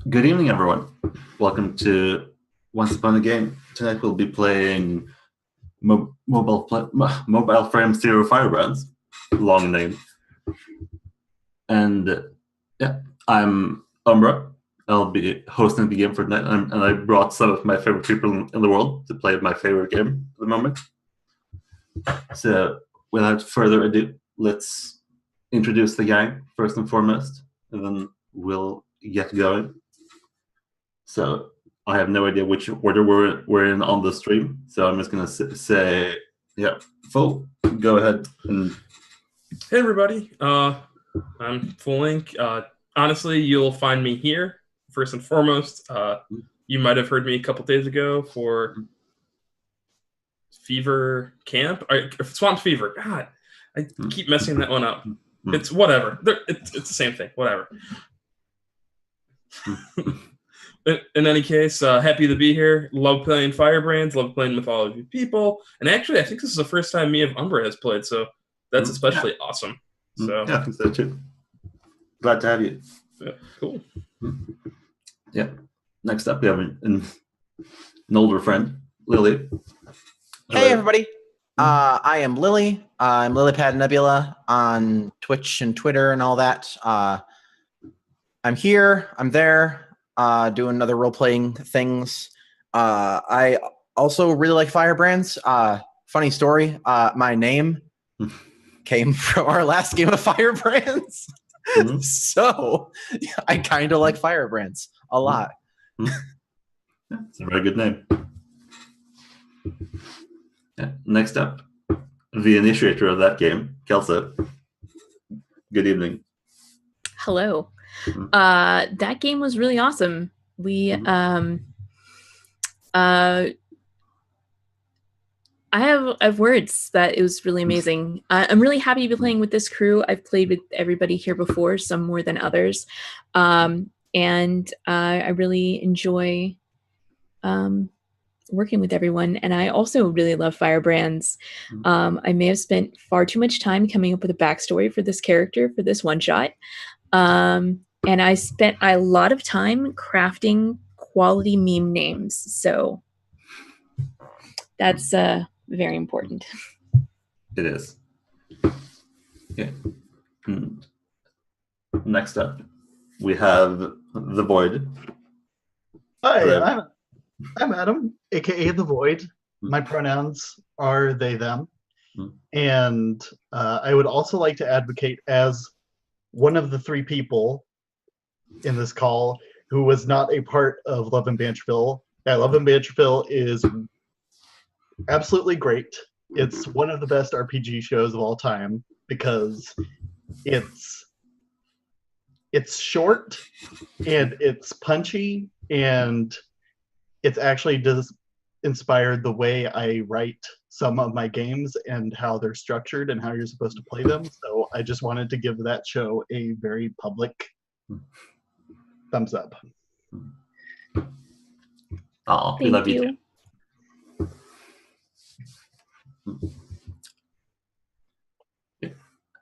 Good evening, everyone. Welcome to Once Upon a Game. Tonight we'll be playing Mobile Frame Zero Firebrands, long name. And I'm Umbra. I'll be hosting the game for tonight, and I brought some of my favorite people in the world to play my favorite game at the moment. So, without further ado, let's introduce the gang first and foremost, and then we'll get going. So I have no idea which order we're in on the stream. So I'm just gonna say, Full, go ahead. Hey everybody, I'm Full Link. Honestly, you'll find me here first and foremost. You might have heard me a couple days ago for Fever Camp, Swamp Fever. God, I keep messing that one up. It's whatever. It's the same thing. Whatever. In any case, happy to be here. Love playing Firebrands. Love playing with all of you people. And actually, I think this is the first time me and Umbra has played, so that's especially awesome. So yeah, I think so too. Glad to have you. Yeah, cool. Yeah. Next up, we have an older friend, Lily. Hey everybody. I am Lily. I'm Lilypad Nebula on Twitch and Twitter and all that. I'm here. I'm there. Doing other role-playing things. I also really like Firebrands. Funny story, my name came from our last game of Firebrands. So I kind of like Firebrands a lot. It's a very good name. Yeah. Next up, the initiator of that game, Kelsa. Good evening. Hello. That game was really awesome. I have words that it was really amazing. I'm really happy to be playing with this crew. I've played with everybody here before, some more than others. And I really enjoy working with everyone. And I also really love Firebrands. I may have spent far too much time coming up with a backstory for this character for this one shot. And I spent a lot of time crafting quality meme names. So that's very important. It is. Okay. Next up, we have the Void. Hi, I'm Adam, aka the Void. My pronouns are they, them. And I would also like to advocate as one of the three people in this call who was not a part of Love and Banterville. Love and Banterville is absolutely great. It's one of the best RPG shows of all time because it's short and it's punchy and it's actually inspired the way I write some of my games and how they're structured and how you're supposed to play them. So I just wanted to give that show a very public thumbs up. Oh, we love you.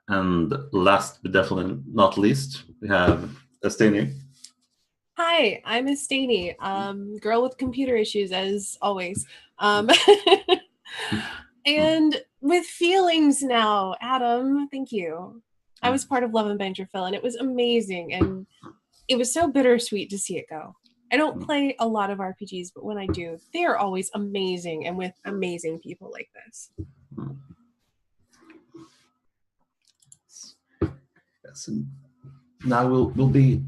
And last but definitely not least, we have Estani. Hi, I'm Estani, girl with computer issues as always. And with feelings now, Adam, thank you. I was part of Love and Banterville and it was amazing and it was so bittersweet to see it go. I don't play a lot of RPGs, but when I do, they are always amazing and with amazing people like this. Yes, and now we'll be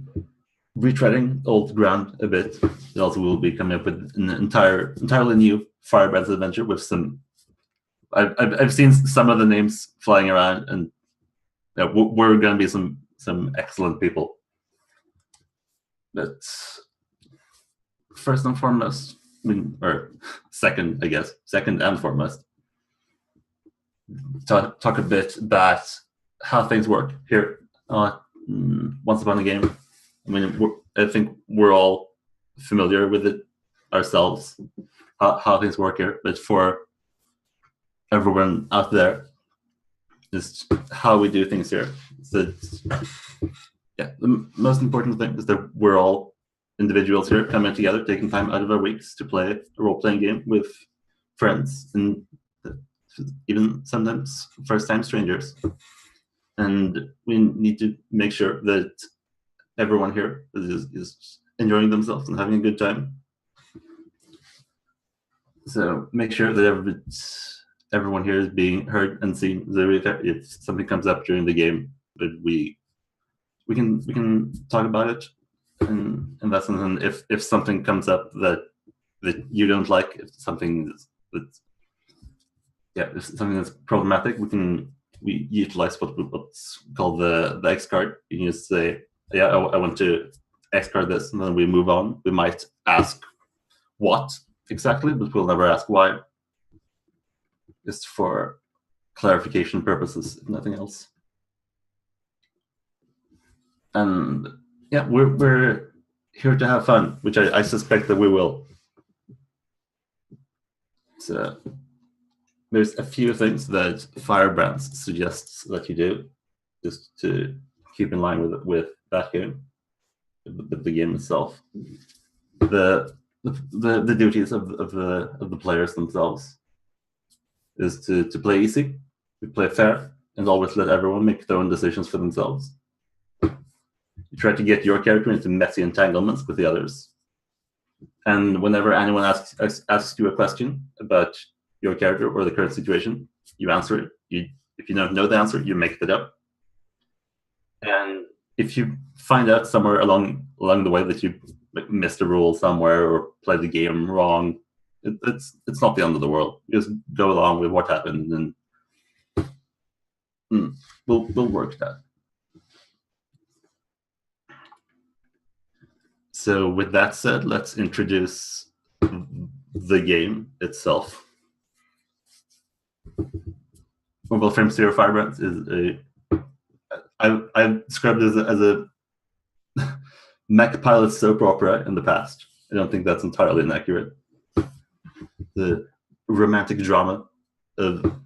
retreading old ground a bit. We also will be coming up with an entirely new Firebrands adventure with some. I've seen some of the names flying around, and we're going to be some excellent people. But first and foremost, or second, I guess, second and foremost, talk a bit about how things work here. Once Upon a Game. I mean, I think we're all familiar with it ourselves, how things work here. But for everyone out there, just how we do things here. So the most important thing is that we're all individuals here coming together, taking time out of our weeks to play a role-playing game with friends and even sometimes first-time strangers. And we need to make sure that everyone here is enjoying themselves and having a good time. So make sure that everyone here is being heard and seen. If something comes up during the game, that we can talk about it, and that's something. If something comes up that you don't like, if something that's problematic, we utilize what's called the X card. You can just say, yeah, I want to X card this, and then we move on. We might ask what exactly, but we'll never ask why. Just for clarification purposes, if nothing else. And yeah, we're here to have fun, which I suspect that we will. So there's a few things that Firebrands suggests that you do, just to keep in line with that game, with the game itself. The duties of the players themselves is to play easy, to play fair, and always let everyone make their own decisions for themselves. You try to get your character into messy entanglements with the others. And whenever anyone asks you a question about your character or the current situation, you answer it. If you don't know the answer, you make it up. And if you find out somewhere along the way that you missed a rule somewhere or played the game wrong, it's not the end of the world. You just go along with what happened, and we'll work that. So with that said, let's introduce the game itself. Mobile Frame Zero Firebrands is I've described it as a mech pilot soap opera in the past. I don't think that's entirely inaccurate. The romantic drama of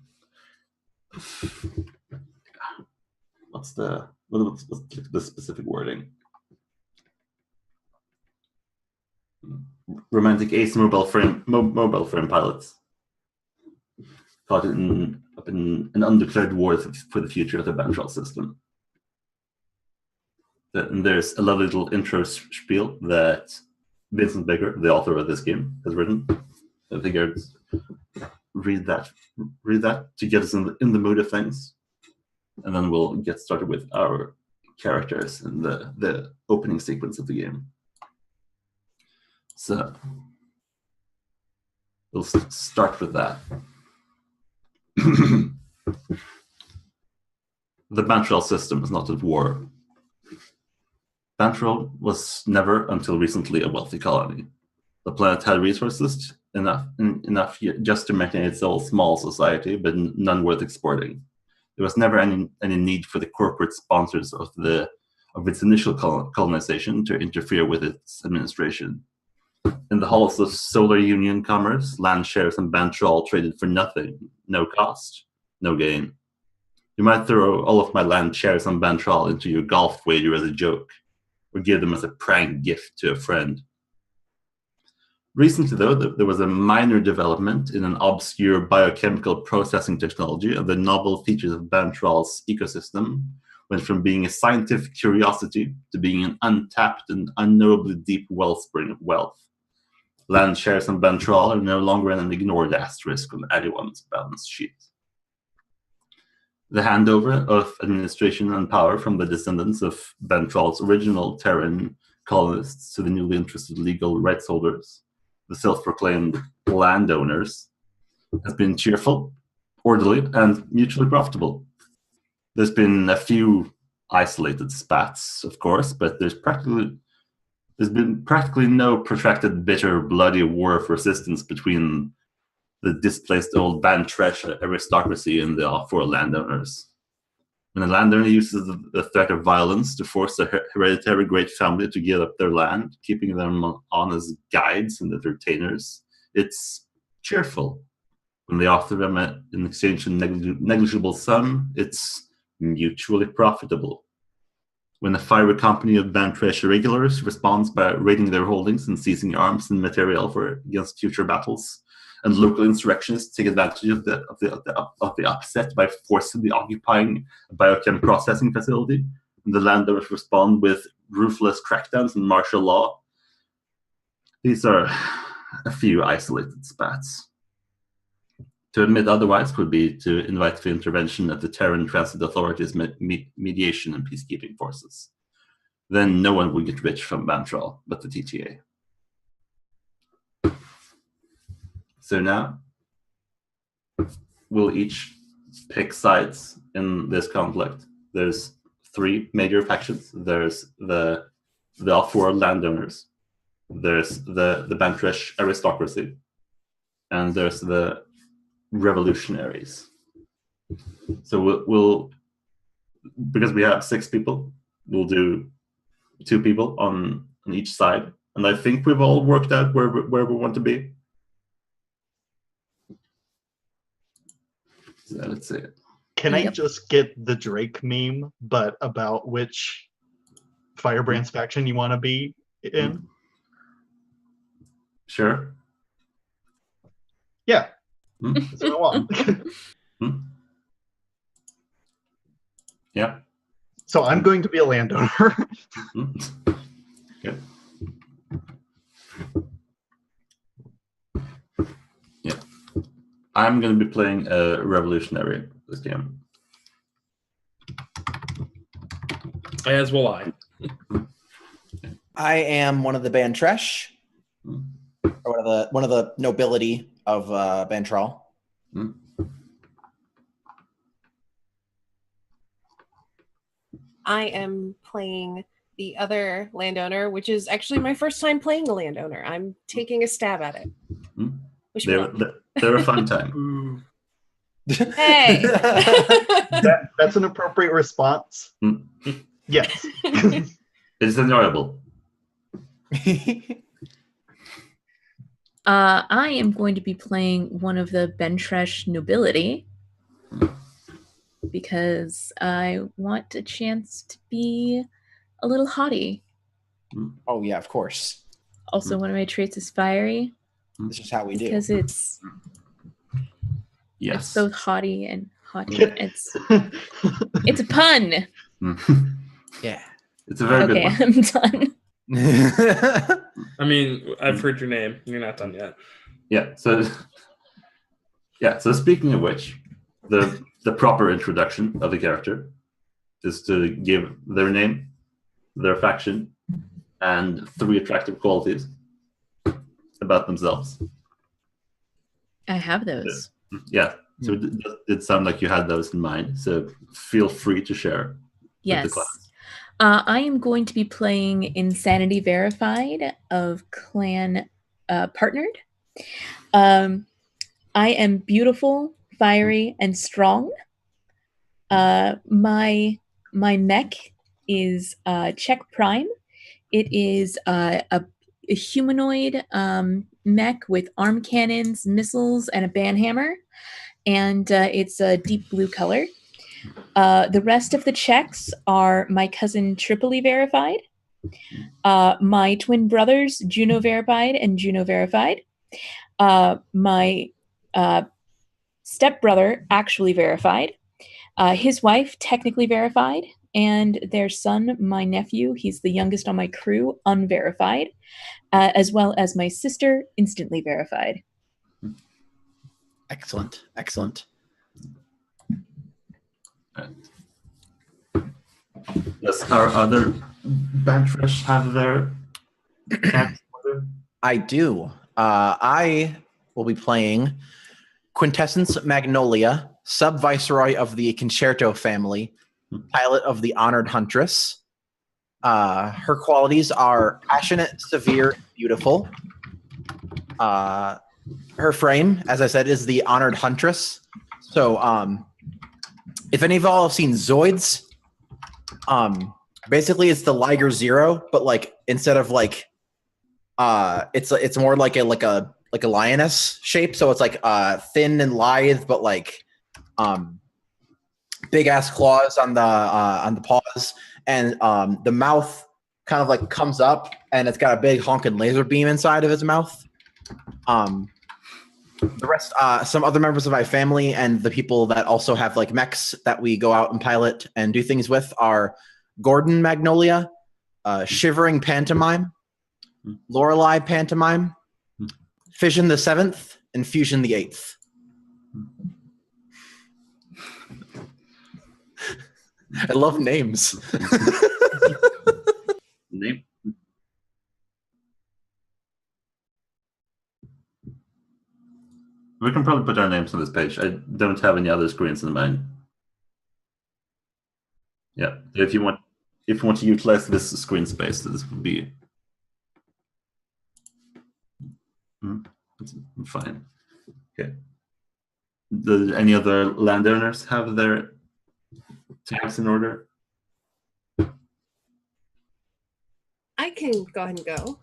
what's the specific wording? Romantic ace mobile frame pilots caught up in an undeclared war for the future of the Bantrol system. And there's a lovely little intro spiel that Vincent Baker, the author of this game, has written. I figured read that to get us in the mood of things, and then we'll get started with our characters and the opening sequence of the game. So we'll start with that. The Bantrol system is not at war. Bantrol was never until recently a wealthy colony. The planet had resources enough just to maintain its own small society, but none worth exporting. There was never any need for the corporate sponsors of its initial colonization to interfere with its administration. In the halls of Solar Union commerce, land shares and Bantrol traded for nothing, no cost, no gain. You might throw all of my land shares on Bantrol into your golf wager as a joke, or give them as a prank gift to a friend. Recently, though, there was a minor development in an obscure biochemical processing technology, and the novel features of Bantrol's ecosystem went from being a scientific curiosity to being an untapped and unknowably deep wellspring of wealth. Land shares on Bantrol are no longer an ignored asterisk on anyone's balance sheet. The handover of administration and power from the descendants of Bantrol's original Terran colonists to the newly interested legal rights holders, the self-proclaimed landowners, has been cheerful, orderly, and mutually profitable. There's been a few isolated spats, of course, but there's been practically no protracted, bitter, bloody war of resistance between the displaced old Bantresh aristocracy and the four landowners. When a landowner uses the threat of violence to force a hereditary great family to give up their land, keeping them on as guides and entertainers, it's cheerful. When they offer them in exchange for a negligible sum, it's mutually profitable. when a fiery company of Bantrash irregulars responds by raiding their holdings and seizing arms and material against future battles, and local insurrectionists take advantage of the upset by forcibly occupying a biochem processing facility, and the landowners respond with ruthless crackdowns and martial law. These are a few isolated spats. To admit otherwise would be to invite the intervention of the Terran Transit Authority's mediation and peacekeeping forces. Then no one would get rich from Bantral but the TTA. So now, we'll each pick sides in this conflict. There's 3 major factions. There's the off-world landowners. There's the Bantrash aristocracy. And there's the revolutionaries. So we'll because we have 6 people, we'll do 2 people on each side. And I think we've all worked out where we want to be. So let's see. Can I just get the Drake meme, but about which Firebrands faction you want to be in? Sure. Yeah. That's what I want. Yeah. So I'm going to be a landowner. Good. Yeah. I'm going to be playing a revolutionary this game. As will I. I am one of the Bantresh, or one of the nobility of Bantral. I am playing the other landowner, which is actually my first time playing a landowner. I'm taking a stab at it. They're a fun time. Hey! That's an appropriate response. Yes. It's enjoyable. I am going to be playing one of the Bantresh nobility because I want a chance to be a little haughty. Oh yeah, of course. Also, one of my traits is fiery. This is how we do. Because it's both haughty and haughty. It's a pun. Yeah. It's a very good one. I'm done. I mean, I've heard your name. You're not done yet. Yeah. So speaking of which, the proper introduction of the character is to give their name, their faction, and 3 attractive qualities about themselves. I have those. Yeah. So it did sound like you had those in mind. So feel free to share. Yes. With the class. I am going to be playing Insanity Verified of Clan Partnered. I am beautiful, fiery, and strong. My mech is Czech Prime. It is a humanoid mech with arm cannons, missiles, and a banhammer. And it's a deep blue color. The rest of the Czechs are my cousin Tripoli Verified, my twin brothers Juno Verified and Juno Verified, my stepbrother Actually Verified, his wife Technically Verified, and their son, my nephew, he's the youngest on my crew, Unverified, as well as my sister, Instantly Verified. Excellent. Excellent. Does our other Bantresh have their I do. I will be playing Quintessence Magnolia, Sub-Viceroy of the Concerto family, pilot of the Honored Huntress. Her qualities are passionate, severe, beautiful. Her frame, as I said, is the Honored Huntress. So, if any of y'all have seen Zoids, basically it's the Liger Zero, but like instead of like, it's more like a lioness shape. So it's like thin and lithe, but like big ass claws on the paws, and the mouth kind of like comes up, and it's got a big honking laser beam inside of his mouth. The rest, some other members of my family and the people that also have like mechs that we go out and pilot and do things with are Gordon Magnolia, Shivering Pantomime, Lorelei Pantomime, Fission the 7th, and Fusion the 8th. I love names. Name. We can probably put our names on this page. I don't have any other screens in mind. Yeah, if you want to utilize this screen space, this would be fine. Okay. Do any other landowners have their tags in order? I can go ahead and go.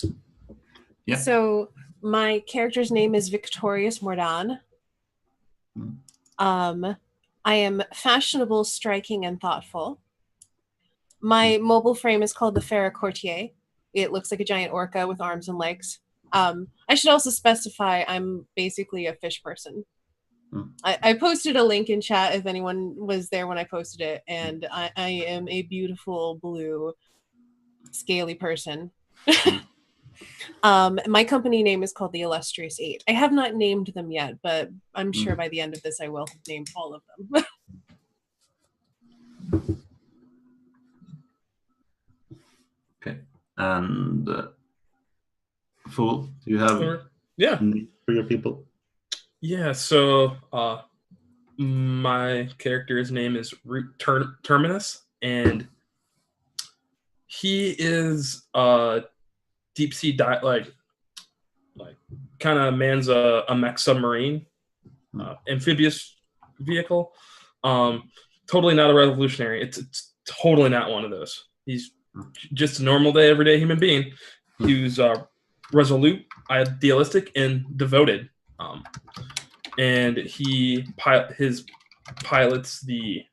Yeah. So my character's name is Victorious Mordan. I am fashionable, striking, and thoughtful. My mobile frame is called the Farah Courtier. It looks like a giant orca with arms and legs. I should also specify I'm basically a fish person. I posted a link in chat if anyone was there when I posted it, and I am a beautiful blue scaly person. My company name is called the Illustrious 8. I have not named them yet, but I'm sure by the end of this I will have named all of them. Okay. And Fool, do you have need for your people? Yeah, so my character's name is Terminus, and he is deep sea like kind of mans a mech submarine, amphibious vehicle. Totally not a revolutionary. It's totally not one of those. He's just a normal day, everyday human being. He was resolute, idealistic, and devoted. And he pilots the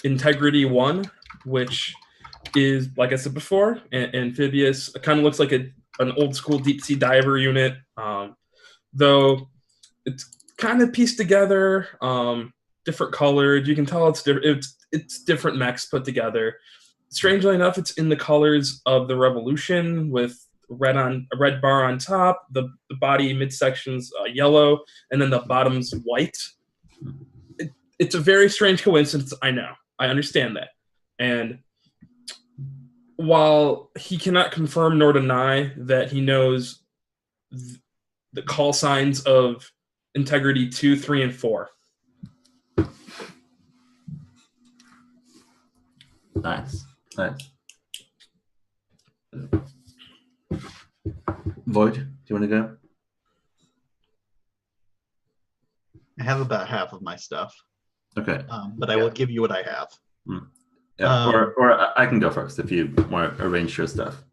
Integrity 1, which is, like I said before, amphibious. It kind of looks like an old school deep sea diver unit, though it's kind of pieced together, different colored. You can tell it's different mechs put together. Strangely enough, it's in the colors of the Revolution, with a red bar on top, the body midsection's yellow, and then the bottom's white. It's a very strange coincidence. I know. I understand that. And while he cannot confirm nor deny that he knows the call signs of Integrity 2, 3, and 4. Nice. Void, do you want to go? I have about half of my stuff. Okay. But I will give you what I have. Yeah, or I can go first if you want to arrange your stuff.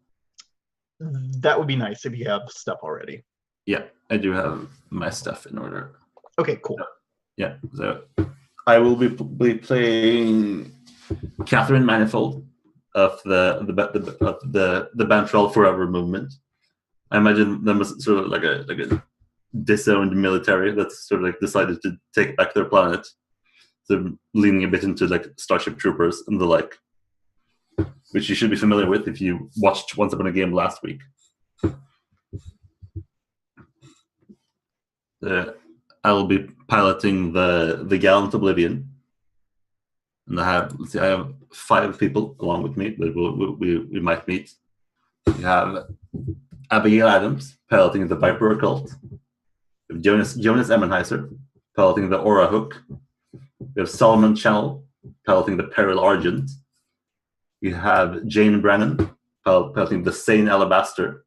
That would be nice if you have stuff already. Yeah, I do have my stuff in order. Okay, cool. Yeah, so I will be playing Catherine Manifold of the Bantrol Forever movement. I imagine them as sort of like a disowned military that's sort of like decided to take back their planet. So leaning a bit into like Starship Troopers and the like, which you should be familiar with if you watched Once Upon a Game last week. I will be piloting the Gallant Oblivion, and I have 5 people along with me that we might meet. We have Abigail Adams piloting the Viper Occult. We have Jonas Emmenheiser piloting the Aura Hook. We have Solomon Channel piloting the Peril Argent. We have Jane Brennan piloting the Sane Alabaster,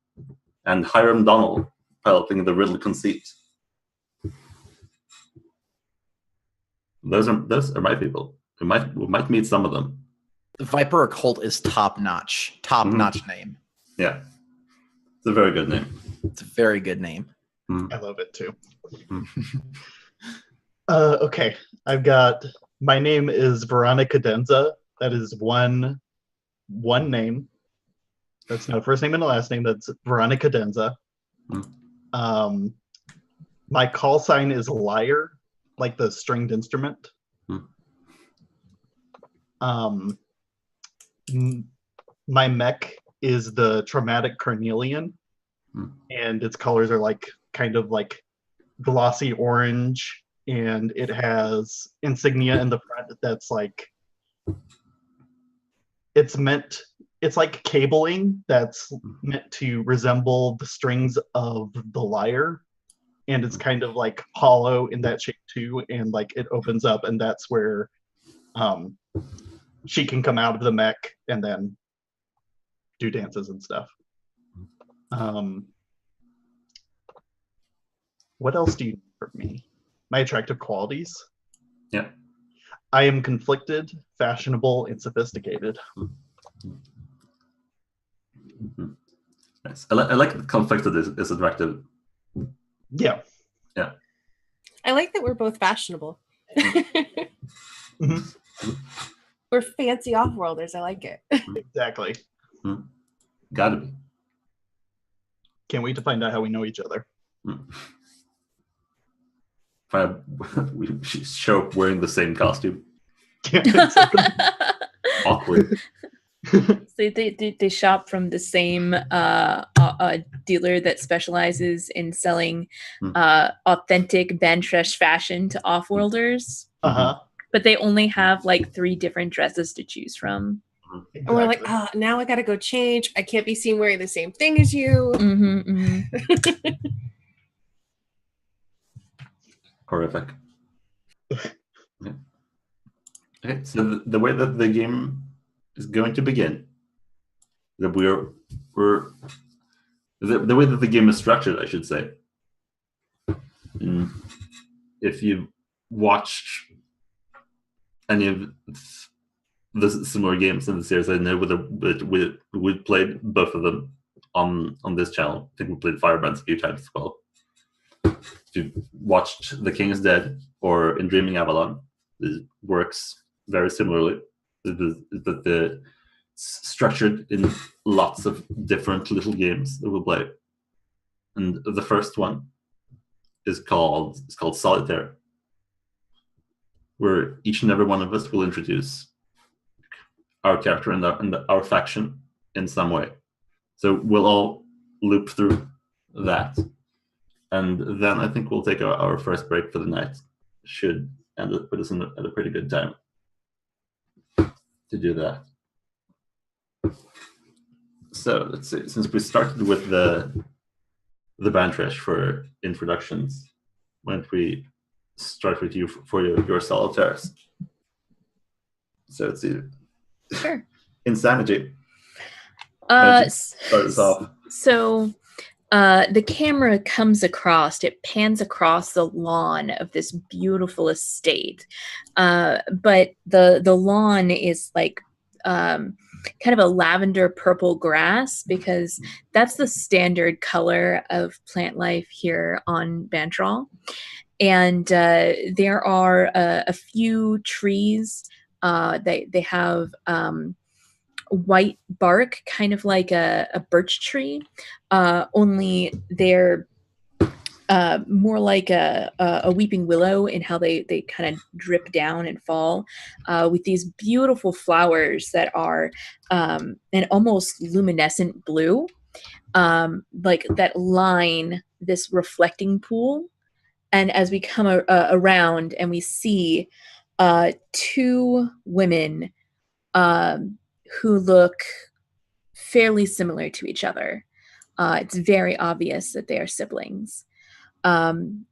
and Hiram Donnell piloting the Riddle Conceit. Those are my people. We might meet some of them. The Viper Occult is top notch name. Yeah, it's a very good name. It's a very good name. I love it too. Okay, I've got My name is Veronica Denza. That is one name. That's no first name and a last name. That's Veronica Denza. My call sign is lyre, like the stringed instrument. My mech is the traumatic carnelian, and its colors are like kind of like glossy orange, and it has insignia in the front that's like it's like cabling that's meant to resemble the strings of the lyre, and it's kind of like hollow in that shape too, and like it opens up, and that's where she can come out of the mech and then do dances and stuff. What else do you need from me? My attractive qualities? Yeah. I am conflicted, fashionable, and sophisticated. Nice. I like the conflicted is attractive. Yeah. Yeah. I like that we're both fashionable. Mm-hmm. We're fancy off-worlders. I like it. Exactly. Gotta be. Can't wait to find out how we know each other. We show up wearing the same costume. Awkward. So they shop from the same dealer that specializes in selling authentic Bantresh fashion to off-worlders. But they only have like 3 different dresses to choose from. Exactly. And we're like, now I gotta go change. I can't be seen wearing the same thing as you. Horrific. Yeah. Okay, so the way that the game is going to begin, that we're the way that the game is structured, I should say. If you've watched any of the similar games in the series, I know we played both of them on this channel. I think we played Firebrands a few times as well. If you've watched The King is Dead or In Dreaming Avalon, it works very similarly. It's structured in lots of different little games that we'll play. And the first one is called Solitaire, where each and every one of us will introduce our character and our faction in some way. So we'll all loop through that. And then I think we'll take our first break for the night. Should end up put us at a pretty good time to do that. So let's see. Since we started with the Bantresh for introductions, why don't we start with you for your solitaires? So let's see. Sure. Insanity. Start us off. So the camera comes across, it pans across the lawn of this beautiful estate. But the lawn is like kind of a lavender purple grass, because that's the standard color of plant life here on Bantral. And there are a few trees. They have white bark, kind of like a birch tree, only they're more like a weeping willow in how they kind of drip down and fall, with these beautiful flowers that are an almost luminescent blue, like that line this reflecting pool. And as we come around and we see 2 women who look fairly similar to each other. It's very obvious that they are siblings.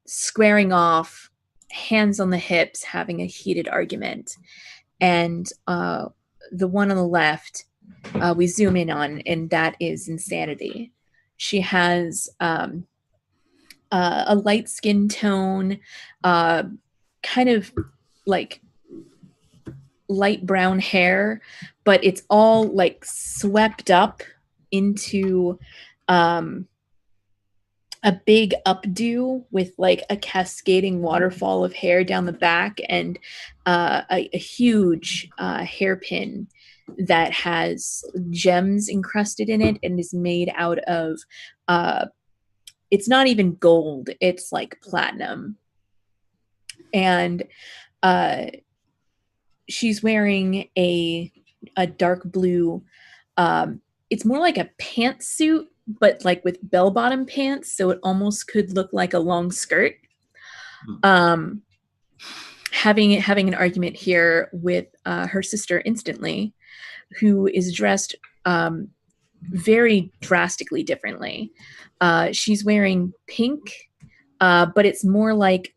Squaring off, hands on the hips, having a heated argument. And the one on the left, we zoom in on, and that is Insanity. She has a light skin tone, kind of like light brown hair, but it's all like swept up into a big updo with like a cascading waterfall of hair down the back, and a huge hairpin that has gems encrusted in it and is made out of it's not even gold, it's like platinum. And she's wearing a dark blue it's more like a pantsuit, but like with bell-bottom pants, so it almost could look like a long skirt. Having an argument here with her sister Instantly, who is dressed very drastically differently. She's wearing pink, but it's more like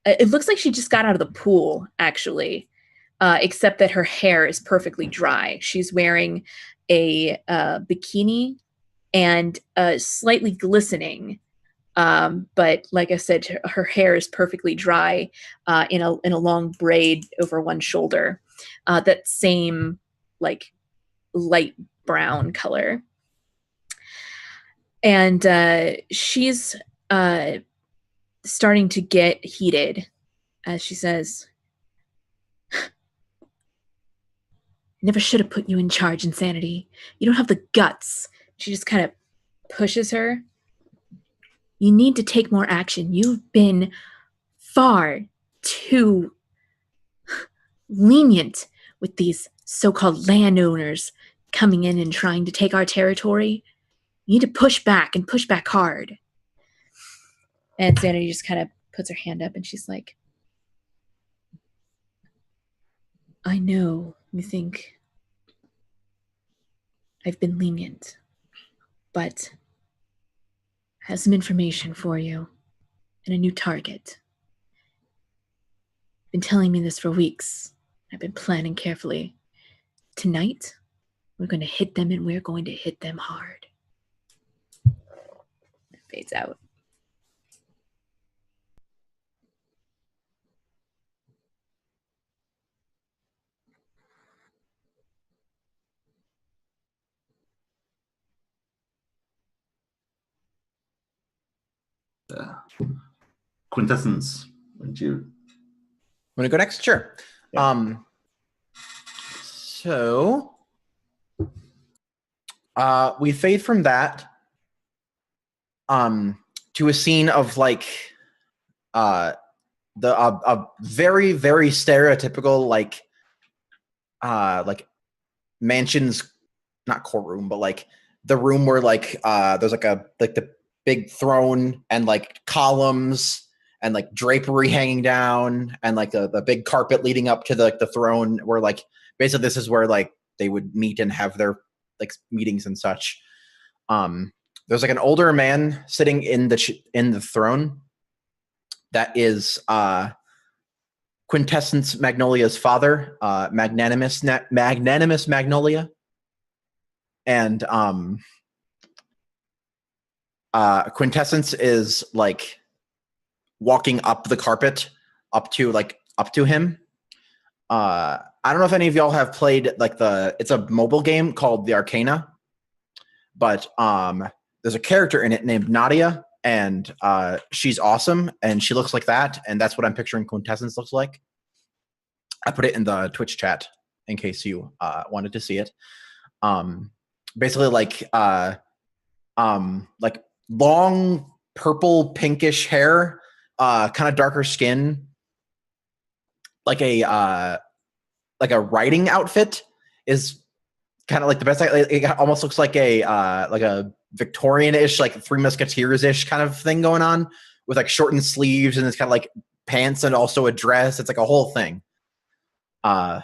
it looks like she just got out of the pool, actually, except that her hair is perfectly dry. She's wearing a bikini and slightly glistening. But like I said, her hair is perfectly dry in a long braid over one shoulder. That same like light brown color. And she's starting to get heated as she says, "Never should have put you in charge, Insanity. You don't have the guts." She just kind of pushes her. "You need to take more action. You've been far too lenient with these so-called landowners coming in and trying to take our territory. You need to push back and push back hard." And Sanity just kind of puts her hand up and she's like, "I know you think I've been lenient, but I have some information for you and a new target. Been telling me this for weeks. I've been planning carefully. Tonight, we're going to hit them, and we're going to hit them hard." It fades out. Quintessence, would you Want to go next? Sure. Yeah. So we fade from that to a scene of like a very, very stereotypical like mansions, not courtroom, but like the room where like there's like the big throne and like columns and like drapery hanging down and like the big carpet leading up to the throne, where like basically this is where like they would meet and have their like meetings and such. There's like an older man sitting in the throne that is Quintessence Magnolia's father, magnanimous Magnolia. And Quintessence is like walking up the carpet up to him. I don't know if any of y'all have played like it's a mobile game called The Arcana, but there's a character in it named Nadia, and she's awesome, and she looks like that, and that's what I'm picturing Quintessence looks like. I put it in the Twitch chat in case you wanted to see it. Basically like long purple pinkish hair, kind of darker skin, like a riding outfit is kind of like the best. It almost looks like a Victorian-ish, like Three Musketeers-ish kind of thing going on, with like shortened sleeves and it's kind of like pants and also a dress. It's like a whole thing. Yeah,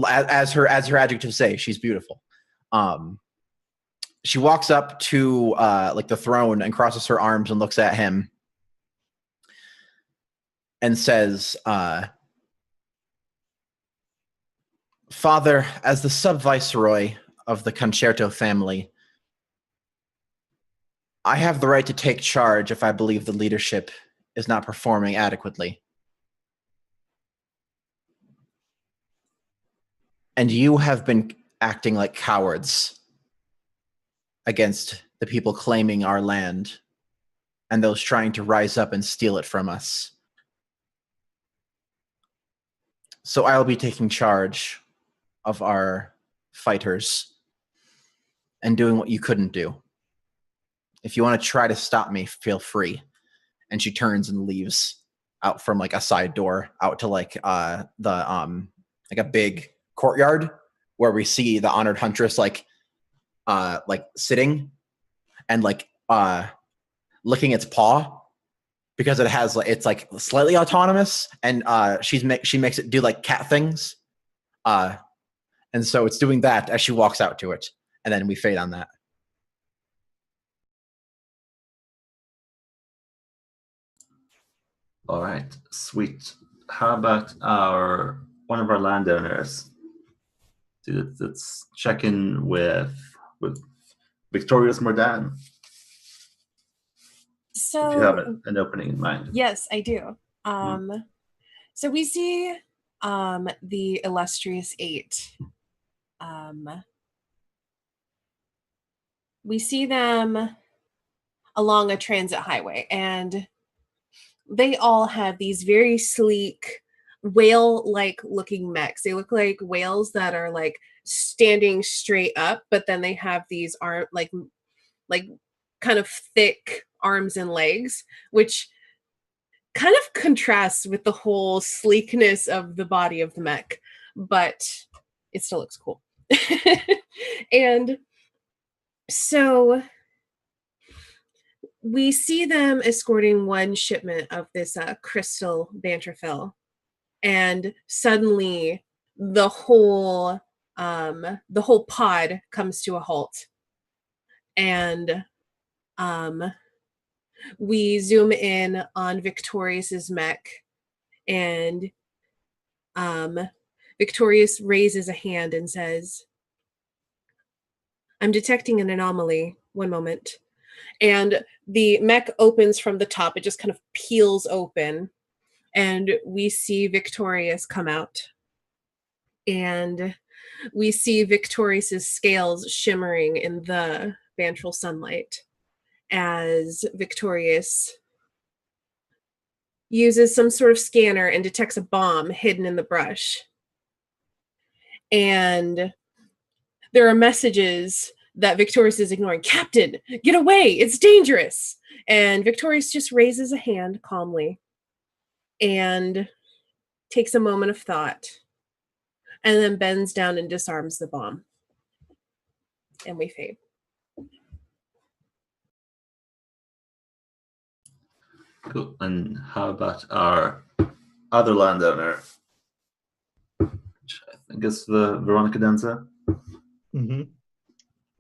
as her adjectives say, she's beautiful. She walks up to like the throne and crosses her arms and looks at him and says, "Father, as the sub-viceroy of the Concerto family, I have the right to take charge if I believe the leadership is not performing adequately. And you have been acting like cowards against the people claiming our land and those trying to rise up and steal it from us. So I'll be taking charge of our fighters and doing what you couldn't do. If you want to try to stop me, feel free. And she turns and leaves out from like a side door out to like a big courtyard where we see the honored huntress like sitting and like licking its paw because it has like it's like slightly autonomous, and she makes it do like cat things, and so it's doing that as she walks out to it, and then we fade on that. All right, sweet. How about one of our landowners? Let's check in with Victorious Mordan. So if you have an opening in mind. Yes, I do. So we see the illustrious 8. We see them along a transit highway, and they all have these very sleek whale-like looking mechs. They look like whales that are like standing straight up, but then they have these like kind of thick arms and legs, which kind of contrasts with the whole sleekness of the body of the mech, but it still looks cool. And so we see them escorting one shipment of this crystal banterfell, and suddenly the whole pod comes to a halt, and we zoom in on Victorious's mech, and Victorious raises a hand and says, "I'm detecting an anomaly. One moment." And the mech opens from the top. It just kind of peels open, and we see Victorious come out. And we see Victorious's scales shimmering in the ventral sunlight as Victorious uses some sort of scanner and detects a bomb hidden in the brush. And there are messages that Victorious is ignoring. "Captain, get away, it's dangerous." And Victorious just raises a hand calmly and takes a moment of thought, and then bends down and disarms the bomb. And we fade. Cool. And how about our other landowner? Which I think is the Veronica Denza. Mm-hmm.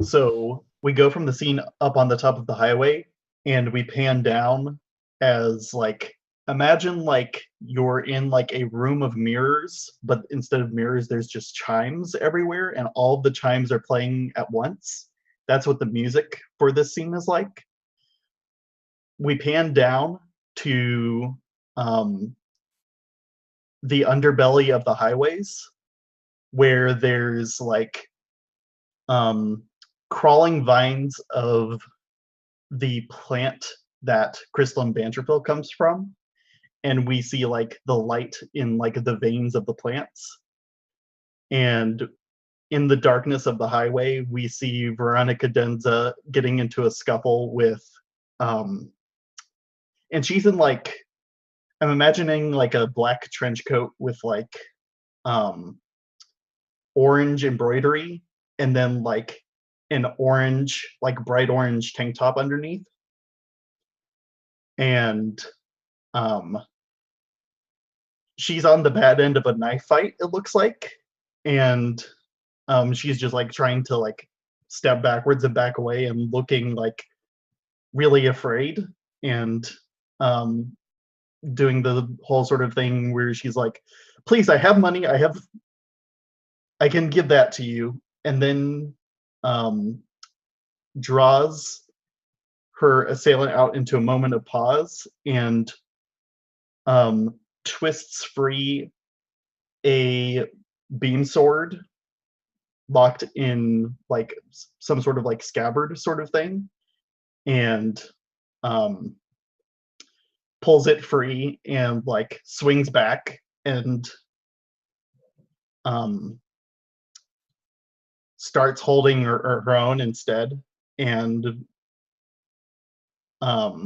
So we go from the scene up on the top of the highway, and we pan down as like, imagine like you're in like a room of mirrors, but instead of mirrors, there's just chimes everywhere, and all of the chimes are playing at once. That's what the music for this scene is like. We pan down to the underbelly of the highways, where there's like crawling vines of the plant that crystalline banterfell comes from, and we see like the light in like the veins of the plants. And in the darkness of the highway, we see Veronica Denza getting into a scuffle with and she's in like, I'm imagining like a black trench coat with like orange embroidery, and then like an orange, like bright orange tank top underneath. And she's on the bad end of a knife fight, it looks like. And she's just like trying to like step backwards and back away and looking like really afraid, and doing the whole sort of thing where she's like, "Please, I have money, I can give that to you," and then draws her assailant out into a moment of pause and twists free a beam sword locked in like some sort of like scabbard sort of thing, and pulls it free and like swings back and starts holding her own instead. And I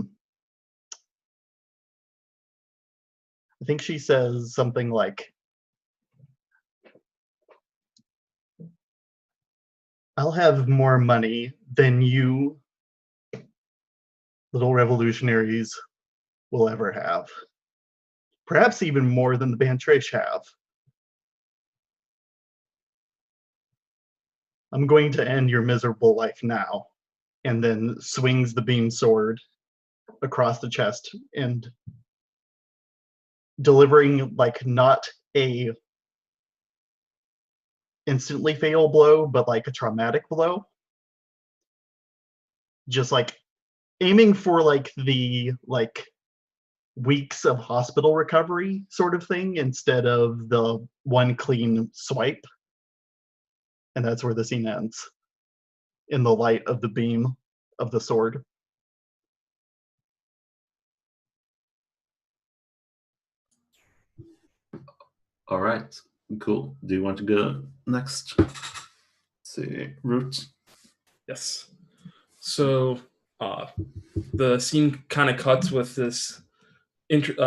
think she says something like, "I'll have more money than you little revolutionaries will ever have. Perhaps even more than the Bantrache have. I'm going to end your miserable life now." And then swings the beam sword across the chest and delivering like not a instantly fatal blow, but like a traumatic blow. Just like aiming for like the like weeks of hospital recovery sort of thing instead of the one clean swipe. And that's where the scene ends, in the light of the beam of the sword. All right, cool. Do you want to go next? Let's see, Root. Yes. So the scene kind of cuts with this kind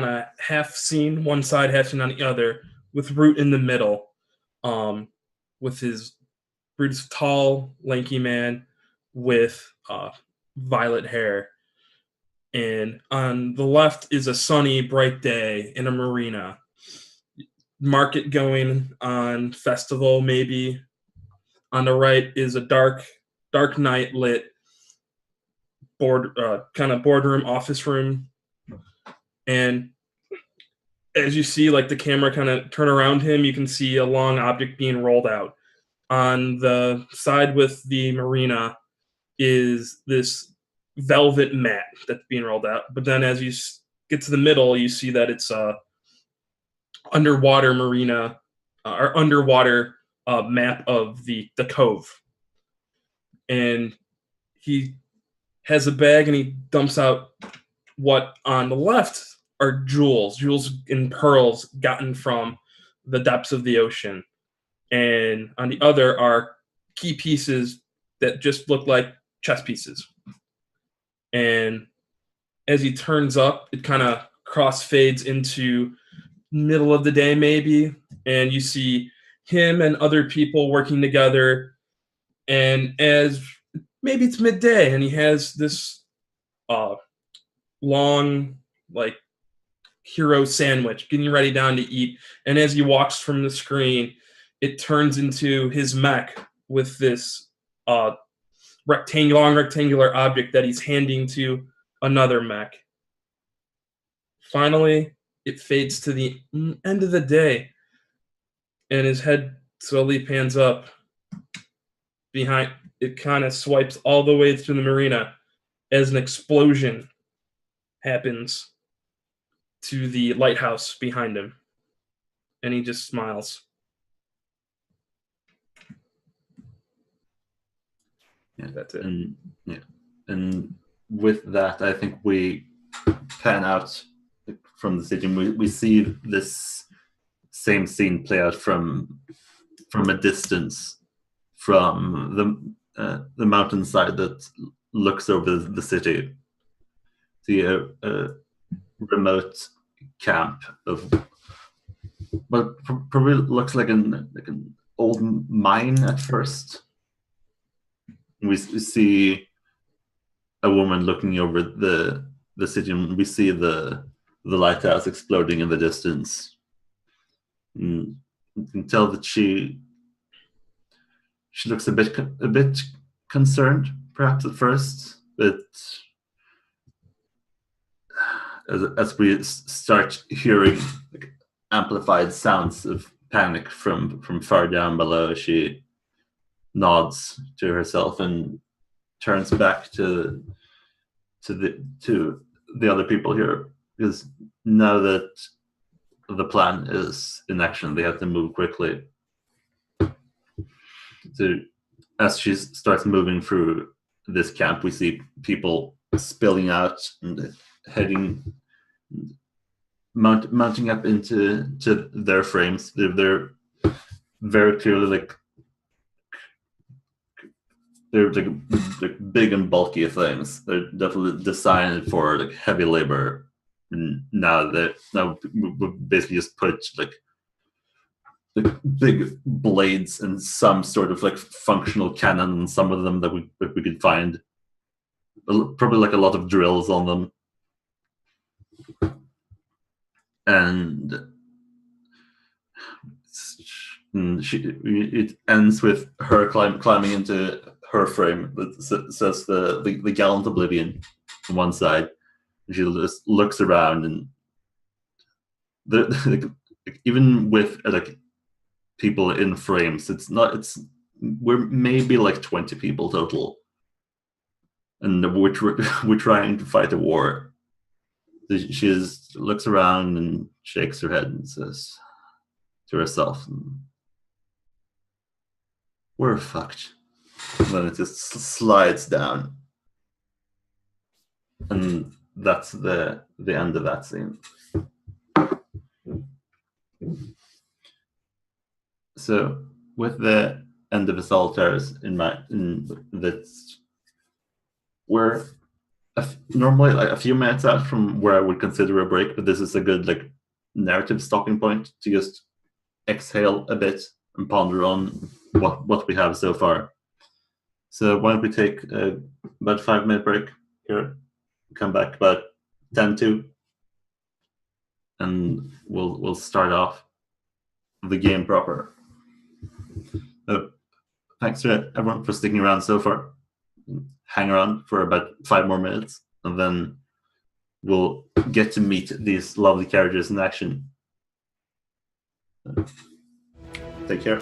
of half scene, one side, half scene on the other, with Root in the middle, with his Root's tall, lanky man with violet hair. And on the left is a sunny, bright day in a marina. Market going on, festival maybe. On the right is a dark night lit kind of boardroom, office room. And as you see, like the camera kind of turn around him, you can see a long object being rolled out. On the side with the marina is this velvet mat that's being rolled out. But then as you get to the middle, you see that it's a underwater marina or underwater map of the cove. And he has a bag and he dumps out what on the left are jewels and pearls gotten from the depths of the ocean. And on the other are key pieces that just look like chess pieces. And as he turns up, it kind of crossfades into middle of the day maybe, and you see him and other people working together. And as maybe it's midday, and he has this long like hero sandwich getting ready down to eat. And as he walks from the screen, it turns into his mech with this rectangular object that he's handing to another mech. Finally, it fades to the end of the day, and his head slowly pans up. Behind it, kind of swipes all the way through the marina as an explosion happens to the lighthouse behind him, and he just smiles. Yeah, that's it. And with that, I think we pan out from the city. We see this same scene play out from a distance, from the mountainside that looks over the city. See a remote camp of what probably looks like an old mine at first. We see a woman looking over the city, and we see the lighthouse exploding in the distance. And you can tell that she looks a bit concerned, perhaps at first, but as we start hearing like amplified sounds of panic from far down below, she nods to herself and turns back to the other people here, because now that the plan is in action, they have to move quickly. So as she starts moving through this camp, we see people spilling out and heading, mounting up into their frames. They're very clearly like they're like big and bulky things. They're definitely designed for like heavy labor. And now we basically just put like big blades and some sort of like functional cannon on some of them that we could find. Probably like a lot of drills on them. And it ends with her climbing into her frame that says the Gallant Oblivion on one side. And she just looks around, and even with like people in frames, we're maybe like 20 people total, and we're trying to fight a war. She just looks around and shakes her head and says to herself, "We're fucked." And then it just slides down, and that's the end of that scene. So, with the end of the Solitaires we're normally like a few minutes out from where I would consider a break, but this is a good like narrative stopping point to just exhale a bit and ponder on what we have so far. So why don't we take about 5-minute break here, come back about 10 to, and we'll start off the game proper. Thanks to everyone for sticking around so far. Hang around for about 5 more minutes, and then we'll get to meet these lovely characters in action. Take care.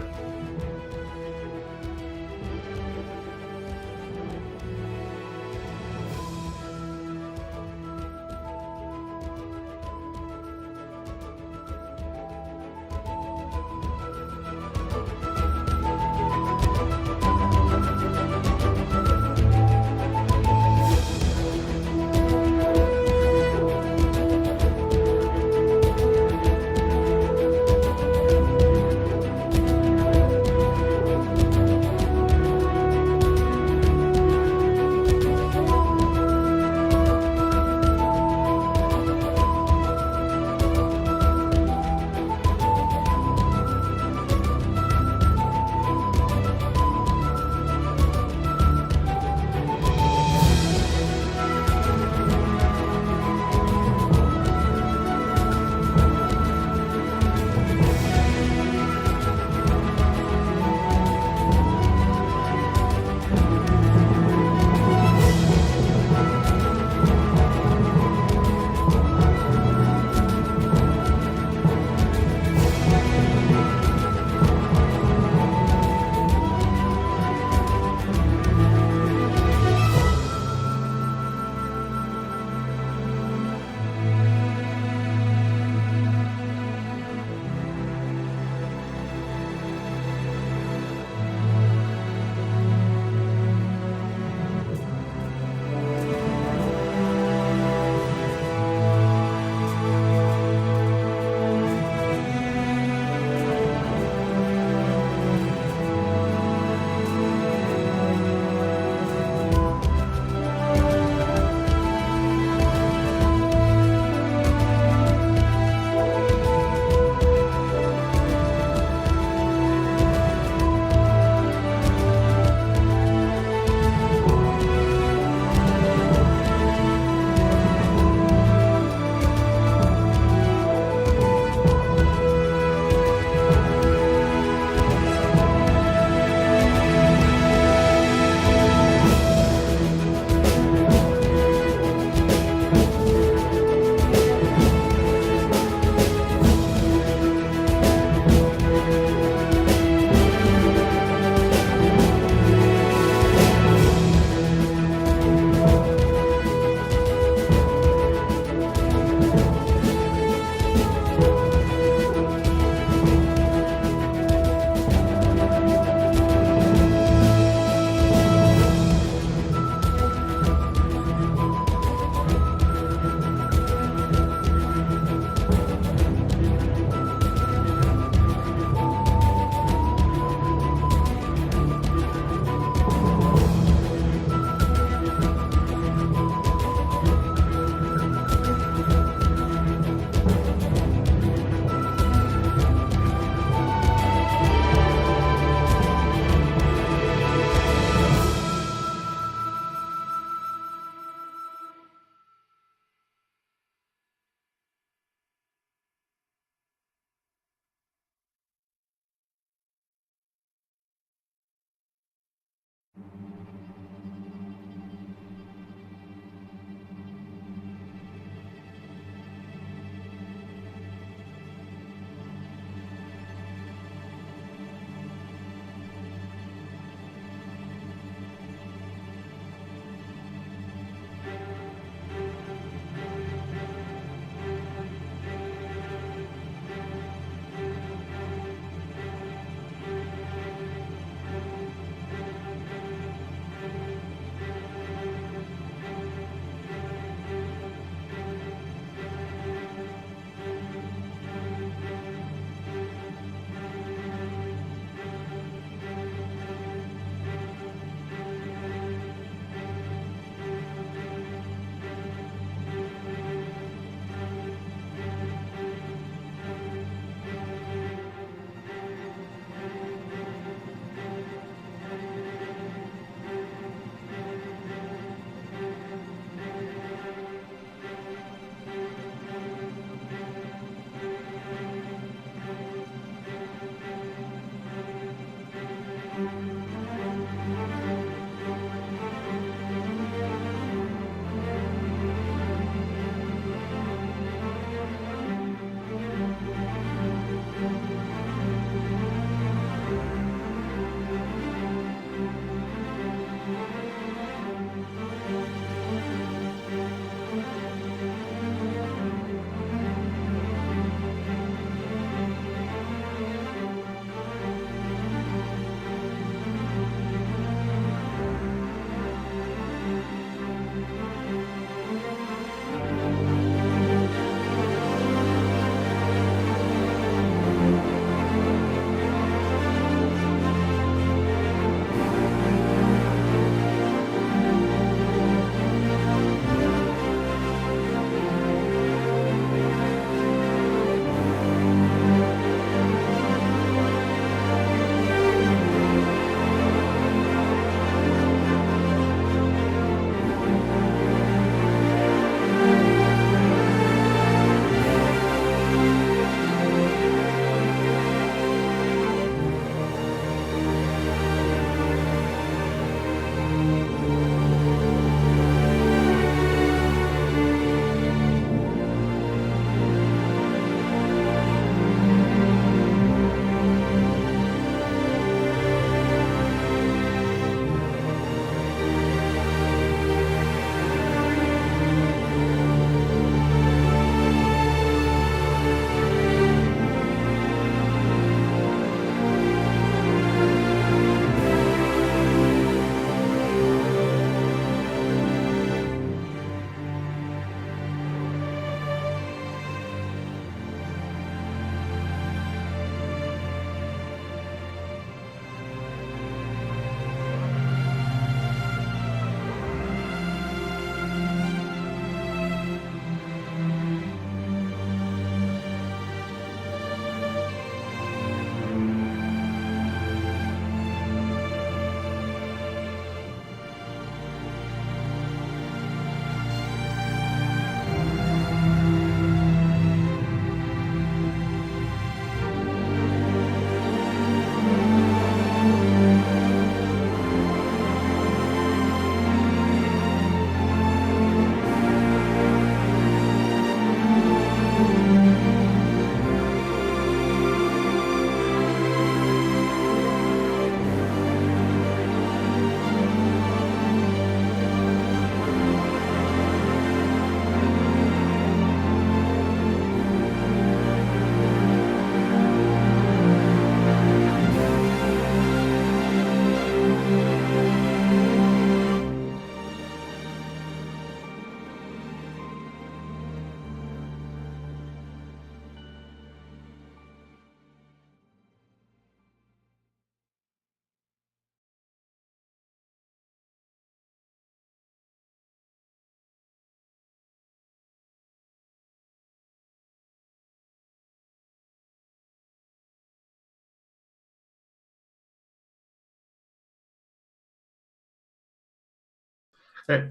Hey,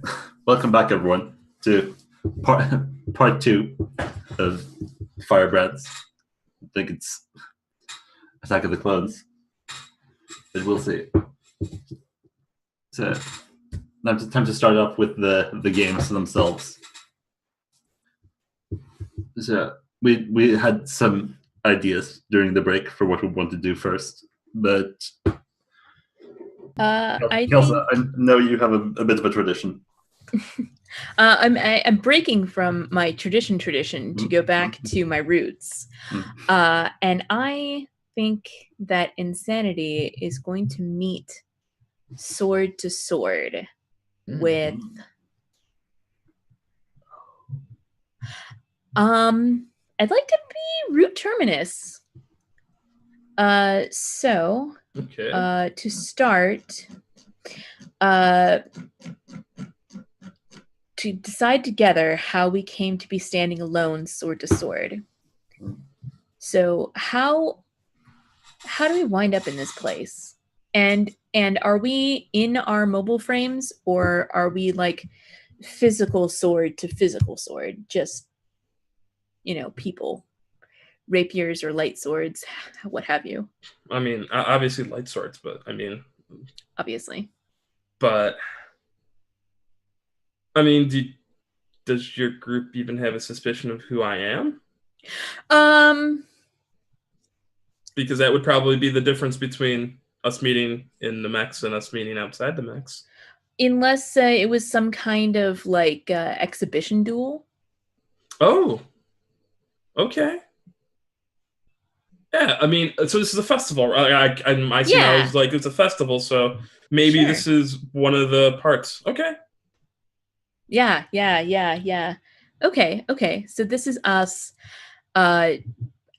welcome back, everyone, to part 2 of Firebrands. I think it's Attack of the Clones, but we'll see. So, now it's time to start off with the games themselves. So, we had some ideas during the break for what we want to do first, but Kelsa, I know you have a bit of a tradition. I'm breaking from my tradition to go back to my roots, and I think that Insanity is going to meet sword to sword with I'd like to be Root Terminus. So Okay. to start, to decide together how we came to be standing alone sword to sword. So how do we wind up in this place? And are we in our mobile frames, or are we like physical sword to physical sword? Just, people, rapiers or light swords, what have you. I mean, obviously light swords, but obviously. But I mean, does your group even have a suspicion of who I am? Because that would probably be the difference between us meeting in the mechs and us meeting outside the mechs. Unless it was some kind of like exhibition duel. Oh, okay. Yeah, I mean, so this is a festival. I see now it's like it's a festival, so maybe this is one of the parts. Okay. Yeah. Okay. So this is us outside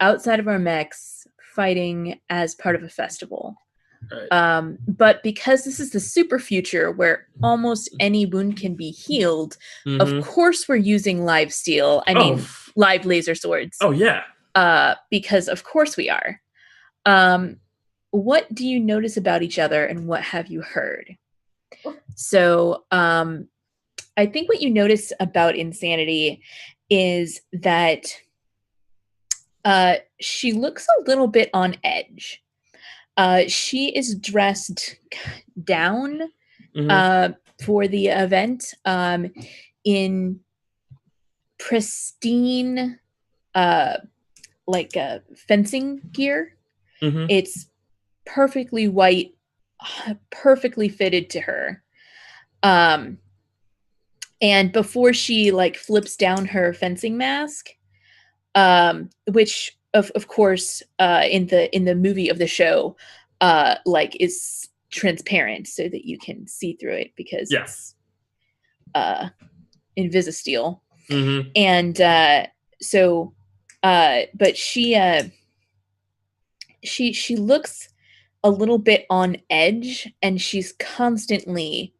of our mechs fighting as part of a festival. Right. But because this is the super future where almost any wound can be healed, of course we're using live steel. I mean, live laser swords. Oh, yeah. Because of course we are. What do you notice about each other, and what have you heard? So I think what you notice about Insanity is that she looks a little bit on edge. She is dressed down for the event in pristine fencing gear. It's perfectly white, perfectly fitted to her. And before she flips down her fencing mask, which of course in the movie of the show is transparent so that you can see through it because it's Invisisteel. And but she looks a little bit on edge, and she's constantly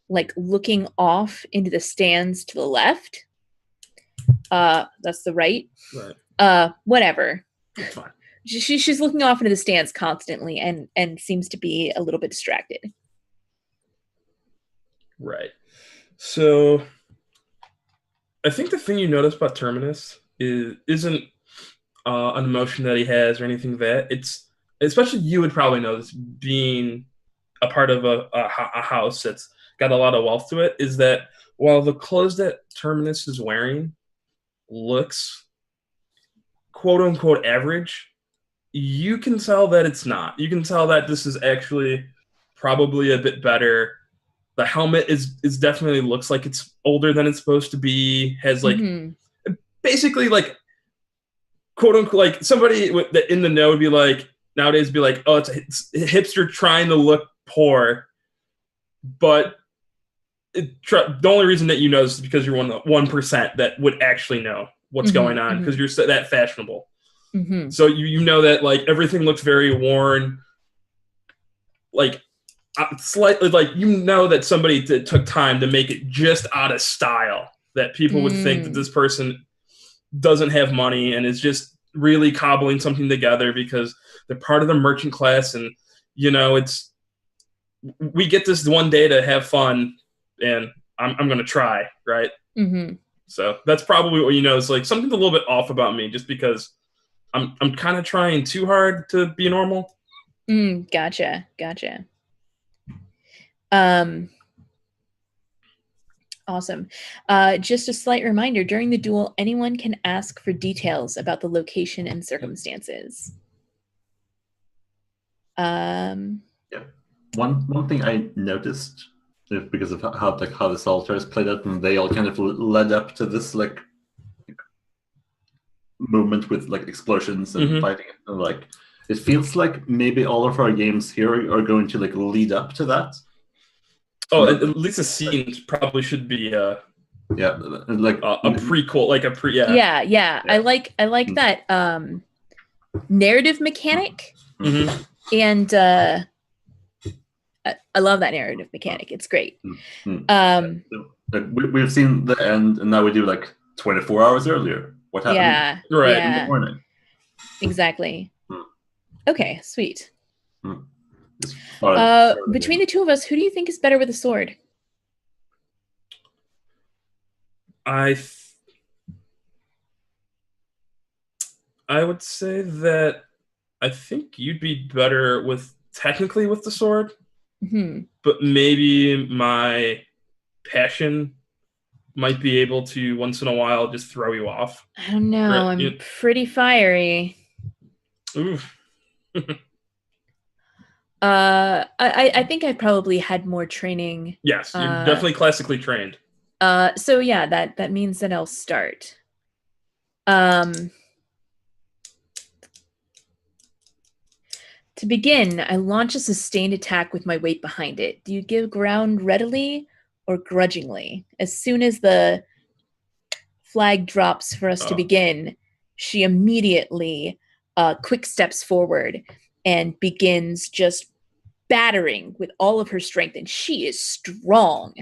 looking off into the stands to the left. That's the right. Whatever. It's fine. She's looking off into the stands constantly and seems to be a little bit distracted. Right. So I think the thing you notice about Terminus isn't an emotion that he has or anything like that. It's, especially you would probably know this, being a part of a house that's got a lot of wealth to it, is that while the clothes that Terminus is wearing looks quote unquote average, you can tell that it's not. You can tell that this is actually probably a bit better. The helmet is definitely looks like it's older than it's supposed to be. Has basically quote unquote somebody in the know would be nowadays be oh, it's a hipster trying to look poor, but the only reason that you know is because you're one of the 1% that would actually know what's going on, because you're that fashionable. So you know that everything looks very worn, slightly you know that somebody took time to make it just out of style, that people would think that this person doesn't have money and is just really cobbling something together because they're part of the merchant class, and we get this one day to have fun, and I'm going to try, right? Mm-hmm. So that's probably what is like something's a little bit off about me, just because I'm kind of trying too hard to be normal. Gotcha. Awesome. Just a slight reminder, during the duel, anyone can ask for details about the location and circumstances. Yeah. One thing I noticed, because of how this altar is played out, and they all kind of led up to this like movement with like explosions and fighting, and like it feels like maybe all of our games here are going to like lead up to that. Oh, at least the scenes probably should be like a prequel, like a pre. Yeah. I like that narrative mechanic, and I love that narrative mechanic. It's great. We've seen the end, and now we do like 24 hours earlier. What happened? Right in the morning. Exactly. Okay, sweet. Between the two of us, who do you think is better with a sword? I would say that I think you'd be better technically with the sword, but maybe my passion might be able to once in a while just throw you off. I don't know. I'm pretty fiery. Oof. I think I probably had more training. Yes, you're definitely classically trained. So yeah, that means that I'll start. To begin, I launch a sustained attack with my weight behind it. Do you give ground readily or grudgingly? As soon as the flag drops for us to begin, she immediately quick steps forward and begins just battering with all of her strength, and she is strong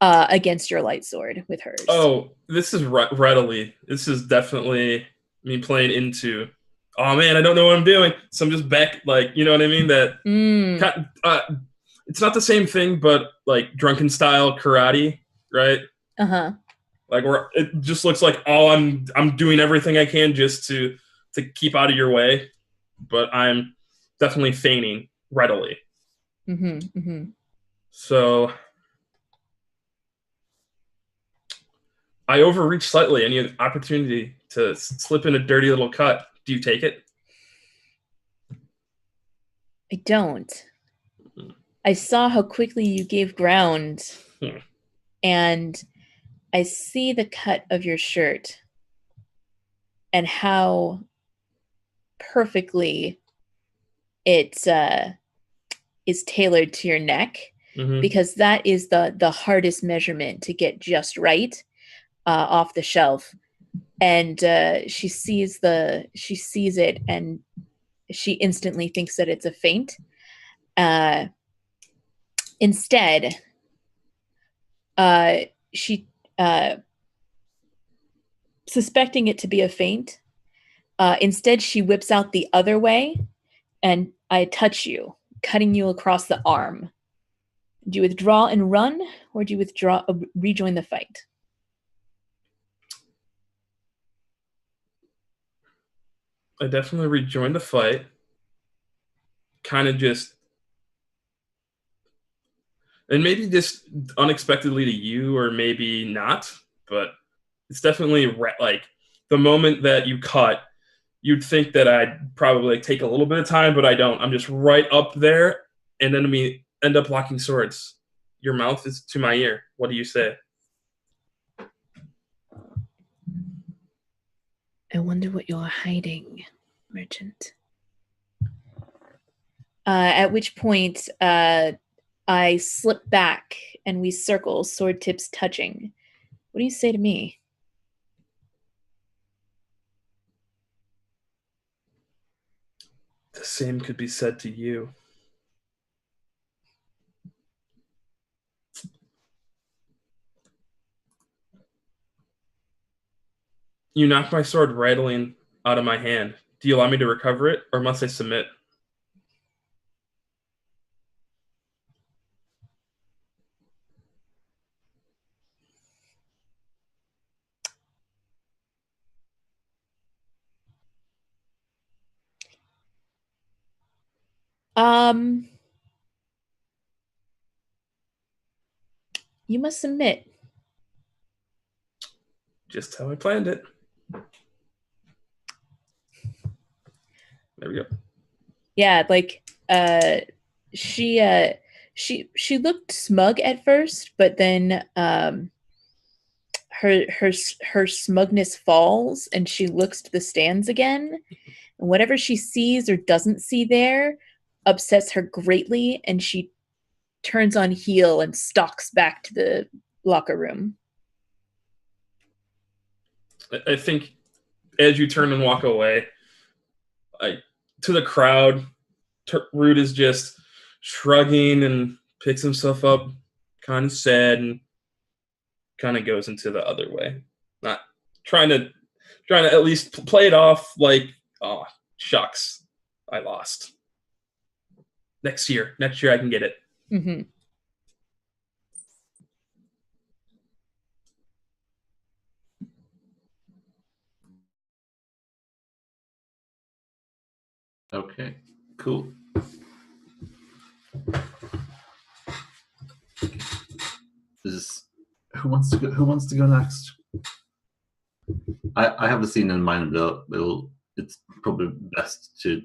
against your light sword with hers. Oh, this is readily. This is definitely me playing into, oh man, I don't know what I'm doing, so I'm just back, like, you know what I mean? It's not the same thing, but like drunken style karate, right? Like it just looks like I'm doing everything I can just to keep out of your way, but I'm definitely feigning readily. So I overreach slightly, and you have the opportunity to slip in a dirty little cut. Do you take it? I don't. I saw how quickly you gave ground, and I see the cut of your shirt and how perfectly it is tailored to your neck, because that is the hardest measurement to get just right off the shelf. And she sees it, and she instantly thinks that it's a feint. Instead, she suspecting it to be a feint, instead she whips out the other way, and I touch you, cutting you across the arm. Do you withdraw and run, or do you rejoin the fight? I definitely rejoin the fight. Kind of just, and maybe just unexpectedly to you, or maybe not, but it's definitely like the moment that you cut, you'd think that I'd probably like take a little bit of time, but I don't. I'm just right up there, and then we end up locking swords. Your mouth is to my ear. What do you say? I wonder what you're hiding, merchant. At which point, I slip back and we circle, sword tips touching. What do you say to me? The same could be said to you. You knocked my sword rattling out of my hand. Do you allow me to recover it, or must I submit? You must submit. Just how I planned it. There we go. Yeah, like she looked smug at first, but then her smugness falls and she looks to the stands again, and whatever she sees or doesn't see there upsets her greatly, and she turns on heel and stalks back to the locker room. I think as you turn and walk away, to the crowd, Root is just shrugging and picks himself up, kind of sad, and kind of goes into the other way. Not trying to at least play it off like, oh, shucks, I lost. Next year I can get it. Mm-hmm. Okay, cool. Who wants to go next? I have a scene in mind, but it's probably best to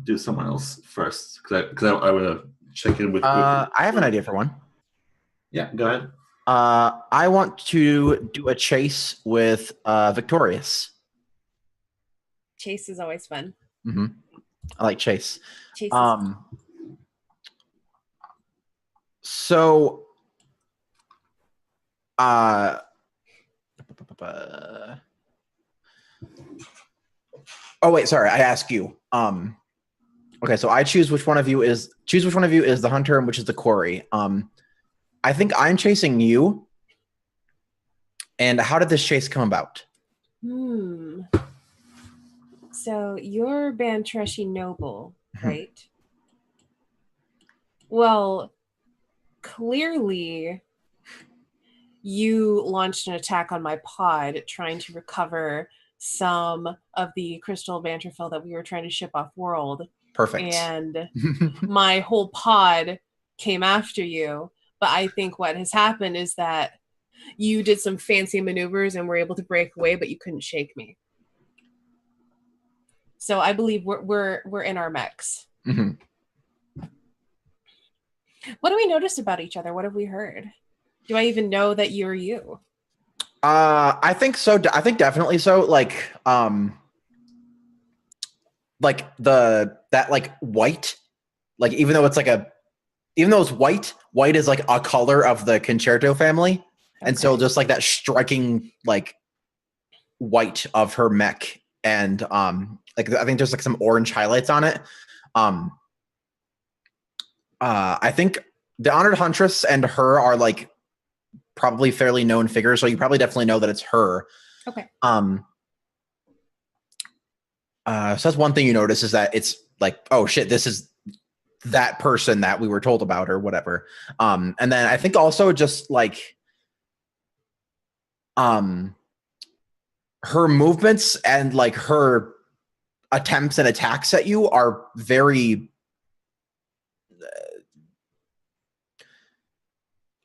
do someone else first because I want to check in with. I have an idea for one. Yeah, go ahead. I want to do a chase with Victorious. Chase is always fun. Mm-hmm. I like Chase. Chase. So, oh wait, sorry. I ask you. Okay, so I choose which one of you is the hunter and which is the quarry. I think I'm chasing you. And how did this chase come about? So you're Bantreshi Noble, right? Well, clearly you launched an attack on my pod trying to recover some of the crystal Banterfell that we were trying to ship off world. Perfect. And my whole pod came after you. But I think what has happened is that you did some fancy maneuvers and were able to break away, but you couldn't shake me. So I believe we're in our mechs. Mm-hmm. What do we notice about each other? What have we heard? Do I even know that you're you? I think so. I think definitely so. Like white, like even though it's white is like a color of the Concerto family. Okay. And so just like that striking like white of her mech, and like I think there's like some orange highlights on it. I think the Honored Huntress and her are like probably fairly known figures, so you probably definitely know that it's her. Okay. So that's one thing you notice is that it's like, oh shit, this is that person that we were told about or whatever. And then I think also just like her movements and like her attempts and attacks at you are very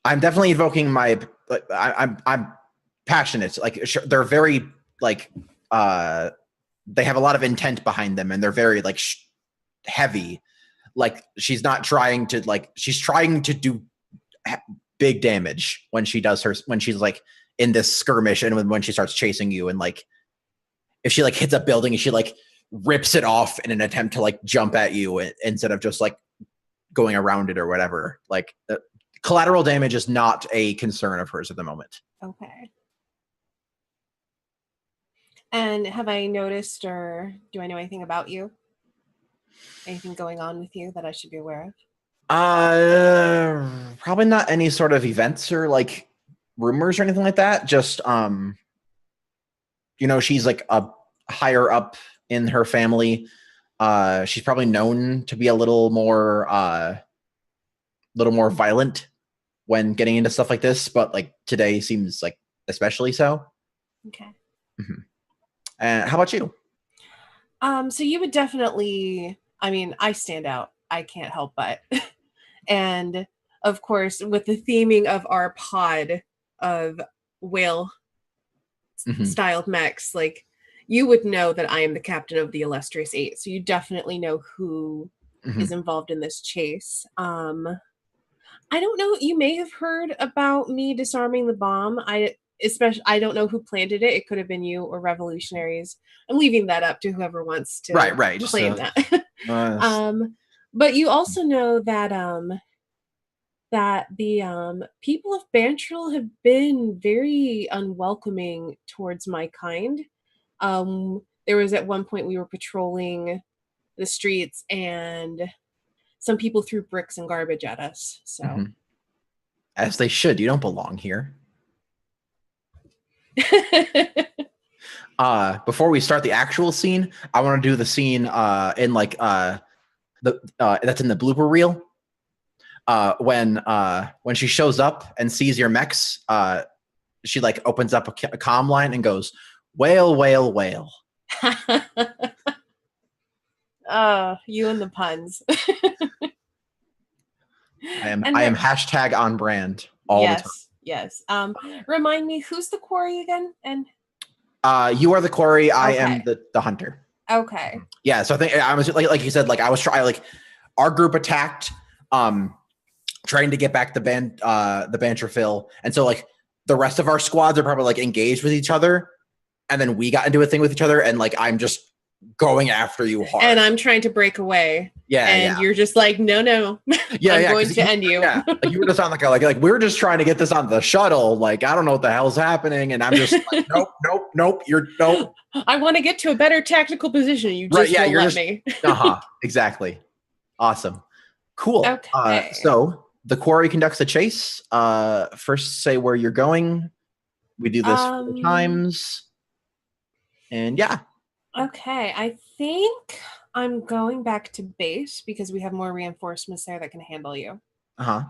I'm definitely invoking my I'm passionate. Like they're very like they have a lot of intent behind them, and they're very like heavy. Like she's not trying to like she's trying to do big damage when she's like in this skirmish, and when she starts chasing you, and like if she like hits a building and she like rips it off in an attempt to like jump at you instead of just like going around it or whatever. Like collateral damage is not a concern of hers at the moment. Okay. And have I noticed, or do I know anything about you? Anything going on with you that I should be aware of? Probably not any sort of events or like rumors or anything like that. Just she's like a higher up in her family. She's probably known to be a little more violent when getting into stuff like this, but like today seems like especially so. Okay. Mm-hmm. And how about you? So you would definitely I mean, I stand out. I can't help but. And of course, with the theming of our pod of whale styled mechs, like you would know that I am the captain of the Illustrious Eight. So you definitely know who is involved in this chase. I don't know. You may have heard about me disarming the bomb. I don't know who planted it. It could have been you or revolutionaries. I'm leaving that up to whoever wants to claim that. But you also know that that the people of Bantril have been very unwelcoming towards my kind. There was at one point we were patrolling the streets and some people threw bricks and garbage at us. So, as they should. You don't belong here. Before we start the actual scene, I want to do the scene in like that's in the blooper reel. When she shows up and sees your mechs, she like opens up a comm line and goes, "Whale, whale, whale." You and the puns. I am hashtag on brand all the time. Yes. Remind me, who's the quarry again? And you are the quarry. I am the hunter. Okay. Yeah. So I think I was like you said, like I was trying, like our group attacked, trying to get back the Banterfill, and so like the rest of our squads are probably like engaged with each other, and then we got into a thing with each other, and like I'm just going after you hard, and I'm trying to break away. And you're just like, no. I'm going to end you. Yeah, like you were just on like we're just trying to get this on the shuttle. Like I don't know what the hell's happening, and I'm just like, nope. You're nope. I want to get to a better tactical position. You just won't let me. Exactly. Awesome. Cool. Okay. So the quarry conducts a chase. First, say where you're going. We do this 4 times, and yeah. Okay, I think I'm going back to base because we have more reinforcements there that can handle you. All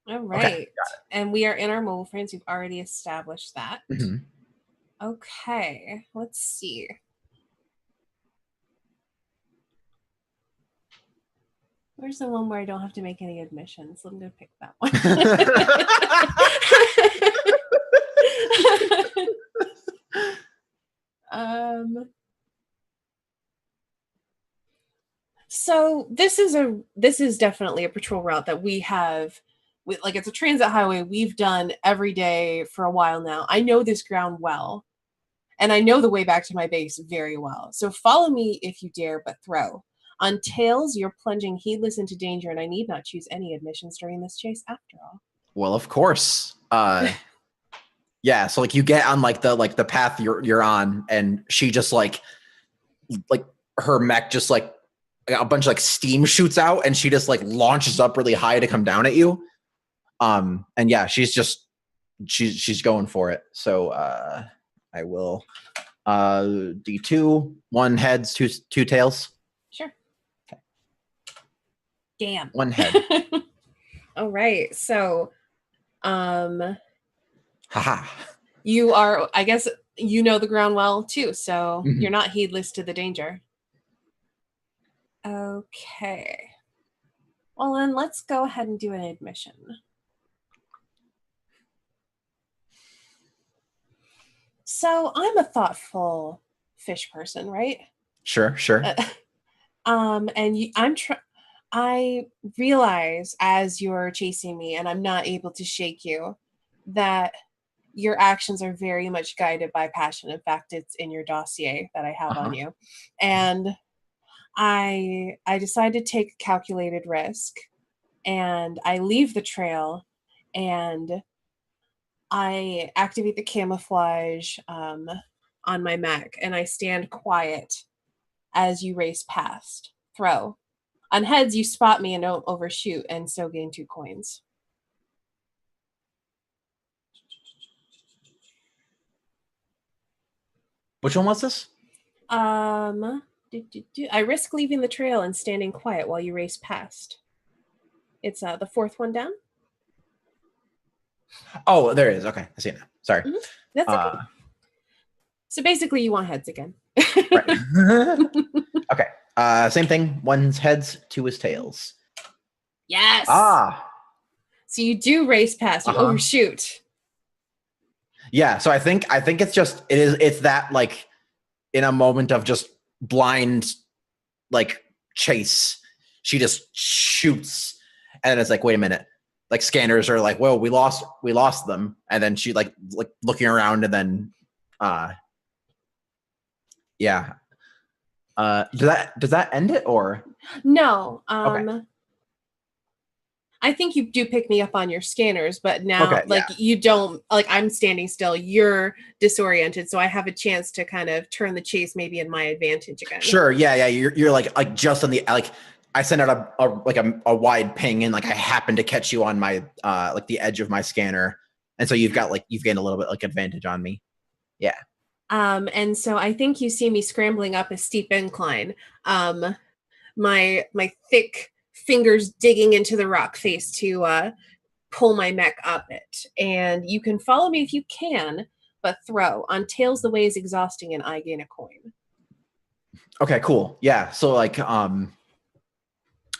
right. Okay, and we are in our mobile frames. We've already established that. Okay, let's see. Where's the one where I don't have to make any admissions? I'm going to pick that one. So this is definitely a patrol route that we have. Like it's a transit highway we've done every day for a while now. I know this ground well, and I know the way back to my base very well. So follow me if you dare, but throw. On tails, you're plunging heedless into danger, and I need not choose any admissions during this chase after all. Well, of course. Yeah, so like you get on like the path you're on, and she just like her mech just like a bunch of like steam shoots out, and she just like launches up really high to come down at you. And yeah, she's going for it. So I will D2, 1 heads, 2 tails. Sure. Okay. Damn. 1 head. All right. So Haha. You are, I guess you know the ground well too, so you're not heedless to the danger. Okay. Well, then let's go ahead and do an admission. So I'm a thoughtful fish person, right? Sure. I realize as you're chasing me and I'm not able to shake you that your actions are very much guided by passion. In fact, it's in your dossier that I have on you. And I decided to take a calculated risk, and I leave the trail, and I activate the camouflage on my mech, and I stand quiet as you race past. Throw. On heads, you spot me and don't overshoot, and so gain 2 coins. Which one was this? I risk leaving the trail and standing quiet while you race past. It's the 4th one down. Oh, there it is. Okay, I see it now. Sorry. That's okay. So basically, you want heads again. Right. Okay. Same thing. One's heads, two is tails. Yes. Ah. So you do race past, you overshoot. Yeah. So I think it's that like in a moment of just blind like chase, she just shoots, and it's like, wait a minute. Like scanners are like, whoa, we lost them, and then she like looking around, and then yeah. Does that end it or no? Okay. I think you do pick me up on your scanners, but now Okay, like you don't, like I'm standing still, you're disoriented, so I have a chance to kind of turn the chase maybe in my advantage again. Sure, yeah. You're like just on the like I sent out a wide ping, and like I happen to catch you on my like the edge of my scanner, and so you've gained a little bit like advantage on me. Yeah. And so I think you see me scrambling up a steep incline. My thick fingers digging into the rock face to pull my mech up it. And you can follow me if you can, but throw. On tails, the way is exhausting, and I gain a coin. Okay, cool. Yeah. So like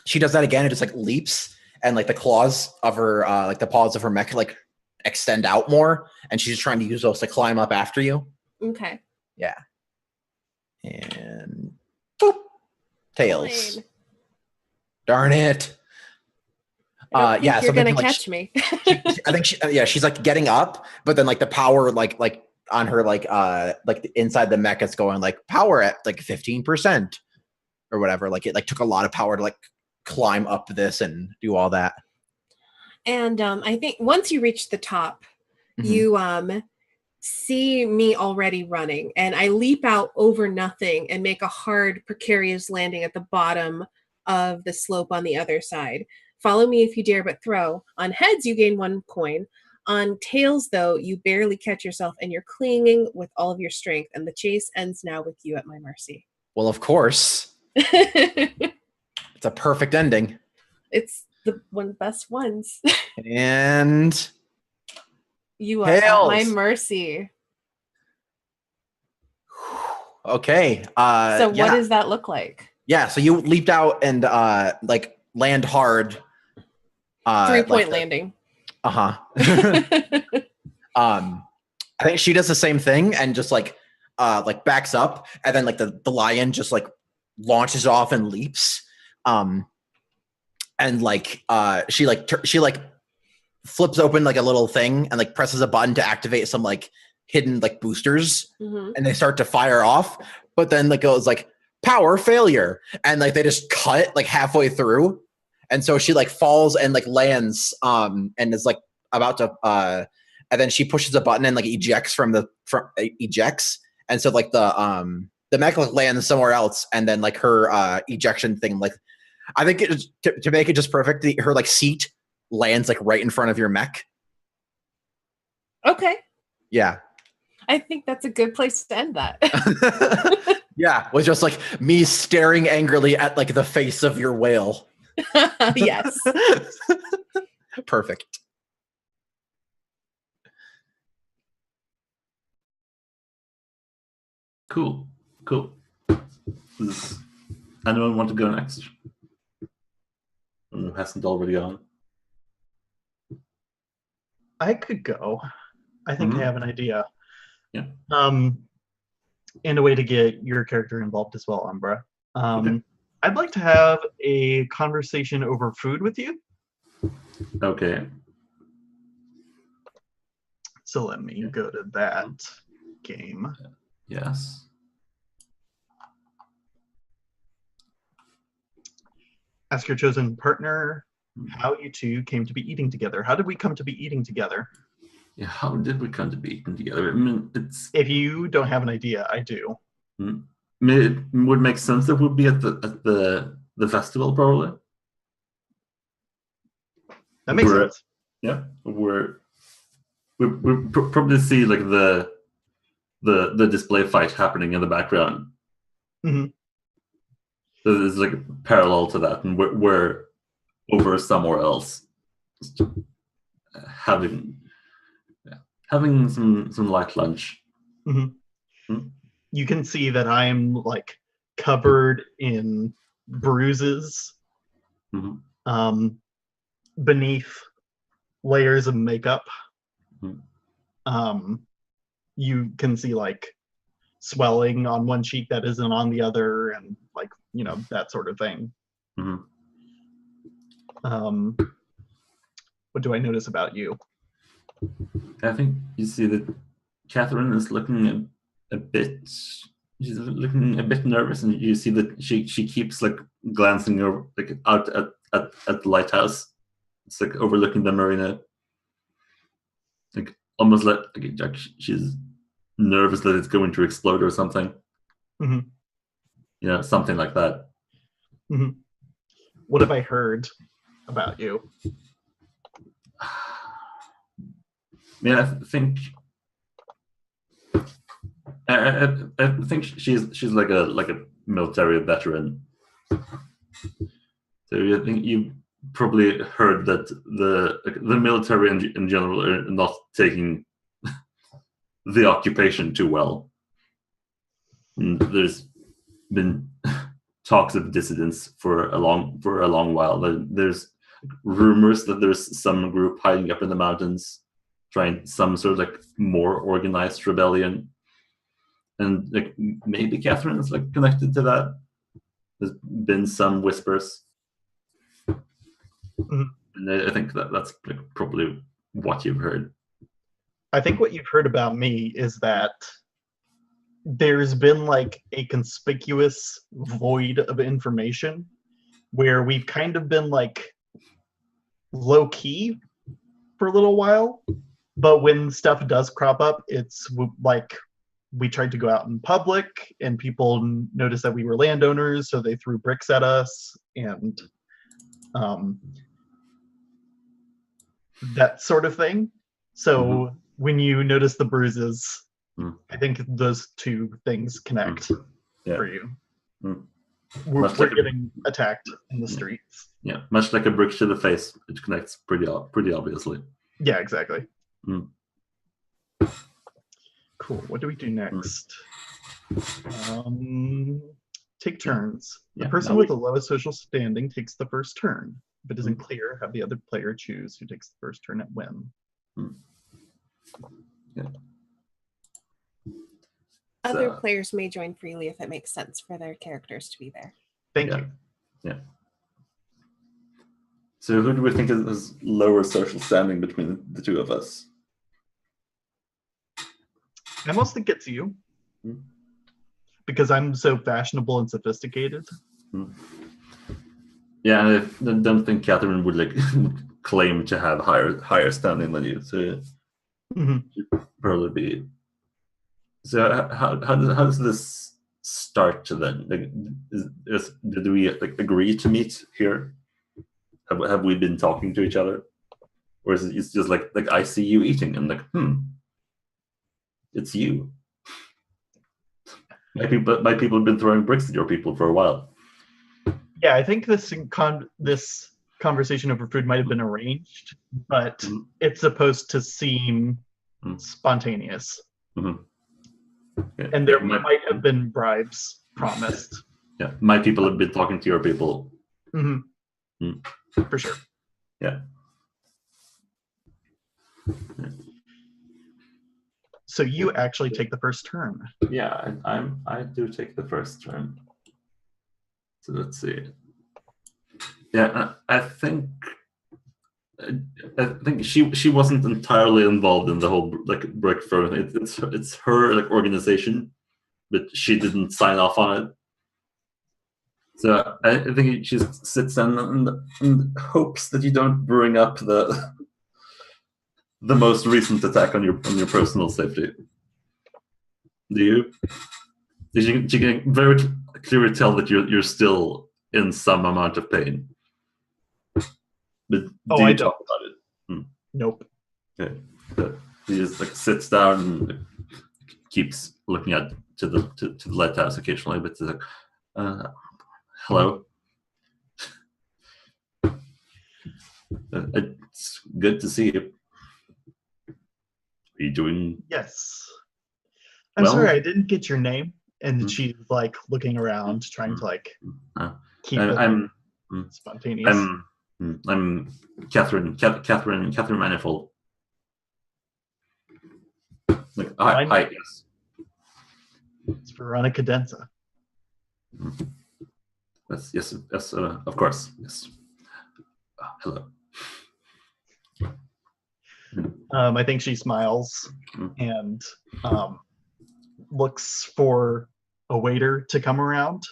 she does that again. It just like leaps, and like the claws of her like the paws of her mech like extend out more, and she's trying to use those to climb up after you. Okay. Yeah. And boop. Tails. Fine. Darn it. Yeah, you're gonna like, catch me. I think she's like getting up, but then like the power like on her like inside the mech is going like power at like 15% or whatever. Like it like took a lot of power to like climb up this and do all that. And I think once you reach the top, you see me already running, and I leap out over nothing and make a hard, precarious landing at the bottom of the slope on the other side. Follow me if you dare, but throw. On heads, you gain 1 coin. On tails, though, you barely catch yourself, and you're clinging with all of your strength, and the chase ends now with you at my mercy. Well, of course. It's a perfect ending. It's one of the best ones. And you are at my mercy. Okay. So what does that look like? Yeah, so you leaped out and like land hard. 3-point landing. I think she does the same thing and just like backs up, and then like the lion just like launches off and leaps. And like she flips open like a little thing and like presses a button to activate some like hidden like boosters, and they start to fire off, but then like goes like power failure, and like they just cut like halfway through, and so she like falls and like lands and is like about to and then she pushes a button and like ejects ejects, and so like the mech like lands somewhere else, and then like her ejection thing, like I think it is, to make it just perfect, her like seat lands like right in front of your mech. Okay. Yeah. I think that's a good place to end that. Yeah, was just like me staring angrily at like the face of your whale. Yes. Perfect. Cool. Does anyone want to go next? Who hasn't already gone? I could go. I think I have an idea. Yeah. And a way to get your character involved as well, Umbra. Okay. I'd like to have a conversation over food with you. Okay. So let me go to that game. Yes. Ask your chosen partner how you two came to be eating together. How did we come to be eating together? Yeah, how did we come to be eating together? I mean, it's... If you don't have an idea, I do. I mean, it would make sense that we'd be at the festival, probably. That makes sense. Yeah, we probably see like the display fight happening in the background. Mm-hmm. So there's like a parallel to that, and we're over somewhere else, having some light lunch. Mm-hmm. you can see that I'm like covered in bruises, beneath layers of makeup. You can see like swelling on one cheek that isn't on the other, and like, you know, that sort of thing. What do I notice about you? I think you see that Catherine is looking a bit. She's looking a bit nervous, and you see that she keeps like glancing over, like out at the lighthouse. It's like overlooking the marina, like almost like she's nervous that it's going to explode or something. You know, something like that. What have I heard about you? Yeah, I think she's like a military veteran. So I think you probably heard that the military in general are not taking the occupation too well. And there's been talks of dissidents for a long while. There's rumors that there's some group hiding up in the mountains, trying some sort of like more organized rebellion, and like maybe Catherine is like connected to that. There's been some whispers, and I think that's like probably what you've heard. I think what you've heard about me is that there's been like a conspicuous void of information where we've kind of been like low key for a little while, but when stuff does crop up, it's like we tried to go out in public and people noticed that we were landowners, so they threw bricks at us, and that sort of thing. So when you notice the bruises, I think those two things connect for you. We're getting attacked in the streets. Yeah, much like a brick to the face, it connects pretty obviously. Yeah, exactly. Cool. What do we do next? Take turns. The person with the lowest social standing takes the first turn. If it isn't clear, have the other player choose who takes the first turn at when. Other players may join freely if it makes sense for their characters to be there. Thank you. Yeah. So who do we think is lower social standing between the two of us? I almost think it's you. Because I'm so fashionable and sophisticated. Yeah, I don't think Catherine would like claim to have higher standing than you. So she'd probably be. So how does this start then? Like, did we like agree to meet here? Have we been talking to each other, or is it just like I see you eating and like it's you? My people have been throwing bricks at your people for a while. Yeah, I think this conversation over food might have been arranged, but it's supposed to seem spontaneous. Yeah. And there might have been bribes promised. Yeah, my people have been talking to your people. For sure. Yeah. So you actually take the first turn. Yeah, I do take the first turn. So let's see. Yeah, I think she wasn't entirely involved in the whole like brick throwing. It's her like organization, but she didn't sign off on it. So I think she just sits and hopes that you don't bring up the most recent attack on your personal safety. Do you? She can very clearly tell that you're still in some amount of pain. But do you talk about it? Nope. Okay. So he just like sits down and keeps looking to the lighthouse occasionally, but it's like, hello. It's good to see you. Are you doing? Yes. I'm sorry, I didn't get your name. and she's like looking around, trying to like keep I'm spontaneous. I'm Catherine Manifold. Like, hi, yes. It's Veronica Denza. Yes, of course, yes. Hello. I think she smiles and looks for a waiter to come around,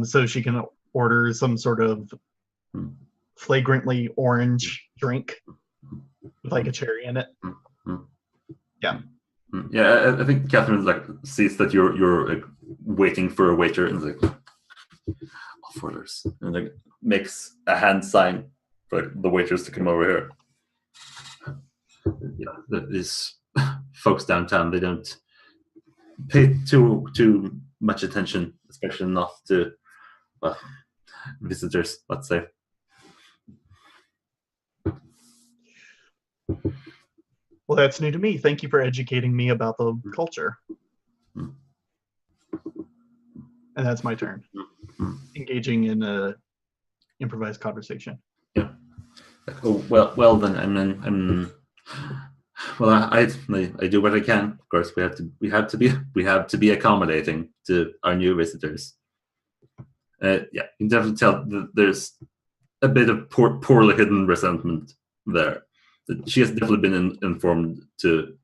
so she can order some sort of flagrantly orange drink with like a cherry in it. Yeah. Yeah, I think Catherine like sees that you're like, waiting for a waiter and like off orders and like makes a hand sign for like, the waiters to come over here. Yeah, these folks downtown, they don't pay too much attention, especially not to visitors, let's say. Well, that's new to me. Thank you for educating me about the culture. And that's my turn. Engaging in a improvised conversation. Yeah. Oh, well then I do what I can. Of course, we have to be accommodating to our new visitors. Yeah, you can definitely tell that there's a bit of poorly hidden resentment there. She has definitely been informed to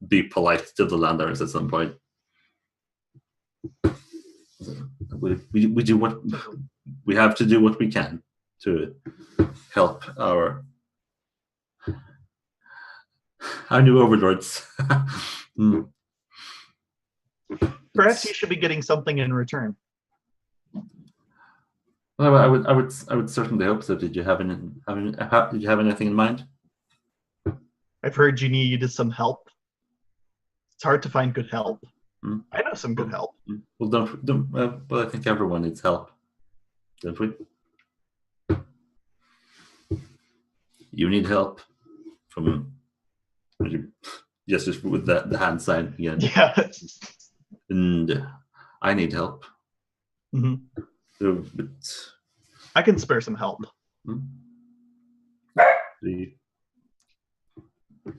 be polite to the landowners at some point. We do what we have to do what we can to help our new overlords. Perhaps you should be getting something in return. Well, I would certainly hope so. Did you have anything in mind? I've heard you need some help. It's hard to find good help. I know some good help. Well, don't. Well, I think everyone needs help, don't we? You need help from just with the hand sign again. Yeah. And I need help. So, but I can spare some help.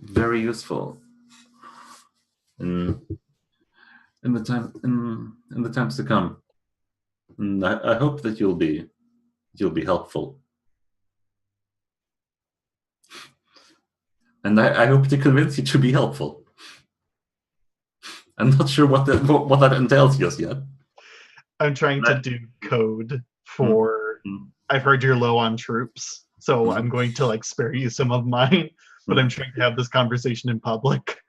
Very useful in the times to come, and I hope that you'll be helpful, and I hope to convince you to be helpful. I'm not sure what that entails just yet. I'm trying to do code for. I've heard you're low on troops, so I'm going to like spare you some of mine. But I'm trying to have this conversation in public.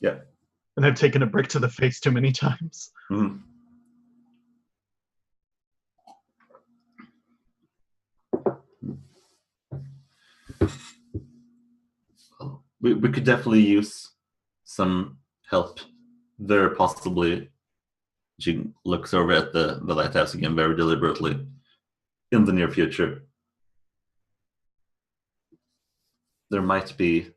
Yeah. And I've taken a brick to the face too many times. We could definitely use some help there, possibly. She looks over at the lighthouse again very deliberately in the near future. There might be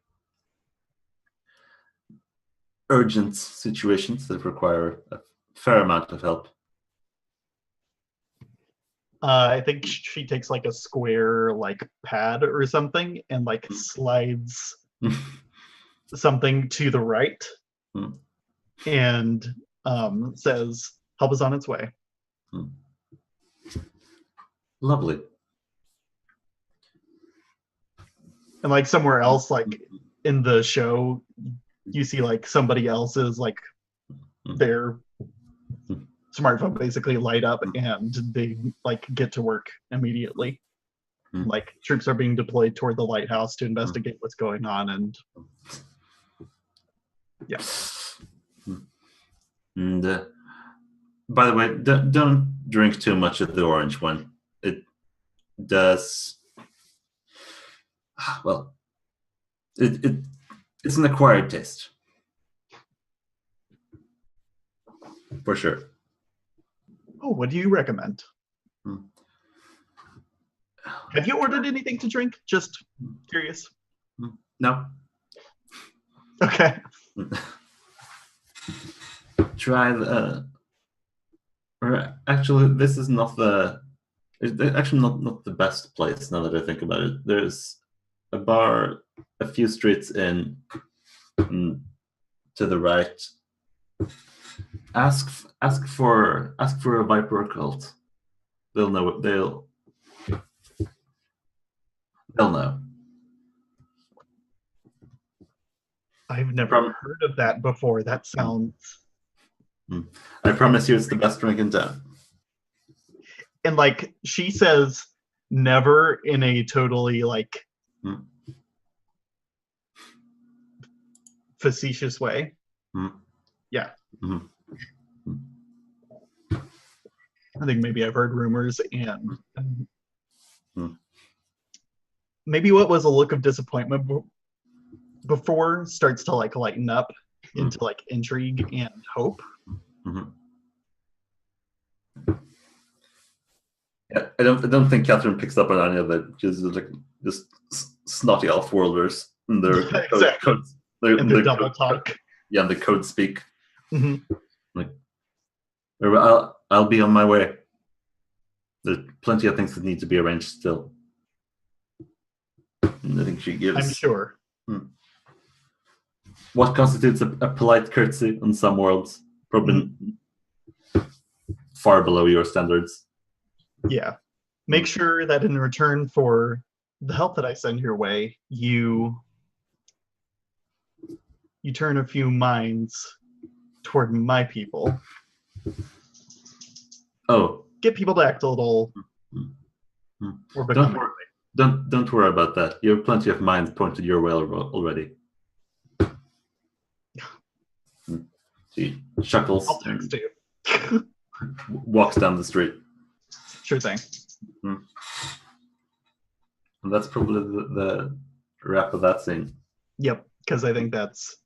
urgent situations that require a fair amount of help. I think she takes like a square like pad or something and like slides something to the right and says, "Help is on its way." Lovely. And like somewhere else, like in the show, you see like somebody else's like their smartphone basically light up and they like get to work immediately. Like troops are being deployed toward the lighthouse to investigate what's going on, and yeah. And by the way, don't drink too much of the orange one. It does. Well, it's an acquired taste, for sure. Oh, what do you recommend? Have you ordered anything to drink? Just curious. No. Okay. try the. Or actually, this is not the. It's actually not the best place now that I think about it. There's a bar a few streets in to the right. Ask for a Viper cult. They'll know. They'll know. I've never heard of that before. That sounds. I promise you, it's the best drink in town. And like she says, never in a totally like facetious way. Yeah. I think maybe I've heard rumors and maybe what was a look of disappointment before starts to like lighten up into like intrigue and hope. Yeah, I don't think Catherine picks up on any of it. She's like just snotty off-worlders and their exactly. Their double talk. Yeah, and the code speak. Like, I'll be on my way. There's plenty of things that need to be arranged still. And I think she gives. I'm sure. What constitutes a polite courtesy in some worlds? Probably far below your standards. Yeah. Make sure that in return for the help that I send your way, you turn a few minds toward my people. Oh. Get people to act a little or become don't worry about that. You have plenty of minds pointed your way already. She chuckles. I'll text you. Walks down the street. Sure thing. And that's probably the wrap of that scene. Yep, because I think that's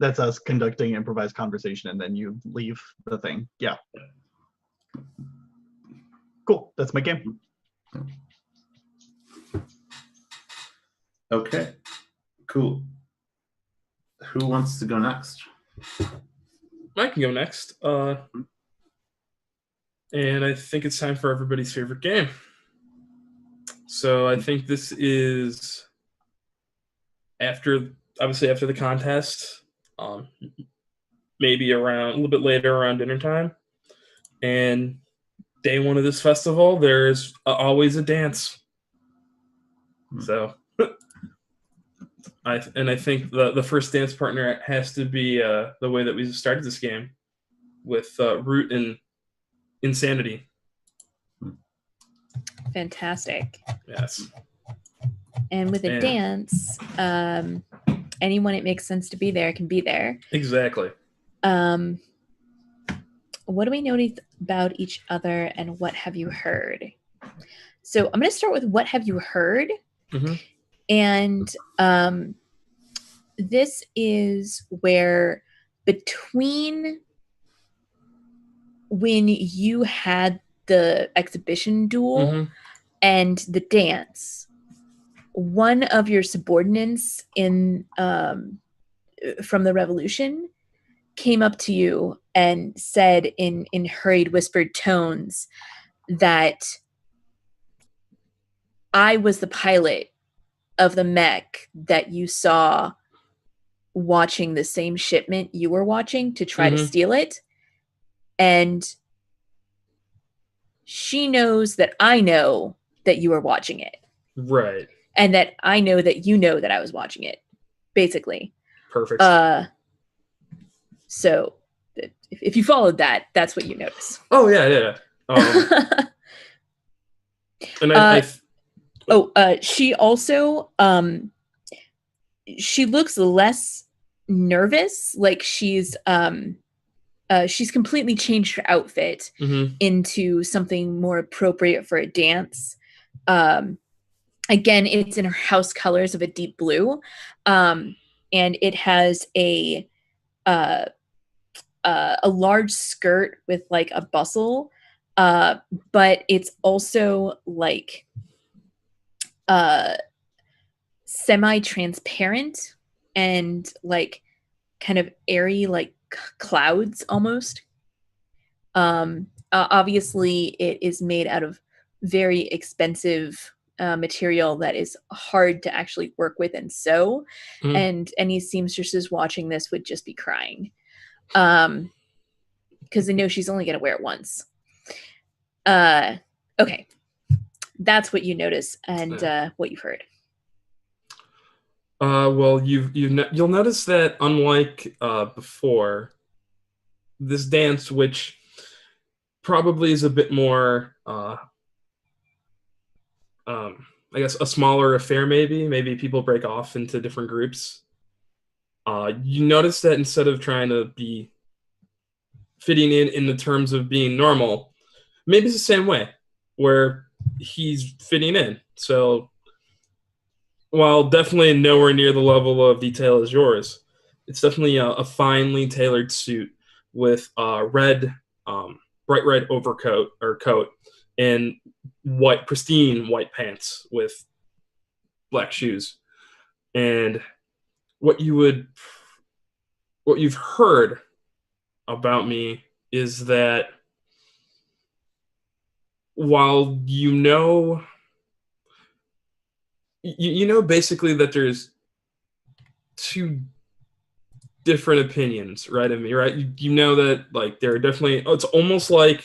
that's us conducting improvised conversation and then you leave the thing. Yeah. Cool. That's my game. Okay. Cool. Who wants to go next? I can go next. And I think it's time for everybody's favorite game. So I think this is obviously after the contest, maybe around a little bit later around dinner time. And day one of this festival, there's always a dance. So I think the first dance partner has to be the way that we started this game with Root and Insanity. Fantastic. Yes. And with a dance, anyone it makes sense to be there can be there. Exactly. What do we know about each other and what have you heard? So I'm going to start with what have you heard? And this is where between when you had the exhibition duel and the dance, one of your subordinates in from the revolution came up to you and said in hurried, whispered tones that I was the pilot of the mech that you saw watching the same shipment you were watching to try to steal it. And she knows that I know that you were watching it. Right. And that I know that you know that I was watching it, basically. Perfect. So if you followed that, that's what you notice. Oh, yeah. And she also, she looks less nervous, like she's completely changed her outfit into something more appropriate for a dance. Again, it's in her house colors of a deep blue, and it has a large skirt with like a bustle, but it's also like semi-transparent and like kind of airy, like clouds almost. Obviously, it is made out of very expensive material that is hard to actually work with and sew. Mhm. And any seamstresses watching this would just be crying. Because they know she's only going to wear it once. Okay. That's what you notice and what you've heard. Well, you'll notice that unlike before, this dance, which probably is a bit more, I guess, a smaller affair. Maybe people break off into different groups. You notice that instead of trying to be fitting in the terms of being normal, maybe it's the same way where he's fitting in. So while definitely nowhere near the level of detail as yours, it's definitely a finely tailored suit with red, bright red overcoat or coat and pristine white pants with black shoes. And what you've heard about me is that while you know basically that there's two different opinions, right, of me, right? You know that like there are definitely it's almost like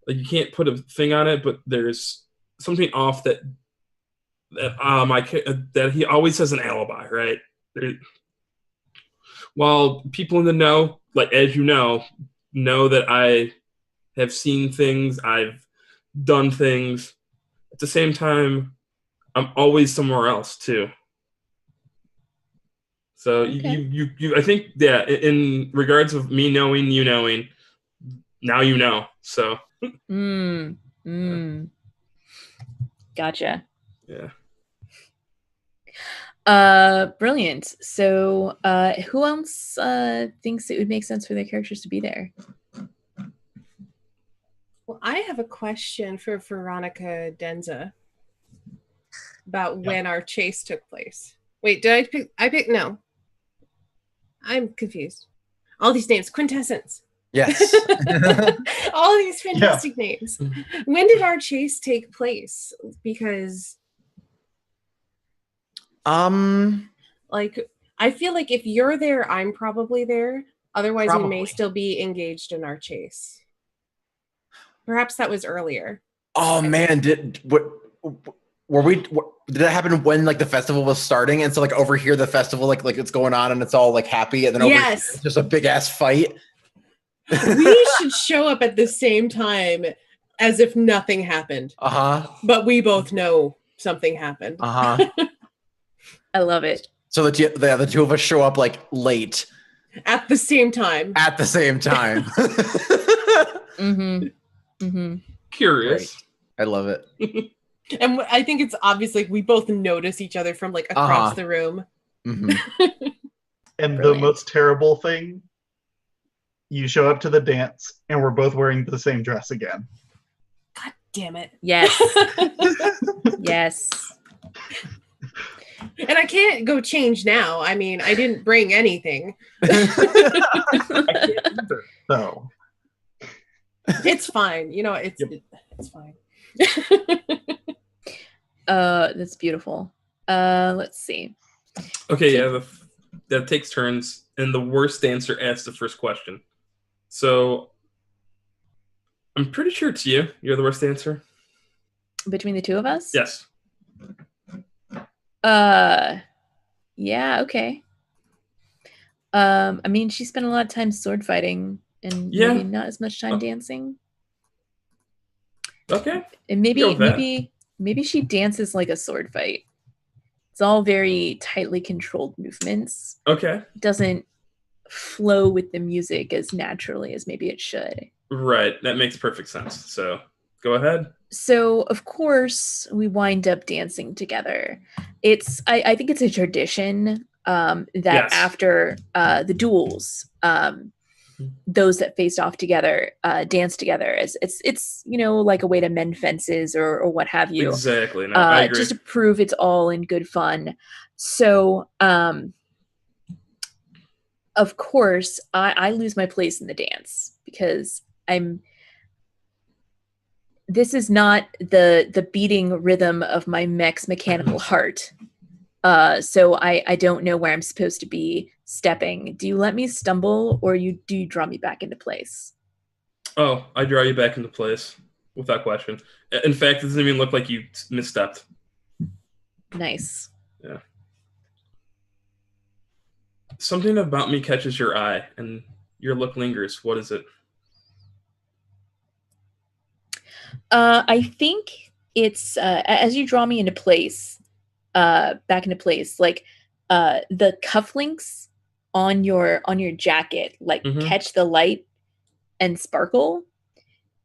you can't put a thing on it, but there's something off that he always has an alibi, right? While people in the know, like as you know that I have seen things, I've done things. At the same time, I'm always somewhere else too. So Okay. you I think, yeah, in regards of me knowing, you knowing, now you know. So Gotcha. yeah. Brilliant. So who else thinks it would make sense for their characters to be there? Well, I have a question for Veronica Denza about when our chase took place. Wait, did I pick? No. I'm confused. All these names. Quintessence. Yes. All these fantastic names. When did our chase take place? Because like, I feel like if you're there, I'm probably there. Otherwise, we may still be engaged in our chase. Perhaps that was earlier. Oh man, did that happen when like the festival was starting? And so like over here, the festival like it's going on and it's all like happy, and then over here, it's just a big ass fight. We should show up at the same time as if nothing happened. But we both know something happened. I love it. So the two of us show up like late at the same time. Curious. Great. I love it. And I think it's obvious, like we both notice each other from like across the room. And the most terrible thing, you show up to the dance and we're both wearing the same dress again. God damn it. Yes. Yes. And I can't go change now. I mean, I didn't bring anything. I can't either. So it's fine. You know, it's fine. That's beautiful. Let's see. Okay, yeah, that takes turns, and the worst dancer asks the first question. So I'm pretty sure it's you. You're the worst dancer. Between the two of us? Yes. Yeah, okay. I mean, she spent a lot of time sword fighting and maybe not as much time dancing. Okay. And maybe she dances like a sword fight. It's all very tightly controlled movements. Okay. It doesn't flow with the music as naturally as maybe it should. Right. That makes perfect sense. So go ahead. So of course we wind up dancing together. I think it's a tradition that after the duels, those that faced off together dance together. It's like a way to mend fences or what have you. Exactly. No, I agree. Just to prove it's all in good fun. So of course, I lose my place in the dance because this is not the beating rhythm of my mech's mechanical heart. So I don't know where I'm supposed to be stepping. Do you let me stumble, or do you draw me back into place? Oh, I draw you back into place without question. In fact, it doesn't even look like you misstepped. Nice. Yeah. Something about me catches your eye, and your look lingers. What is it? I think it's as you draw me into place, back into place, like the cufflinks on your jacket, like catch the light and sparkle,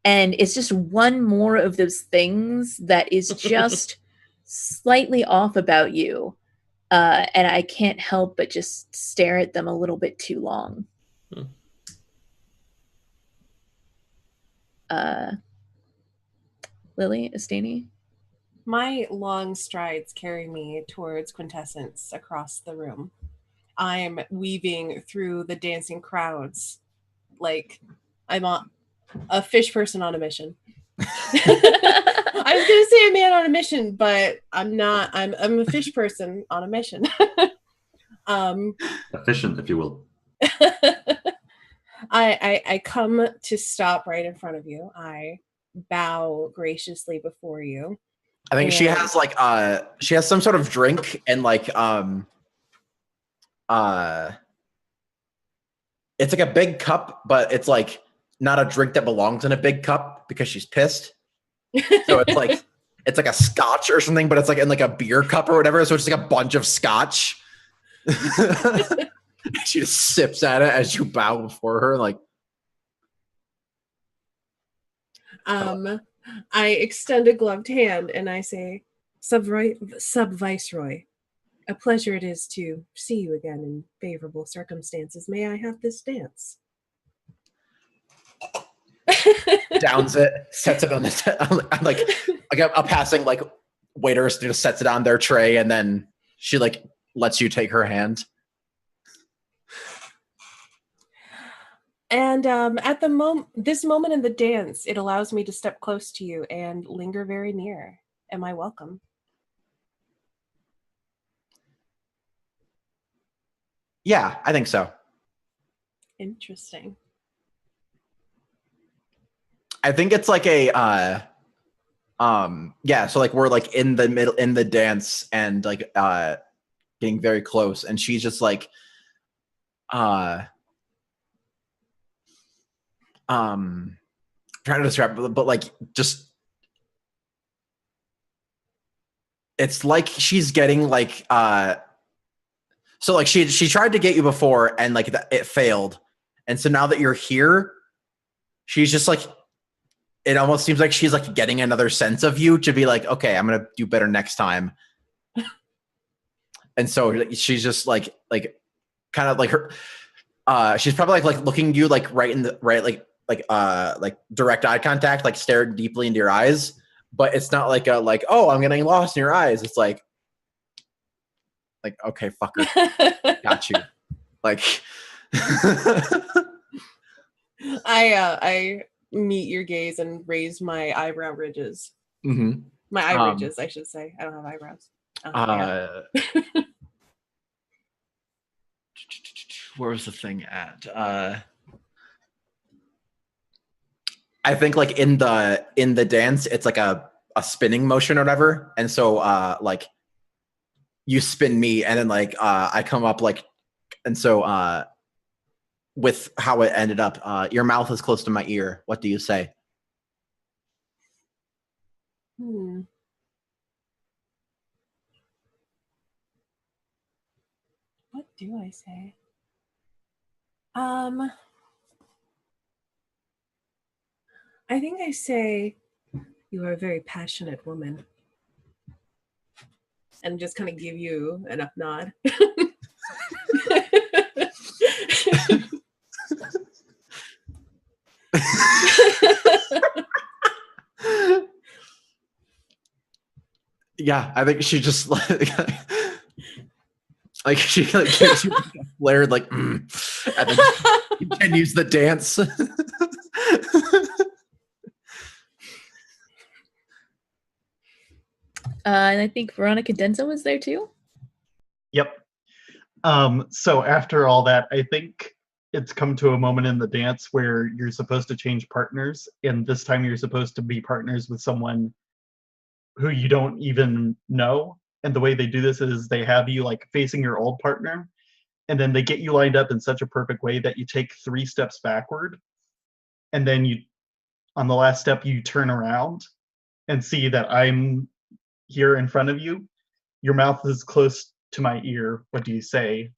and it's just one more of those things that is just slightly off about you, and I can't help but just stare at them a little bit too long. Lily, Estani? My long strides carry me towards Quintessence across the room. I'm weaving through the dancing crowds like I'm a fish person on a mission. I was gonna say a man on a mission, but I'm not. I'm a fish person on a mission. Efficient, if you will. I come to stop right in front of you. I bow graciously before you. I think she has like she has some sort of drink, and like it's like a big cup, but it's like not a drink that belongs in a big cup because she's pissed. So it's like a scotch or something, but it's like in like a beer cup or whatever. So it's like a bunch of scotch. She just sips at it as you bow before her, like. I extend a gloved hand and I say, Sub Viceroy, a pleasure it is to see you again in favorable circumstances. May I have this dance? Downs it, sets it on the like a passing like waiter just sets it on their tray, and then she like lets you take her hand. And at this moment in the dance, it allows me to step close to you and linger very near. Am I welcome? Yeah, I think so. Interesting. I think it's like a yeah, so like we're like in the middle in the dance and like getting very close, and she's just like trying to describe it, but like just it's like she's getting like so like she tried to get you before and like it failed, and so now that you're here, she's just like, it almost seems like she's like getting another sense of you to be like, okay, I'm gonna do better next time. And so she's just like kind of like her she's probably like looking you like right in the right like direct eye contact, like staring deeply into your eyes, but it's not like oh, I'm getting lost in your eyes. It's like okay, fucker, got you. Like I meet your gaze and raise my eyebrow ridges. Mm-hmm. My eye ridges, I should say. I don't have eyebrows. Where was the thing at? I think like in the dance, it's like a spinning motion or whatever, and so like you spin me, and then like I come up like, and so with how it ended up, your mouth is close to my ear. What do you say? What do I say? I think I say, you are a very passionate woman. And just kind of give you an up nod. Yeah, I think she just like she like gives you a flared like And then continues the dance. And I think Veronica Denza was there too. Yep. So after all that, I think it's come to a moment in the dance where you're supposed to change partners, and this time you're supposed to be partners with someone who you don't even know. And the way they do this is they have you like facing your old partner, and then they get you lined up in such a perfect way that you take 3 steps backward, and then you, on the last step, you turn around and see that I'm here in front of you. Your mouth is close to my ear. What do you say,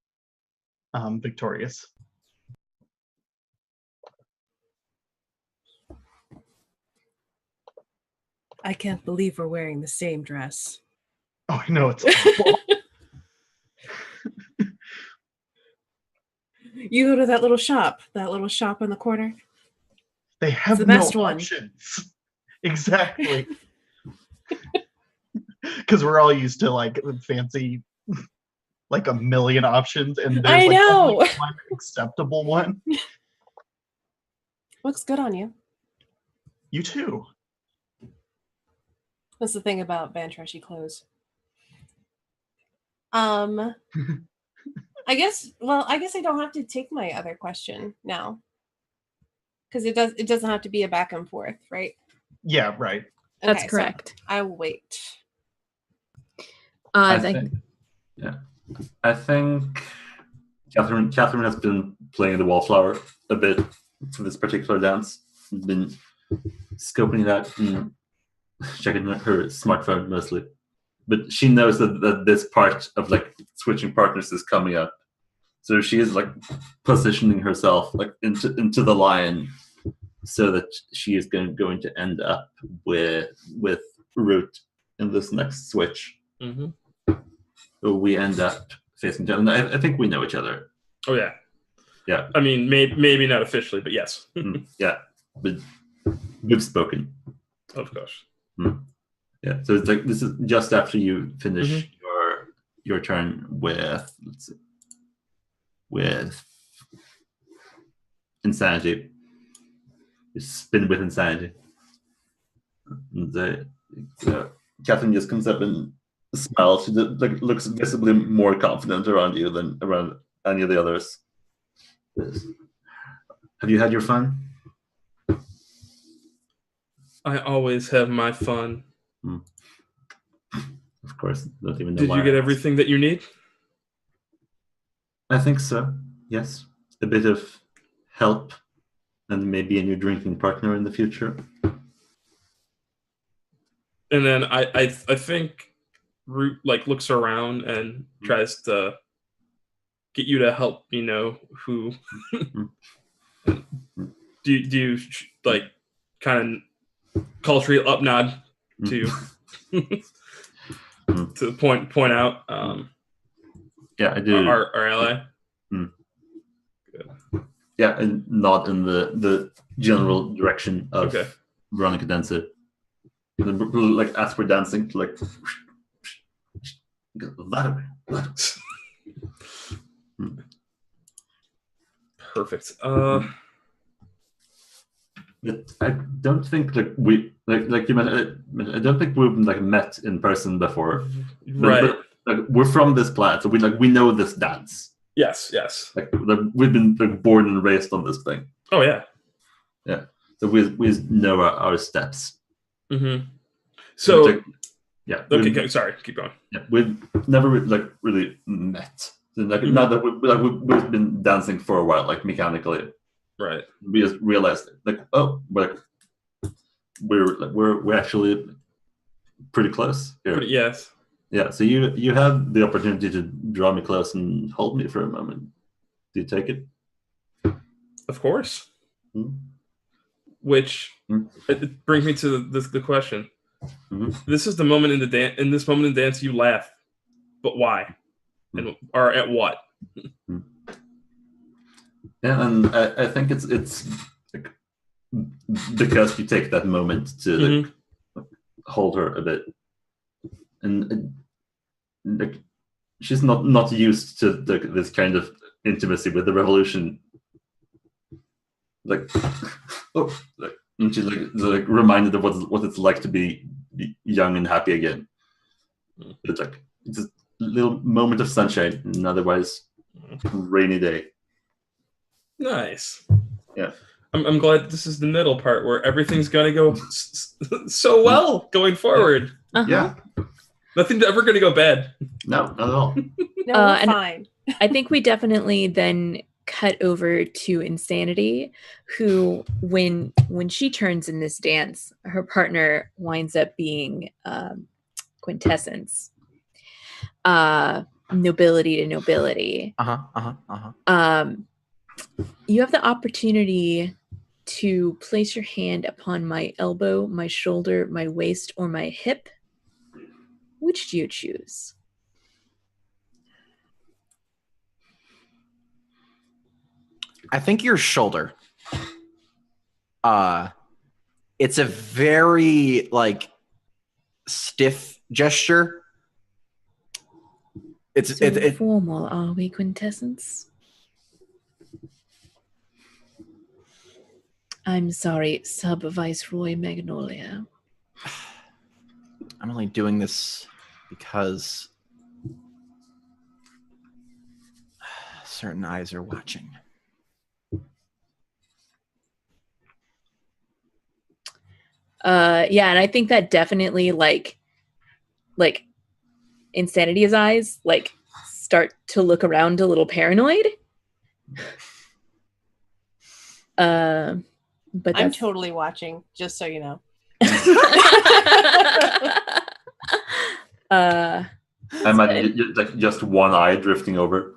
Victorious? I can't believe we're wearing the same dress. Oh, I know, it's awful. You go to that little shop in the corner. They have the no best one. options. Exactly. Because we're all used to like fancy, like a million options, and there's I like know. only one acceptable one. Looks good on you. You too. That's the thing about Van Trashy clothes. I guess I don't have to take my other question now. Because it doesn't have to be a back and forth, right? Yeah, right. That's Okay, correct. So I will wait. I think Catherine has been playing the wallflower a bit for this particular dance. She's been scoping that and checking her smartphone mostly. But she knows that this part of like switching partners is coming up. So she is like positioning herself like into the line so that she is going to end up with Root in this next switch. Mm-hmm. So we end up facing each other. I think we know each other. Oh yeah. Yeah. I mean, maybe not officially, but yes. Yeah. But we've spoken. Of course. Yeah. So it's like this is just after you finish your turn with insanity. You spin with insanity. And Catherine just comes up and smiles. She like looks visibly more confident around you than around any of the others. Have you had your fun? I always have my fun. Of course, don't even know. Did why you get I asked. everything that you need? I think so. Yes, a bit of help, and maybe a new drinking partner in the future. And then I think Root like looks around and tries to get you to help me know who. do you like kind of culturally up nod to to point out? Yeah, I do. Our ally. Good. Yeah, and nod in the general direction of Veronica Denza. Like as we're dancing, like that way. Perfect. I don't think like we like you mentioned. I don't think we've like met in person before. Right. But we're from this planet, so we know this dance. Yes. Like we've been like born and raised on this thing. Oh yeah. Yeah. So we know our steps. Mm-hmm. So like, yeah. Okay. Sorry. Keep going. Yeah. We've never really met. So, like now that we've been dancing for a while, like mechanically. Right. We just realized like we're actually pretty close here. Yes. Yeah. So you have the opportunity to draw me close and hold me for a moment. Do you take it? Of course. Which it brings me to the question. This is the moment in the dance. In this moment in the dance, you laugh, but why? And or at what? Yeah, and I think it's like, because you take that moment to like, hold her a bit, and like she's not used to this kind of intimacy with the revolution. Like, and she's like reminded of what it's like to be young and happy again. It's like it's a little moment of sunshine, and otherwise rainy day. Nice. Yeah. I'm glad this is the middle part where everything's gonna go so well going forward. Yeah. Nothing's ever gonna go bad. No, not at all. No, we're fine. I think we definitely then cut over to Insanity, who when she turns in this dance, her partner winds up being Quintessence. Nobility to nobility. You have the opportunity to place your hand upon my elbow, my shoulder, my waist, or my hip. Which do you choose? I think your shoulder. It's a very like stiff gesture. It's So formal, are we, Quintessence? I'm sorry, Sub Viceroy Magnolia. I'm only doing this because certain eyes are watching. Yeah, and I think that definitely like Insanity's eyes like start to look around a little paranoid. But I'm totally watching, just so you know. I imagine like just one eye drifting over.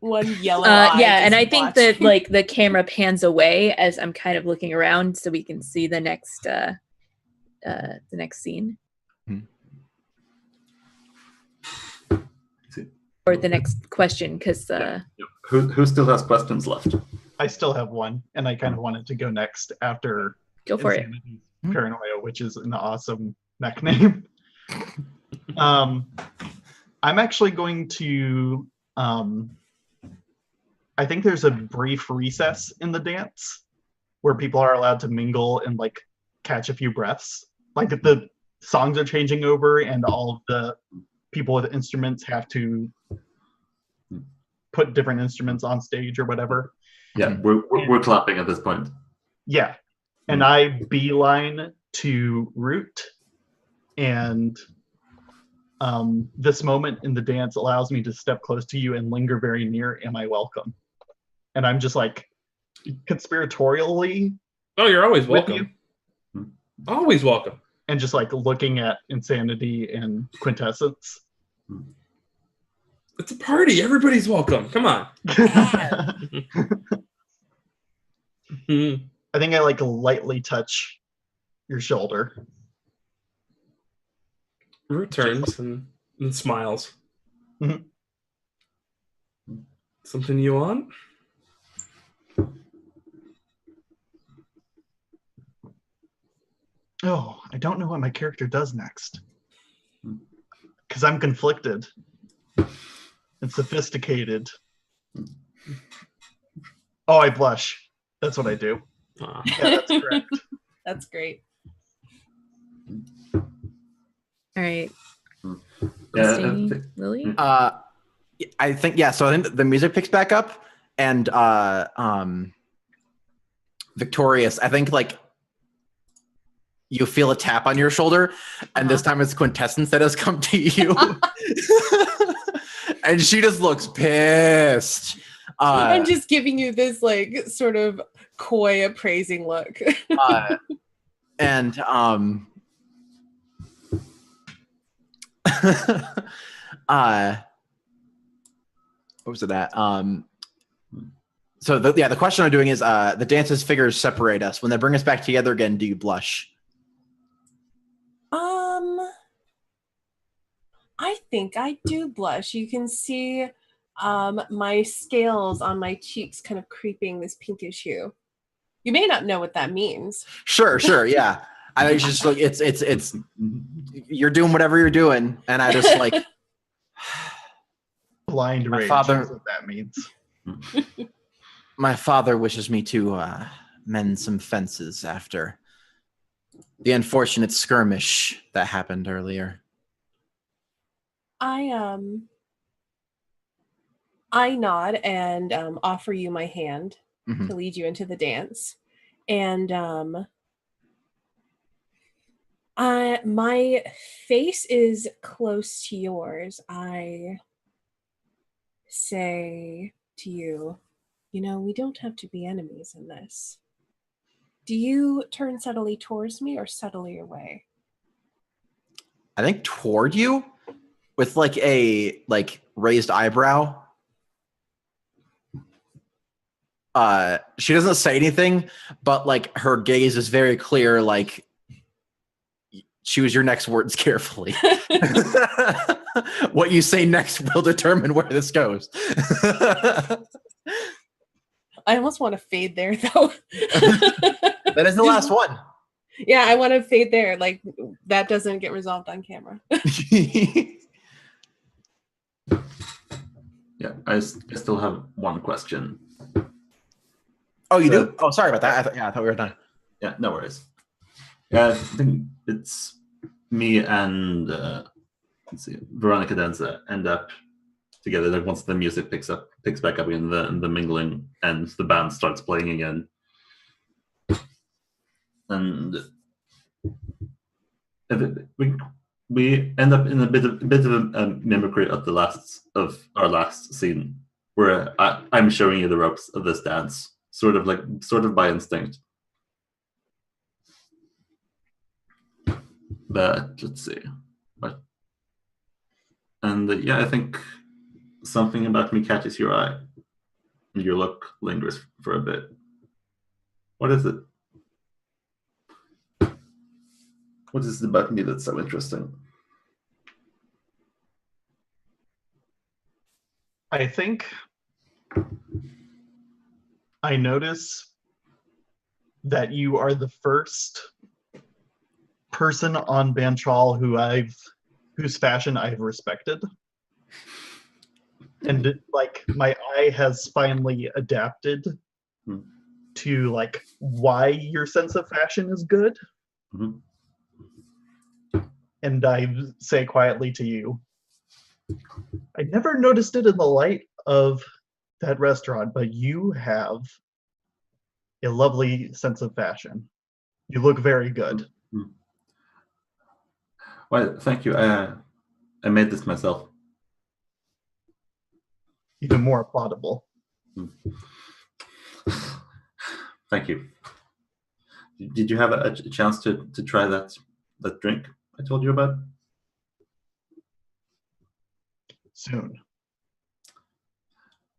One yellow eye. Yeah, and I think that like the camera pans away as I'm kind of looking around so we can see the next scene. Or the next question, because who still has questions left? I still have one, and I kind of wanted to go next after go for it. Paranoia, which is an awesome mech name. I'm actually going to I think there's a brief recess in the dance where people are allowed to mingle and like catch a few breaths. Like the songs are changing over and all of the people with instruments have to put different instruments on stage or whatever. Yeah, we're clapping at this point. Yeah. And I beeline to Root, and this moment in the dance allows me to step close to you and linger very near. Am I welcome? And I'm just like conspiratorially. Oh, you're always welcome. Always welcome. And just like looking at Insanity and Quintessence. It's a party. Everybody's welcome. Come on. I think I like lightly touch your shoulder. Root turns and smiles. Mm-hmm. Something you want? Oh, I don't know what my character does next. Because I'm conflicted and sophisticated. Oh, I blush. That's what I do. Yeah, that's correct. That's great. All right. Yeah, Lily? I think, yeah, so I think the music picks back up, and Victorious, I think like you feel a tap on your shoulder, and this time it's Quintessence that has come to you. And she just looks pissed. I'm just giving you this like sort of coy appraising look. And what was it at? So the question I'm doing is the dance's figures separate us. When they bring us back together again, do you blush? I think I do blush. You can see my scales on my cheeks kind of creeping this pinkish hue. You may not know what that means. Sure, yeah. I think just like it's you're doing whatever you're doing, and I just like blind rage. father, is what that means. My father wishes me to mend some fences after the unfortunate skirmish that happened earlier. I nod and offer you my hand to lead you into the dance. And my face is close to yours. I say to you, we don't have to be enemies in this. Do you turn subtly towards me or subtly away? I think toward you with like a raised eyebrow. She doesn't say anything, but like her gaze is very clear, like choose your next words carefully. What you say next will determine where this goes. I almost want to fade there though. That is the last one. Yeah, I want to fade there. Like that doesn't get resolved on camera. Yeah, I still have one question. Oh, you do? Oh, sorry about that. I thought we were done. Yeah, no worries. Yeah, I think it's me and let's see, Veronica Denza end up together. Like once the music picks back up in the mingling, and the band starts playing again, and we end up in a bit of a mimicry of our last scene, where I'm showing you the ropes of this dance, sort of by instinct. But let's see. And I think something about me catches your eye. And your look lingers for a bit. What is it? What is it about me that's so interesting? I think I notice that you are the first person on Banchal whose fashion I've respected. And like my eye has finally adapted to like why your sense of fashion is good. And I say quietly to you, I never noticed it in the light of that restaurant, but you have a lovely sense of fashion. You look very good. Well, thank you. I made this myself. Even more applaudable. Thank you. Did you have a chance to try that drink I told you about? Soon.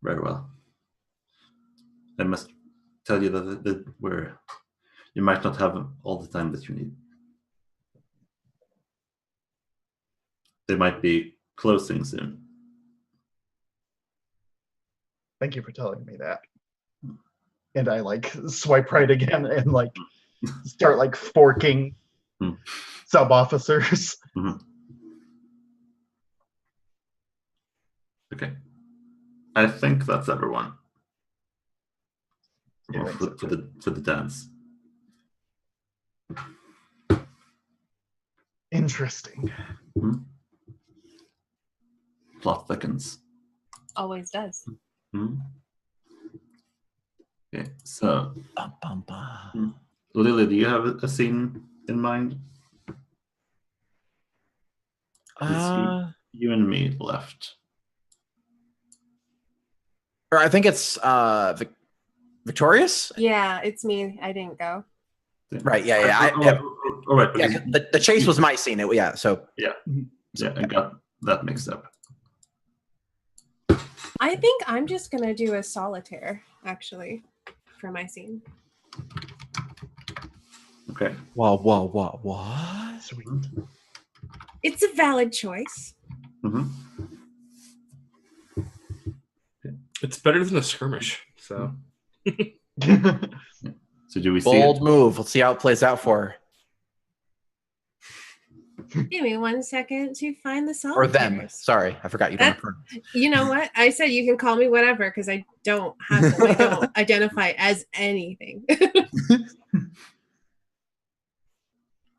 Very well. I must tell you that you might not have all the time that you need. They might be closing soon. Thank you for telling me that. And I swipe right again and start forking sub officers. Okay. I think that's everyone. Yeah, for the dance. Interesting. Plot thickens. Always does. Okay, so Lily, do you have a scene in mind? You and me left. Or I think it's Victorious. Yeah, it's me. I didn't go. Right. Yeah. All right. Yeah. The chase was my scene. So yeah, I got that mixed up. I think I'm just gonna do a solitaire actually for my scene. Okay. What? Sweet. It's a valid choice. It's better than a skirmish. So. So do we see bold move? Let's see how it plays out for her. Give me 1 second to find the song. Or them. Sorry, I forgot you don't have pronouns. You know what? I said you can call me whatever because I don't have them. I don't identify as anything.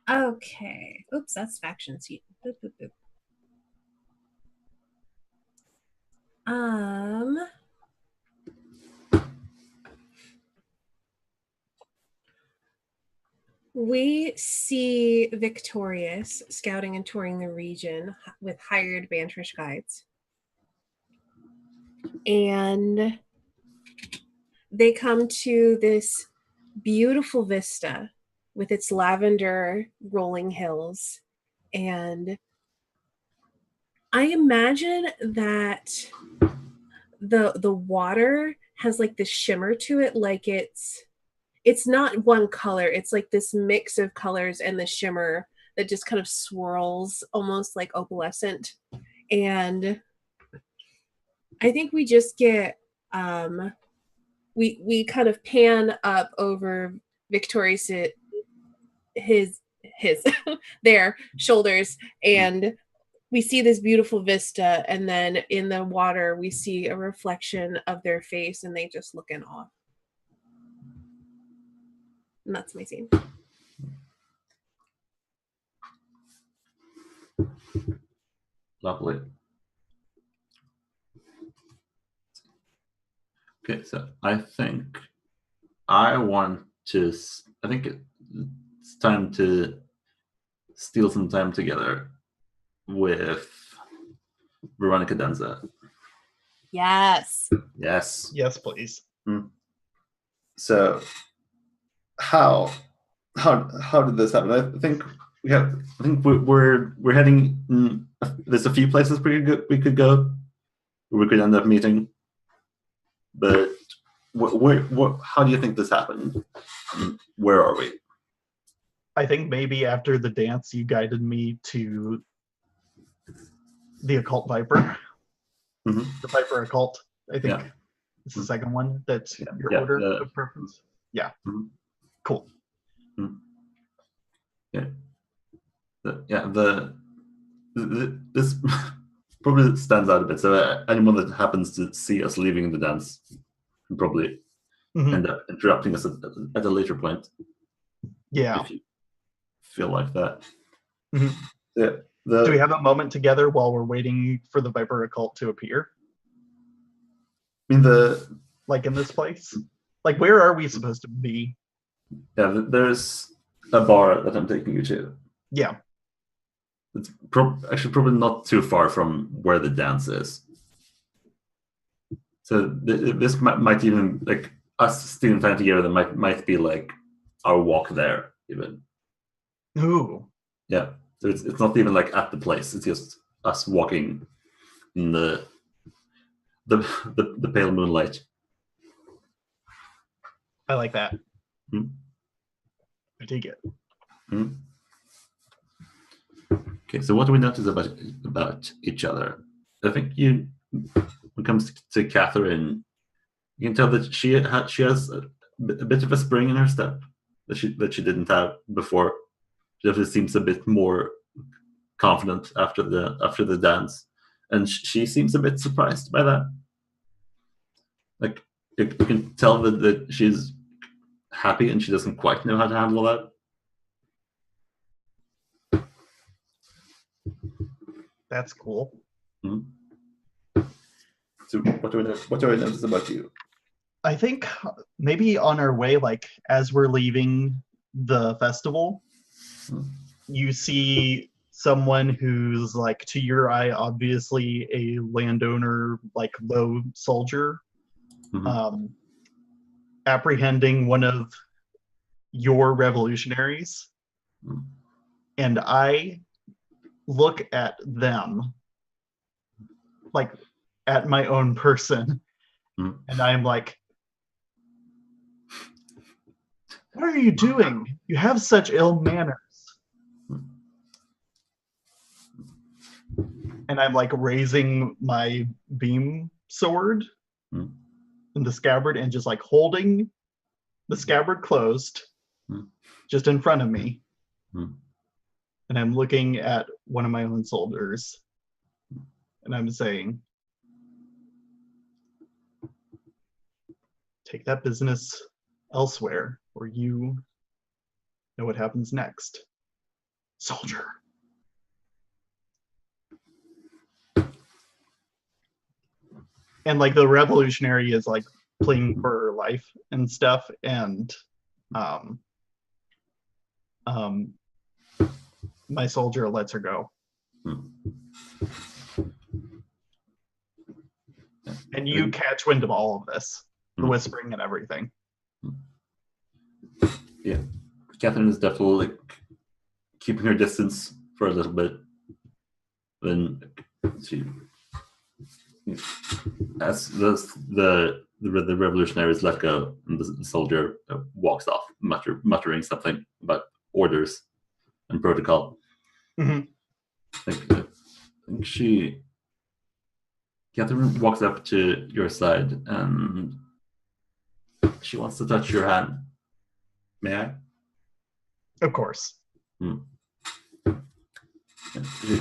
Okay. Oops, that's faction sheet. Boop, boop, boop. We see Victorious scouting and touring the region with hired Bantrish guides. And they come to this beautiful vista with its lavender rolling hills. And I imagine that the water has like this shimmer to it, like it's not one color. It's like this mix of colors and the shimmer that just kind of swirls almost like opalescent. And I think we just get we kind of pan up over Victorious his their shoulders, and we see this beautiful vista, and then in the water we see a reflection of their face, and they just look in awe. And that's my scene. Lovely. Okay, so I think it's time to steal some time together with Veronica Denza. Yes. Yes. Yes, please. So how did this happen? I think we're heading. There's a few places we could go. We could end up meeting. But how do you think this happened? Where are we? I think maybe after the dance, you guided me to the occult viper. Mm-hmm. The viper occult, I think. Yeah. It's the second one. That's your order of preference. Yeah. Mm-hmm. Cool. Yeah. This probably stands out a bit. So anyone that happens to see us leaving the dance can probably end up interrupting us at a later point. Yeah. If you feel like that. Mm-hmm. Yeah. Do we have a moment together while we're waiting for the viper occult to appear? I mean, like in this place? Like, where are we supposed to be? Yeah, there's a bar that I'm taking you to. Yeah. It's actually probably not too far from where the dance is. So this might even, like, us stealing time together, that might be like our walk there, even. Ooh. Yeah. So it's not even like at the place. It's just us walking in the pale moonlight. I like that. Mm-hmm. I take it. Mm-hmm. Okay, so what do we notice about each other? I think when it comes to Catherine, you can tell that she has a bit of a spring in her step that she didn't have before. She definitely seems a bit more confident after the dance, and she seems a bit surprised by that. Like you can tell that she's happy and she doesn't quite know how to handle that. That's cool. Mm-hmm. So what do I notice about you? I think maybe on our way, like as we're leaving the festival, you see someone who's like, to your eye, obviously a landowner, like low soldier, apprehending one of your revolutionaries. And I look at them, like at my own person, and I'm like, what are you doing? You have such ill manners. And I'm like raising my beam sword in the scabbard and just like holding the scabbard closed just in front of me. and I'm looking at one of my own soldiers, and I'm saying, take that business elsewhere, or you know what happens next. Soldier. And like the revolutionary is like playing for her life and stuff, and my soldier lets her go. And you catch wind of all of this, the whispering and everything. Yeah, Catherine is definitely like keeping her distance for a little bit. Then she, as the revolutionaries let go, and the soldier walks off, muttering something about orders and protocol. Mm-hmm. I think Catherine walks up to your side and she wants to touch your hand. May I? Of course. She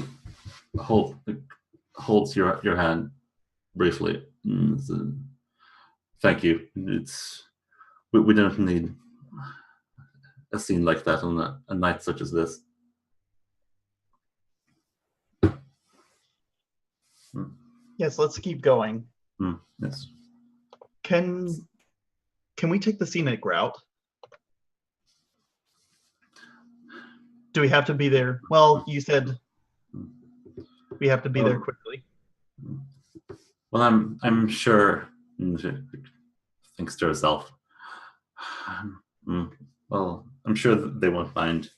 holds your hand briefly. So, thank you. We don't need a scene like that on a night such as this. Yes, let's keep going. Yes. Can we take the scenic route? Do we have to be there? Well, you said we have to be there quickly. Well, I'm sure. She thinks to herself. Well, I'm sure that they won't mind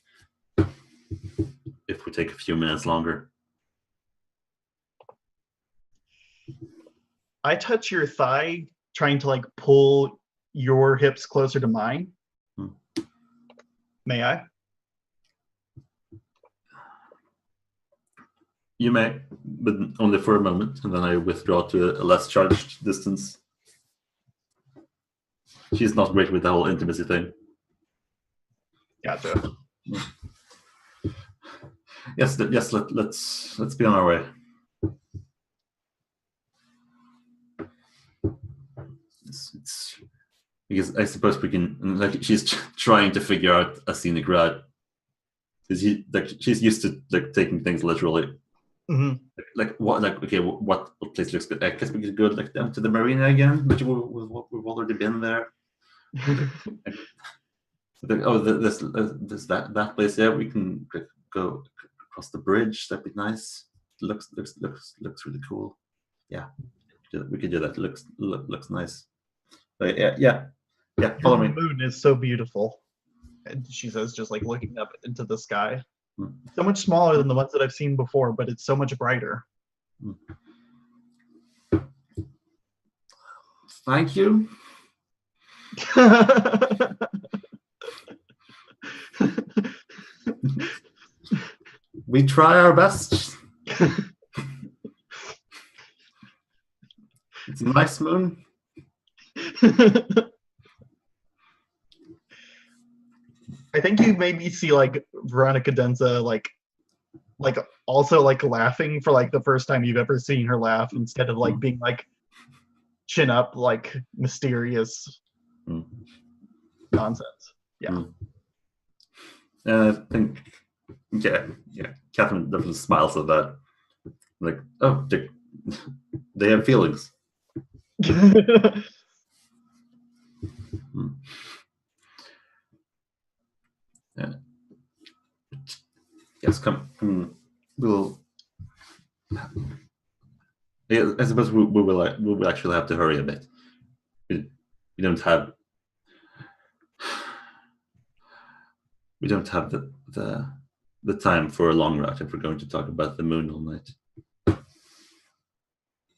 if we take a few minutes longer. I touch your thigh, trying to like pull your hips closer to mine. May I? You may, but only for a moment, and then I withdraw to a less charged distance. She's not great with the whole intimacy thing. Gotcha. Yes. Let's be on our way. It's because I suppose we can. Like she's trying to figure out a scenic route. Because she's used to like taking things literally. Mm-hmm. Like what? Like okay, what place looks good? I guess we could go like down to the marina again, but we've already been there. This that place. Yeah, we can go across the bridge. That'd be nice. Looks really cool. Yeah, we could do that. Looks nice. But yeah. Follow me. The moon is so beautiful, and she says, just like looking up into the sky. So much smaller than the ones that I've seen before, but it's so much brighter. Thank you. We try our best. It's a nice moon. I think you made me see like Veronica Denza like also like laughing for like the first time you've ever seen her laugh, instead of like being like chin up, like mysterious nonsense. Yeah. I think yeah. Catherine definitely smiles at that. Like, oh, they have feelings. Yeah. Yes, come. We'll. Yeah, I suppose we will actually have to hurry a bit. We don't have the time for a long route if we're going to talk about the moon all night.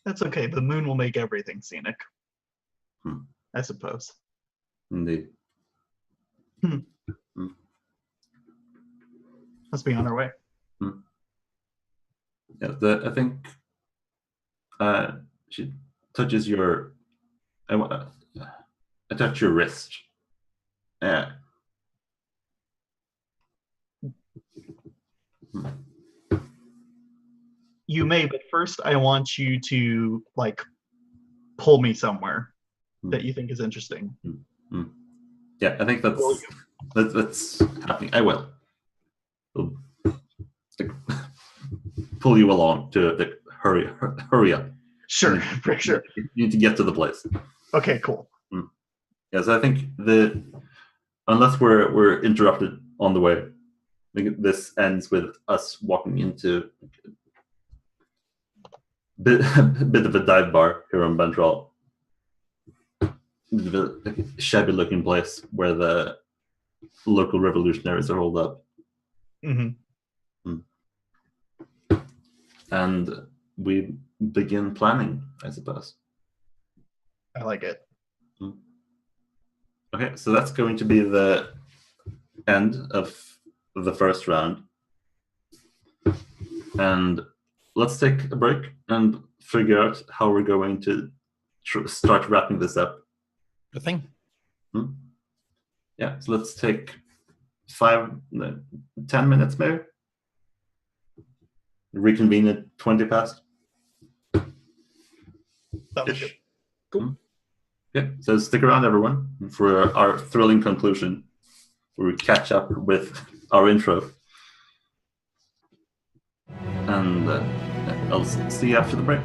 That's okay. The moon will make everything scenic. I suppose. Indeed. Let's be on our way. Yeah, I think she touches your. I touch your wrist. You may, but first I want you to like pull me somewhere that you think is interesting. Yeah, I think that's happening. I will. Like, pull you along to hurry up. Sure, for sure. You need to get to the place. Okay, cool. Yes, I think unless we're interrupted on the way, I think this ends with us walking into a bit of a dive bar here on Bentrall. The shabby looking place where the local revolutionaries are holed up. And we begin planning, I suppose. I like it. Okay, so that's going to be the end of the first round. And let's take a break and figure out how we're going to start wrapping this up. Good thing. Yeah, so let's take 10 minutes maybe. Reconvene at 20 past. Sounds good. Cool. Yeah, so stick around, everyone, for our thrilling conclusion, where we catch up with our intro. And I'll see you after the break.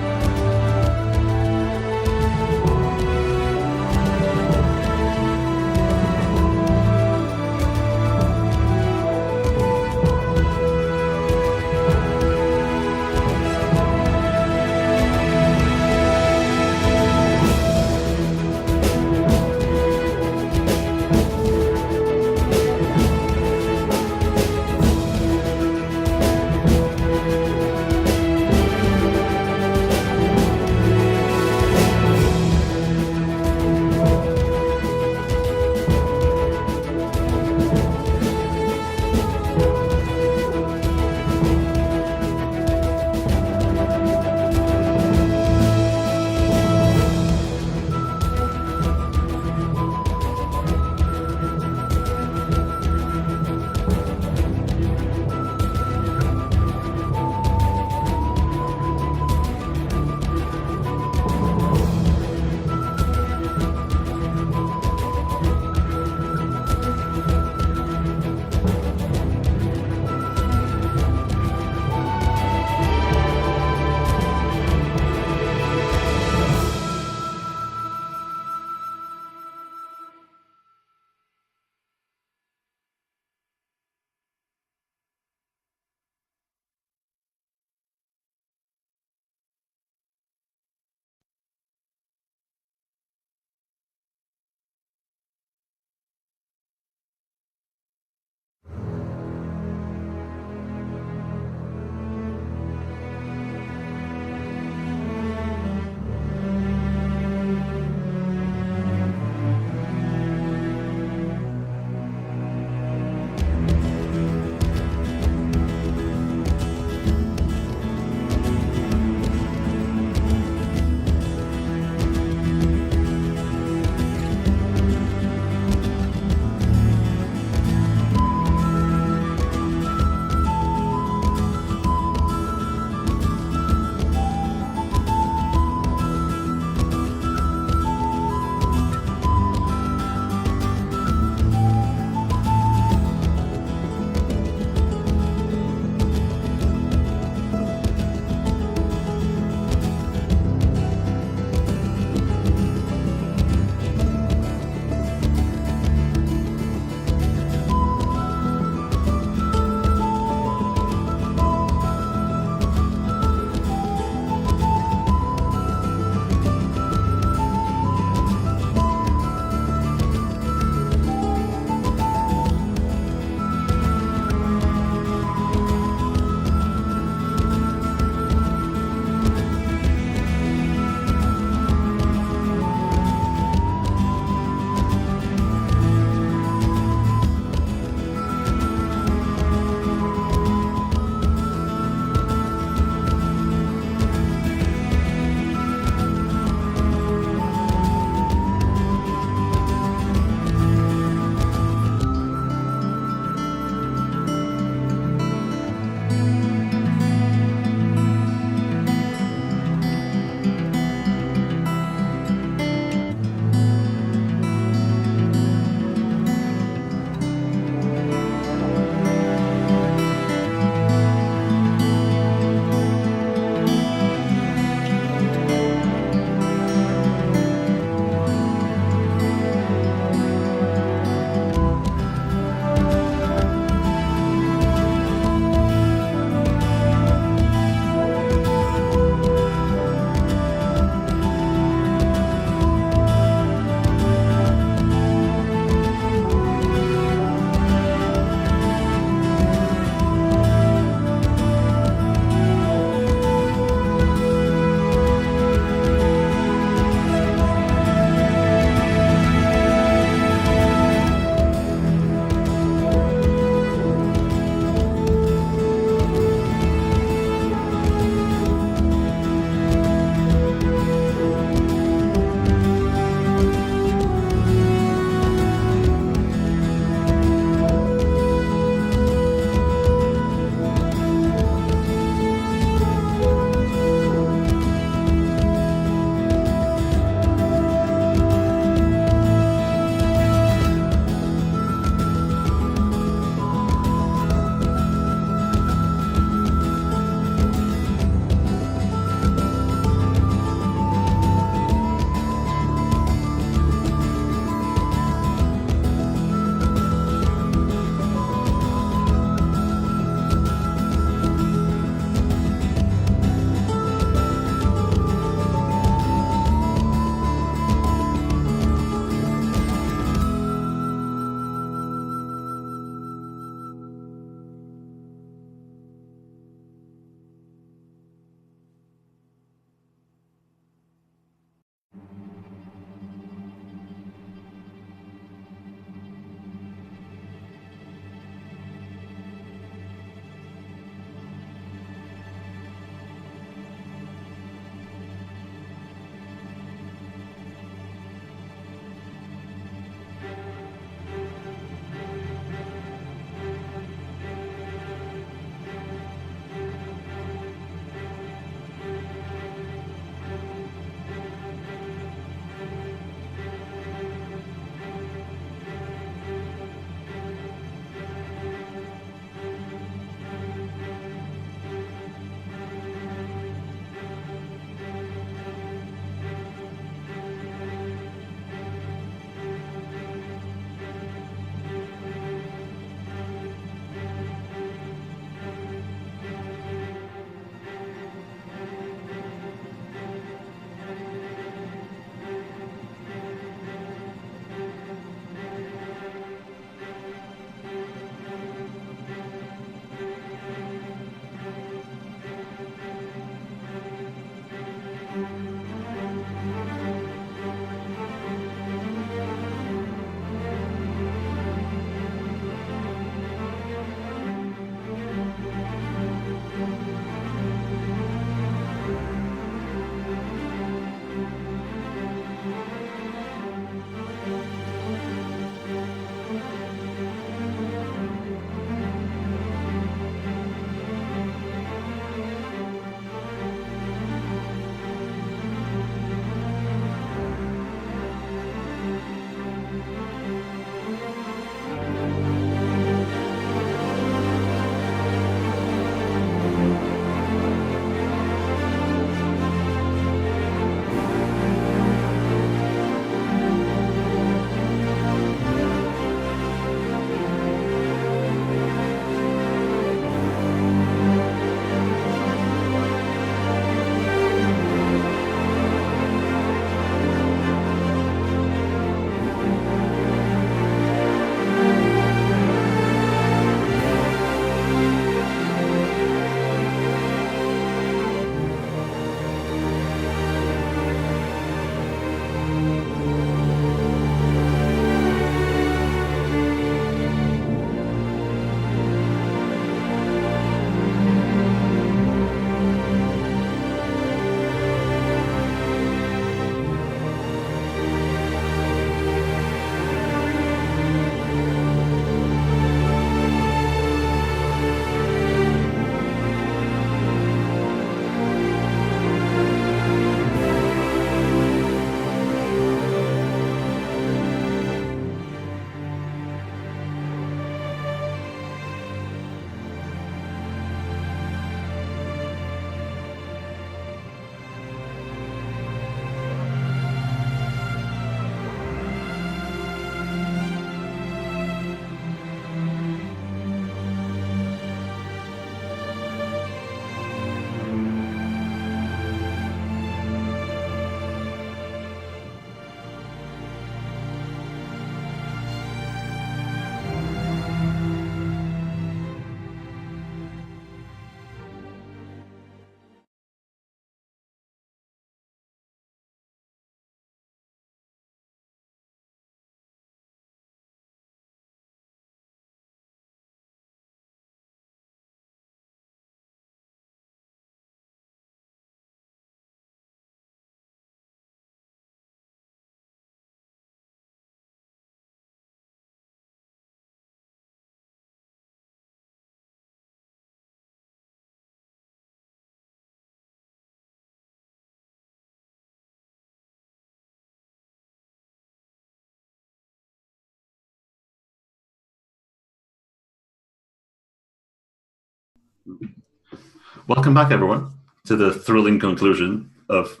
Welcome back, everyone, to the thrilling conclusion of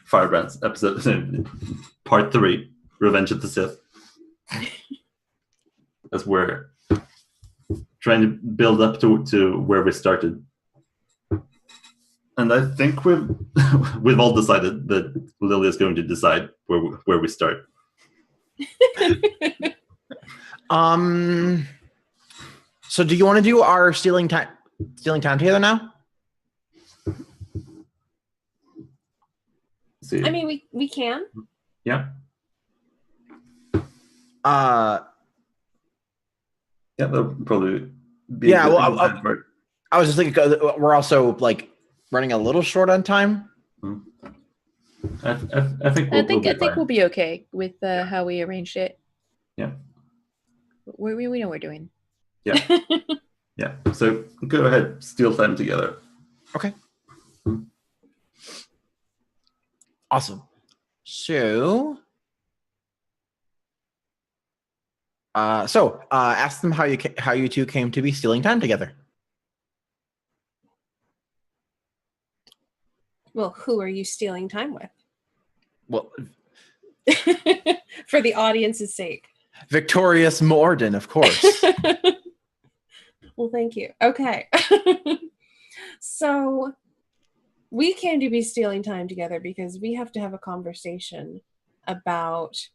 Firebrands episode part 3, Revenge of the Sith. As we're trying to build up to where we started. And I think we've all decided that Lily is going to decide where we start. So do you want to do our stealing time together now? See. I mean, we can. Yeah. Yeah, that'll probably be. Yeah, well, I was just thinking we're also like running a little short on time. I think we'll be okay with how we arranged it. Yeah. We know what we're doing. Yeah. Yeah. So go ahead, steal time together. Okay. Awesome. So, ask them how you two came to be stealing time together. Well, who are you stealing time with? Well, for the audience's sake. Victorious Morden, of course. Well, thank you. Okay. So we came to be stealing time together because we have to have a conversation about.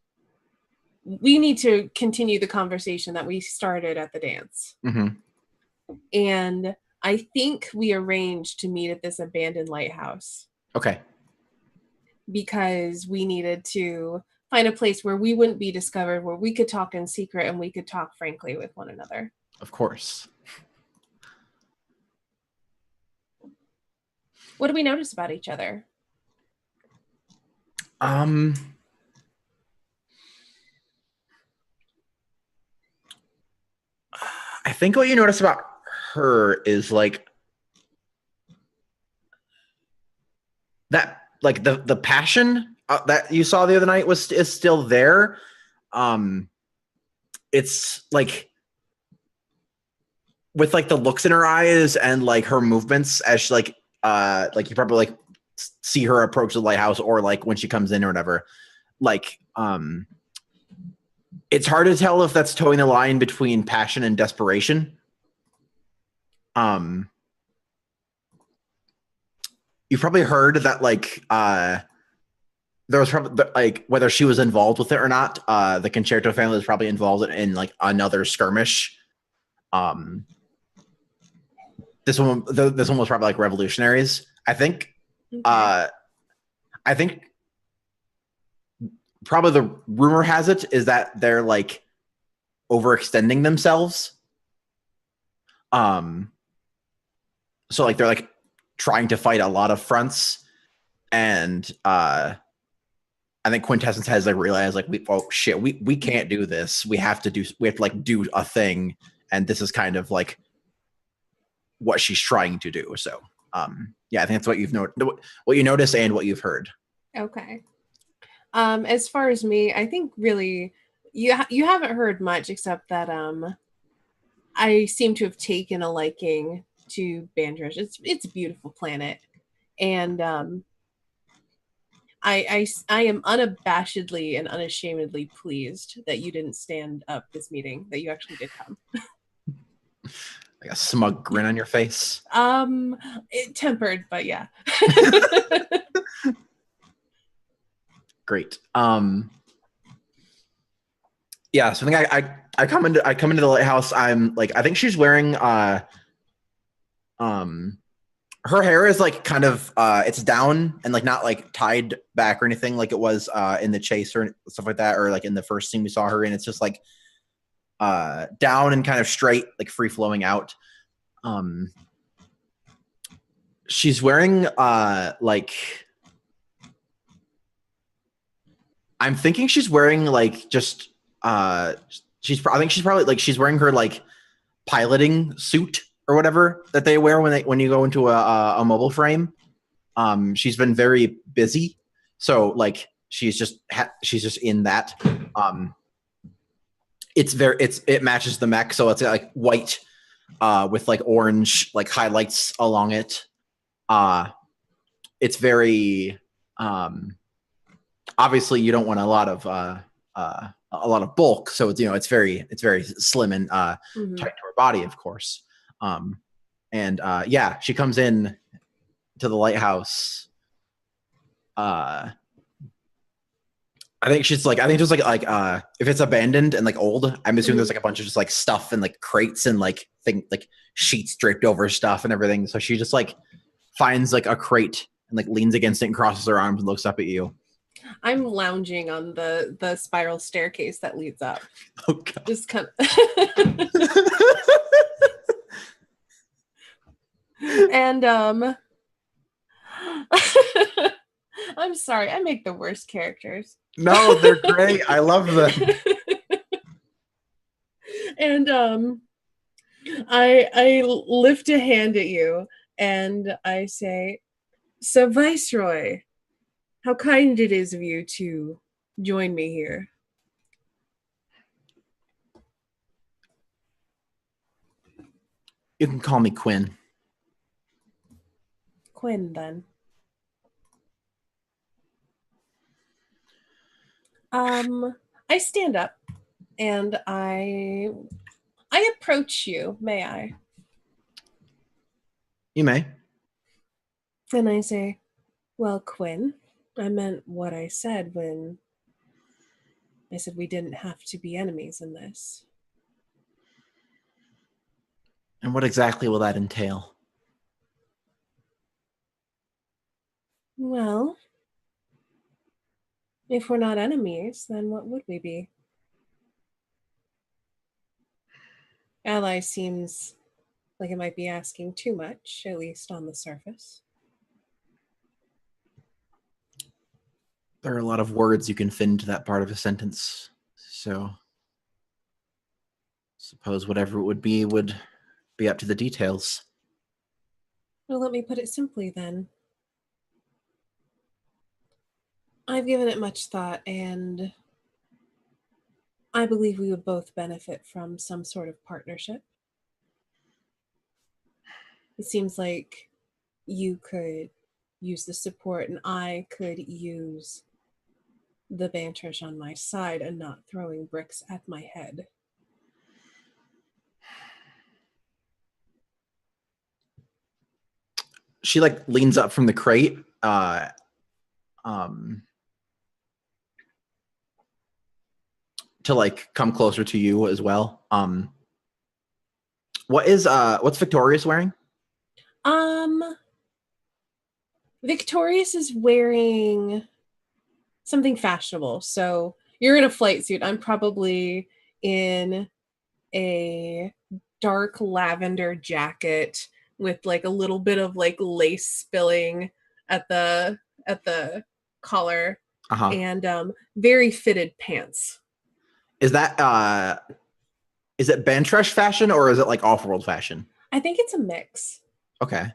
We need to continue the conversation that we started at the dance. Mm-hmm. And I think we arranged to meet at this abandoned lighthouse. Okay. because we needed to find a place where we wouldn't be discovered, where we could talk in secret and we could talk frankly with one another. Of course. What do we notice about each other? I think what you notice about her is like that, like the passion that you saw the other night is still there. It's like with like the looks in her eyes and like her movements as she like you probably like see her approach the lighthouse or like when she comes in or whatever. Like it's hard to tell if that's towing the line between passion and desperation. You've probably heard that like there was probably like whether she was involved with it or not. The Concerto family was probably involved in like another skirmish. This one was probably like revolutionaries. I think. Okay. I think probably the rumor has it is that they're like overextending themselves. So like they're like trying to fight a lot of fronts, and I think Quintessence has like realized like we can't do this. We have to like do a thing, and this is kind of like what she's trying to do. So yeah, I think that's what you notice and what you've heard. Okay. As far as me, I think really you haven't heard much except that I seem to have taken a liking to Bandrish. It's a beautiful planet, and I am unabashedly and unashamedly pleased that you didn't stand up this meeting, that you actually did come. Like a smug grin on your face. Tempered, but yeah. Great. Yeah, so I think I come into the lighthouse. I'm like, I think she's wearing her hair is like kind of it's down and like not like tied back or anything like it was in the chase or stuff like that, or like in the first scene we saw her in. It's just like down and kind of straight, like free flowing out. She's wearing like I'm thinking she's wearing like just I think she's probably like she's wearing her like piloting suit or whatever that they wear when you go into a mobile frame. She's been very busy, so like she's just in that. It matches the mech, so it's like white with like orange like highlights along it. It's very obviously you don't want a lot of bulk, so it's it's very slim and tight to her body, of course. And yeah, she comes in to the lighthouse. I think just like if it's abandoned and like old, I'm assuming there's like a bunch of just like stuff and like crates and like sheets draped over stuff and everything. So she just like finds like a crate and like leans against it and crosses her arms and looks up at you. I'm lounging on the spiral staircase that leads up. Oh God. Just kind of and I'm sorry, I make the worst characters. No, they're great. I love them. And I lift a hand at you and I say, "Sir Viceroy, how kind it is of you to join me here." You can call me Quinn. Quinn, then. I stand up and I approach you, may I? You may. And I say, "Well, Quinn, I meant what I said when I said we didn't have to be enemies in this." And what exactly will that entail? Well, If we're not enemies, then what would we be? Ally seems like it might be asking too much, at least on the surface. There are a lot of words you can fit into that part of a sentence. So suppose whatever it would be up to the details. Well, let me put it simply then. I've given it much thought, and I believe we would both benefit from some sort of partnership. It seems like you could use the support, and I could use the bantrish on my side and not throwing bricks at my head. She like leans up from the crate, to like come closer to you as well. What's Victorious wearing? Victorious is wearing something fashionable. So you're in a flight suit. I'm probably in a dark lavender jacket with like a little bit of like lace spilling at the collar, and very fitted pants. Is it Bantresh fashion or is it like off-world fashion? I think it's a mix. Okay.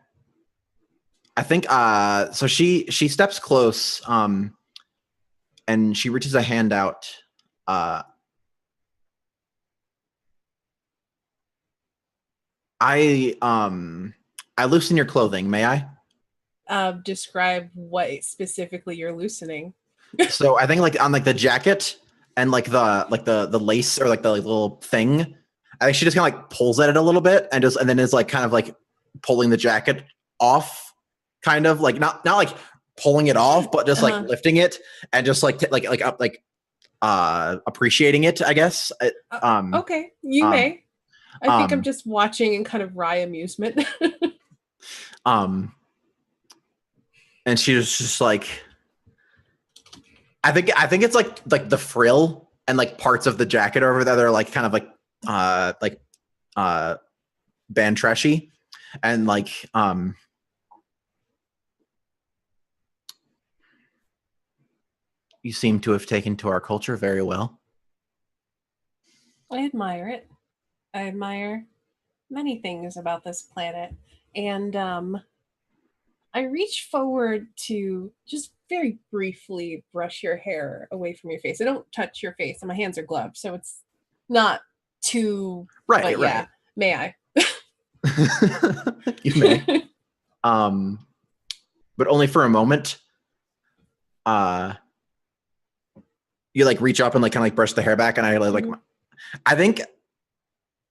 I think so she steps close and she reaches a hand out. I loosen your clothing, may I? Describe what specifically you're loosening. So I think like on like the jacket and like the lace or like the little thing, I think she just kind of like pulls at it a little bit and then is like kind of like pulling the jacket off, kind of like not like pulling it off, but just like lifting it and just like appreciating it, I guess. Okay, you may. I think I'm just watching in kind of wry amusement. And she was just like, I think it's like the frill and like parts of the jacket over there. They're like kind of like Bantreshy, and like you seem to have taken to our culture very well. I admire it. I admire many things about this planet, and I reach forward to just very briefly brush your hair away from your face. I don't touch your face, and my hands are gloved, so it's not too right. But yeah, may I? You may. But only for a moment. You like reach up and like kind of like brush the hair back, and I like I think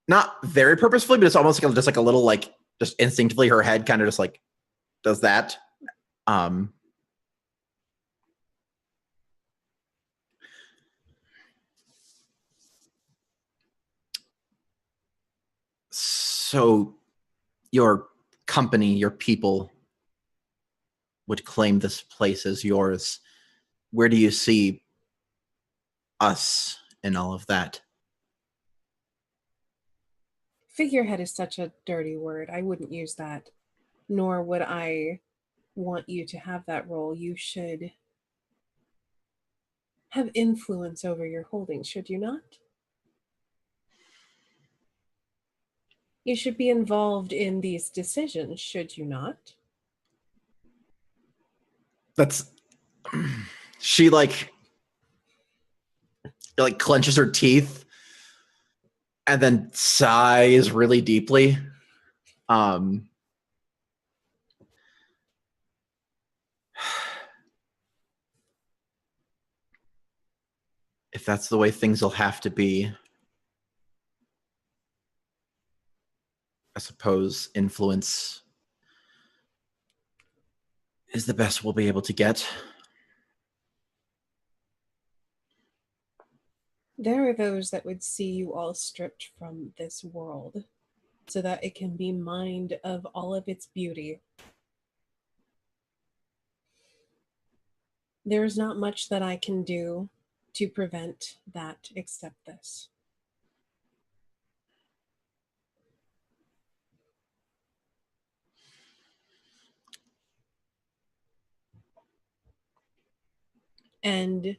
not very purposefully, but it's almost like just like a little like just instinctively her head kind of just like does that. So your company, your people would claim this place as yours. Where do you see us in all of that? Figurehead is such a dirty word. I wouldn't use that, nor would I want you to have that role. You should have influence over your holdings, should you not? You should be involved in these decisions, should you not? That's she like clenches her teeth and then sighs really deeply. If that's the way things will have to be, I suppose influence is the best we'll be able to get. There are those that would see you all stripped from this world so that it can be mined of all of its beauty. There's not much that I can do to prevent that except this. And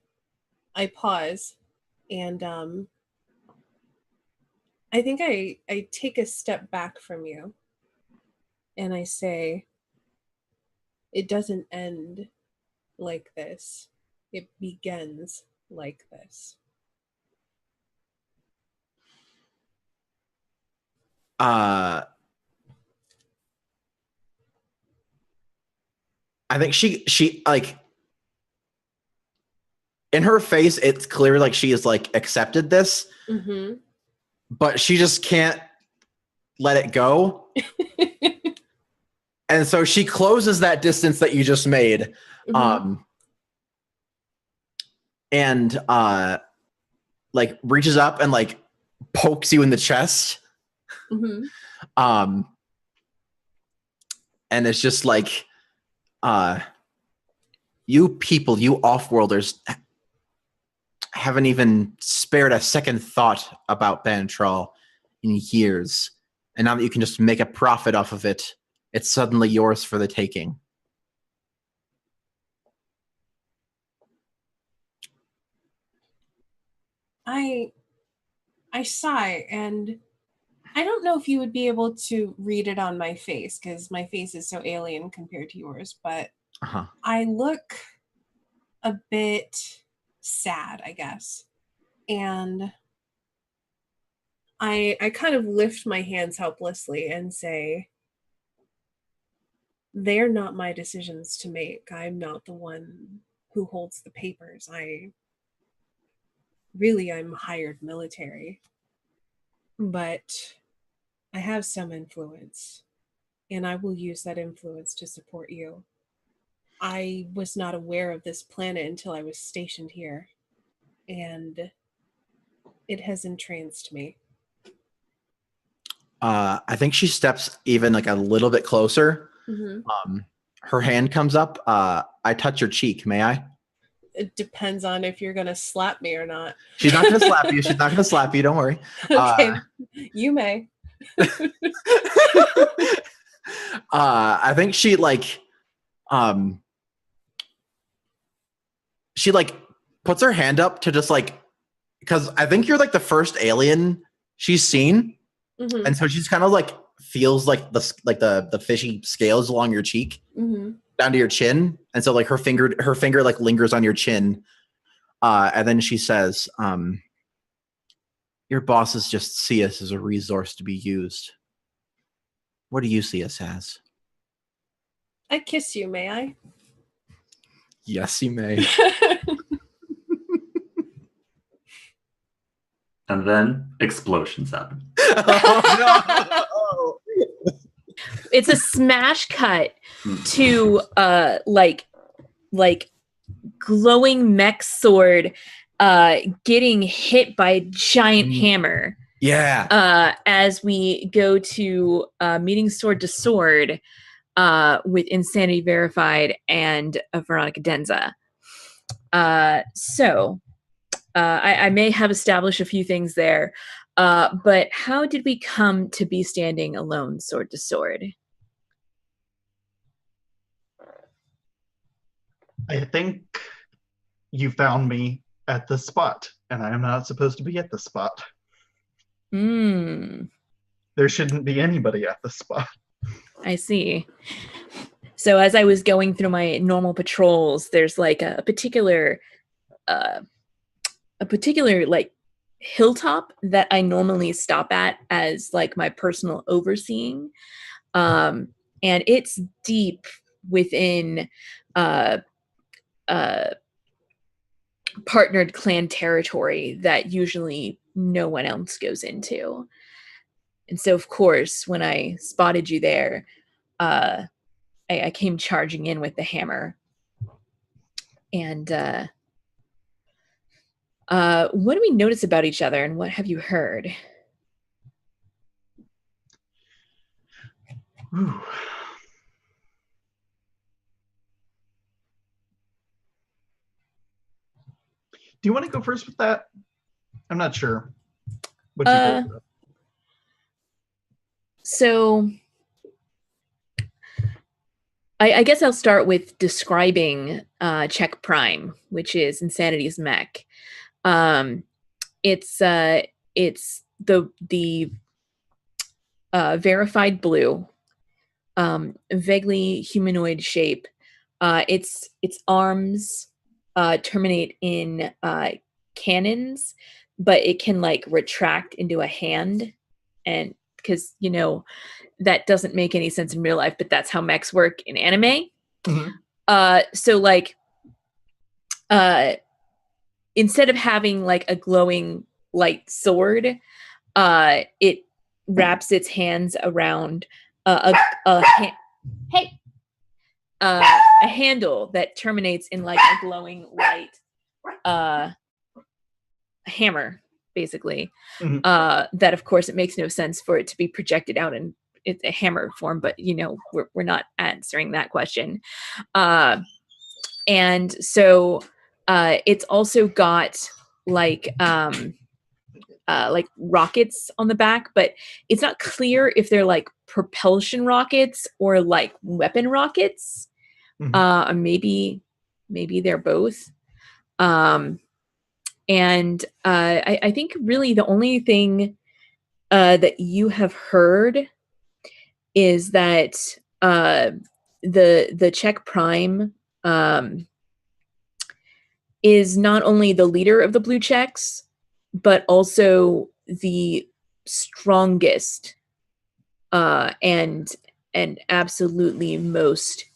I pause, and I think I take a step back from you, and I say, it doesn't end like this. It begins like this. I think she like in her face, it's clear like she is like accepted this, but she just can't let it go. And so she closes that distance that you just made. And like reaches up and like pokes you in the chest. And it's just like, you people, you off-worlders haven't even spared a second thought about Bantrol in years. And now that you can just make a profit off of it, it's suddenly yours for the taking. I sigh, and I don't know if you would be able to read it on my face because my face is so alien compared to yours, but I look a bit sad, I guess. And I kind of lift my hands helplessly and say, they're not my decisions to make. I'm not the one who holds the papers. I'm hired military. But I have some influence, and I will use that influence to support you. I was not aware of this planet until I was stationed here, and it has entranced me. I think she steps even like a little bit closer. Her hand comes up. I touch your cheek. May I? It depends on if you're going to slap me or not. She's not going to slap you. She's not going to slap you. Don't worry. Okay, you may. I think she puts her hand up to just like, because I think you're like the first alien she's seen. And so she's kind of like feels like the fishy scales along your cheek down to your chin. And so like her finger like lingers on your chin. And then she says, your bosses just see us as a resource to be used. What do you see us as? I kiss you, may I? Yes, you may. And then explosions happen. Oh, no. It's a smash cut to like glowing mech sword getting hit by a giant hammer. Yeah. As we go to meeting sword to sword with Insanity Verified and Veronica Denza. So I may have established a few things there, but how did we come to be standing alone, sword to sword? I think you found me at the spot, and I am not supposed to be at the spot. There shouldn't be anybody at the spot. I see. So as I was going through my normal patrols, there's like a particular like hilltop that I normally stop at as like my personal overseeing. And it's deep within partnered clan territory that usually no one else goes into. And so, of course, when I spotted you there, I came charging in with the hammer. And what do we notice about each other, and what have you heard? do you want to go first with that? I'm not sure. What you go with. So I guess I'll start with describing Check Prime, which is Insanity's mech. It's the verified blue, vaguely humanoid shape. Its arms terminate in cannons, but it can like retract into a hand, and because that doesn't make any sense in real life, but that's how mechs work in anime. Mm-hmm. So like instead of having like a glowing light sword, it wraps its hands around a handle that terminates in like a glowing light hammer, basically. Mm-hmm. That of course it makes no sense for it to be projected out in it's a hammer form, but we're not answering that question. And so it's also got like rockets on the back, but it's not clear if they're like propulsion rockets or like weapon rockets. Mm-hmm. Maybe they're both. And I think really the only thing that you have heard is that the Czech Prime is not only the leader of the Blue Czechs, but also the strongest and absolutely most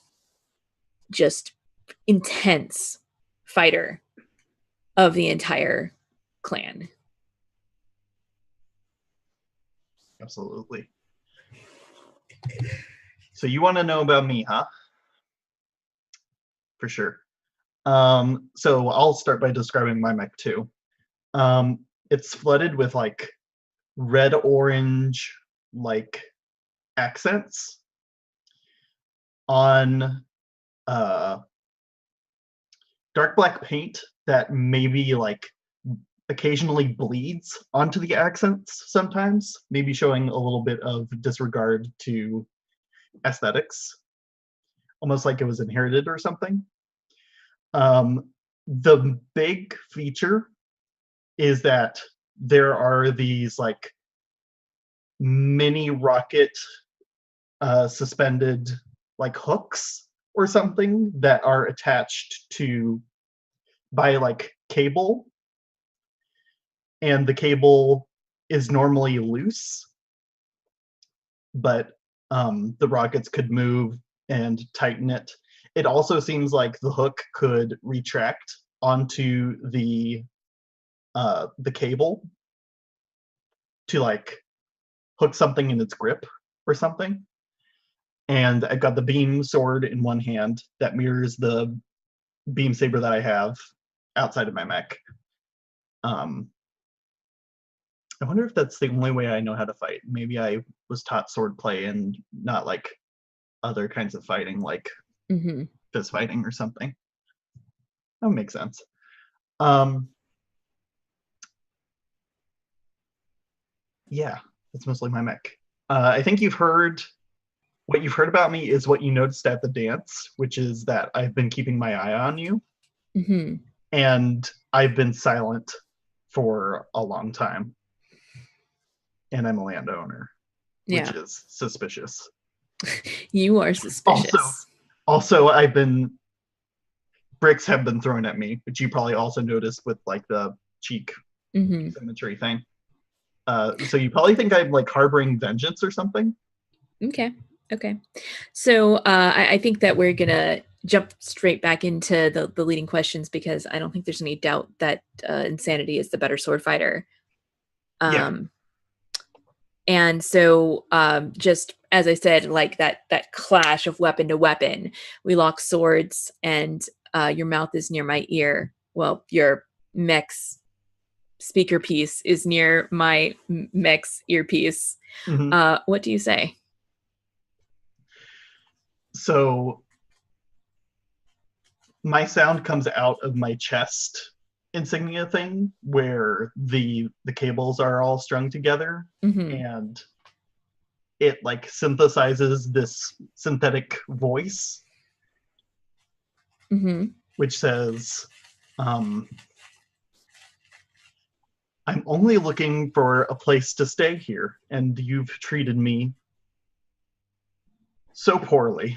just intense fighter of the entire clan. Absolutely. So you want to know about me, huh? For sure. So I'll start by describing my mech too. It's flooded with like red orange like accents on dark black paint that maybe like occasionally bleeds onto the accents sometimes, maybe showing a little bit of disregard to aesthetics, almost like it was inherited or something. The big feature is that there are these like mini rocket suspended like hooks or something that are attached to by like cable, and the cable is normally loose, but the rockets could move and tighten it. It also seems like the hook could retract onto the cable to like hook something in its grip or something. And I've got the beam sword in one hand that mirrors the beam saber that I have outside of my mech. I wonder if that's the only way I know how to fight. Maybe I was taught sword play and not like other kinds of fighting, like fist fighting or something. That would make sense. Yeah, that's mostly my mech. I think what you've heard about me is what you noticed at the dance, which is that I've been keeping my eye on you. And I've been silent for a long time. And I'm a landowner, which is suspicious. You are suspicious. Also, bricks have been thrown at me, which you probably also noticed with like the cheek symmetry thing. So you probably think I'm like harboring vengeance or something. Okay. So I think that we're gonna jump straight back into the leading questions, because I don't think there's any doubt that Insanity is the better sword fighter. And so just as I said, like that clash of weapon to weapon, we lock swords, and your mouth is near my ear. Well, your mech's speaker piece is near my mech's earpiece. What do you say? So my sound comes out of my chest insignia thing where the cables are all strung together, and it like synthesizes this synthetic voice, which says, I'm only looking for a place to stay here, and you've treated me so poorly.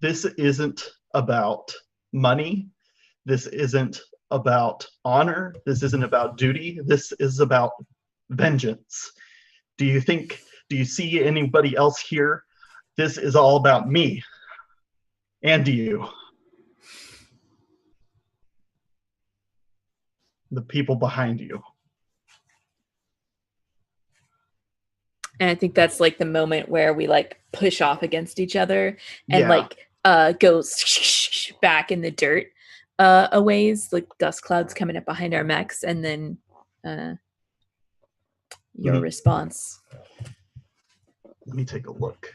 This isn't about money. This isn't about honor. This isn't about duty. This is about vengeance. Do you see anybody else here? This is all about me and you. The people behind you. And I think that's like the moment where we like push off against each other and like goes back in the dirt a ways, like dust clouds coming up behind our mechs, and then your response. Let me take a look.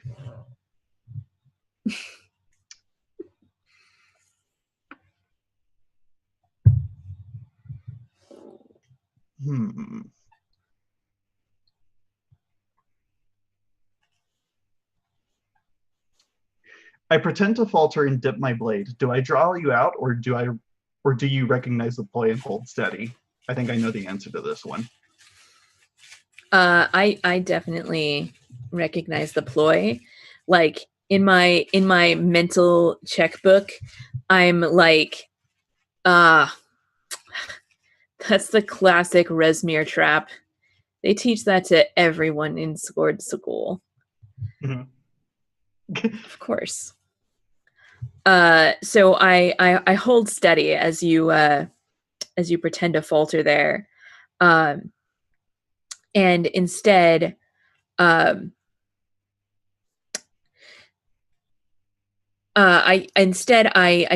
I pretend to falter and dip my blade. Do I draw you out, or do you recognize the ploy and hold steady? I think I know the answer to this one. I definitely recognize the ploy. Like in my mental checkbook, I'm like, that's the classic Resmir trap. They teach that to everyone in Sword School. Of course. So I hold steady as you pretend to falter there, and instead, I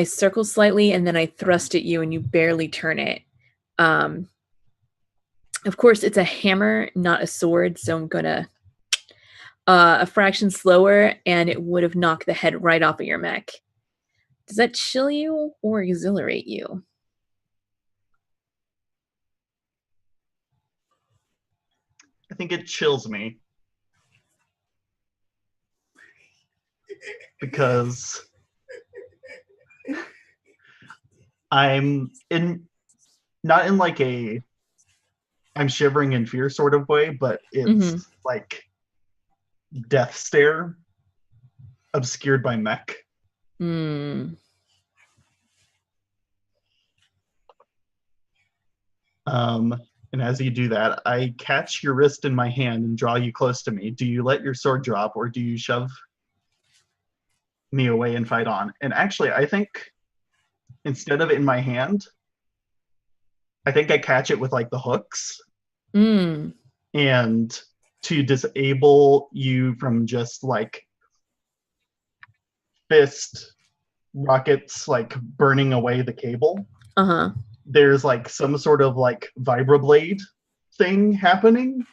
circle slightly and then I thrust at you and you barely turn it. Of course, it's a hammer, not a sword, so I'm gonna a fraction slower, and it would have knocked the head right off of your mech. Does that chill you or exhilarate you? I think it chills me. Because I'm not in like a I'm shivering in fear sort of way, but it's like death stare obscured by mech. And as you do that, I catch your wrist in my hand and draw you close to me. Do you let your sword drop, or do you shove me away and fight on? And actually, I think instead of in my hand, I think I catch it with like the hooks. And to disable you from just like fist rockets like burning away the cable, there's like some sort of like vibroblade thing happening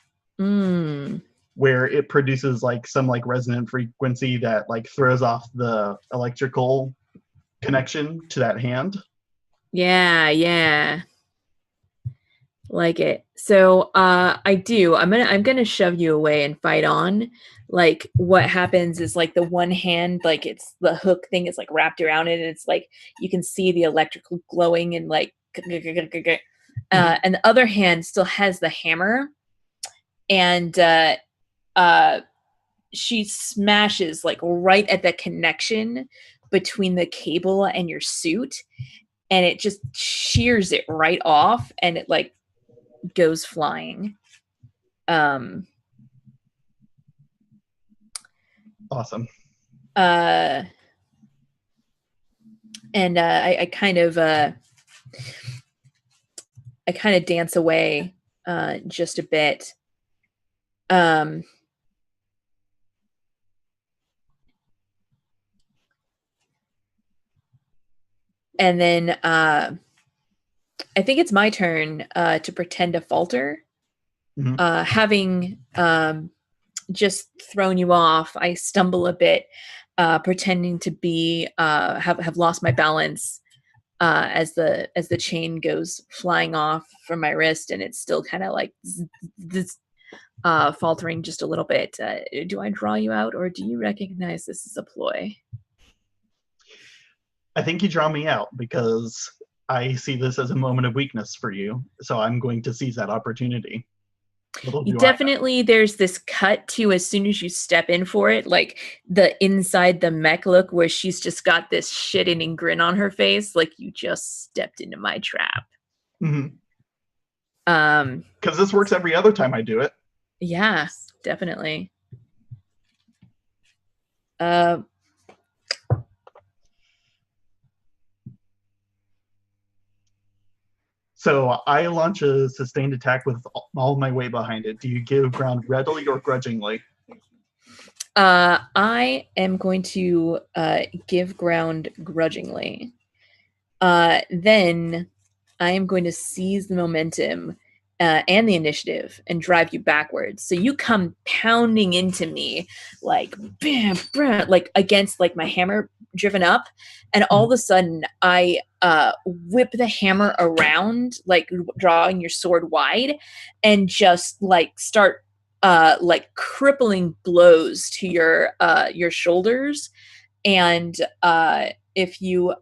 where it produces like some like resonant frequency that like throws off the electrical connection to that hand. Yeah. Like it. So I'm gonna shove you away and fight on. Like what happens is like the one hand, like it's the hook thing is like wrapped around it, and it's like you can see the electrical glowing and like and the other hand still has the hammer, and she smashes like right at the connection between the cable and your suit, and it just shears it right off, and it like goes flying. Awesome. And I kind of dance away just a bit. And then I think it's my turn to pretend to falter. Having just thrown you off, I stumble a bit, pretending to be have lost my balance, as the chain goes flying off from my wrist, and it's still kind of like faltering just a little bit. Do I draw you out, or do you recognize this as a ploy? I think you draw me out because I see this as a moment of weakness for you, so I'm going to seize that opportunity. Definitely, there's this cut to as soon as you step in for it, like the inside the mech look where she's just got this shit-eating grin on her face, like you just stepped into my trap. Mm-hmm. Because this works every other time I do it. Yeah, definitely. So I launch a sustained attack with all of my weight behind it. Do you give ground readily or grudgingly? I am going to give ground grudgingly. Then I am going to seize the momentum and the initiative and drive you backwards. So you come pounding into me like bam, bam, like against like my hammer driven up, and all of a sudden I whip the hammer around, like drawing your sword wide, and just like start like crippling blows to your shoulders. And if you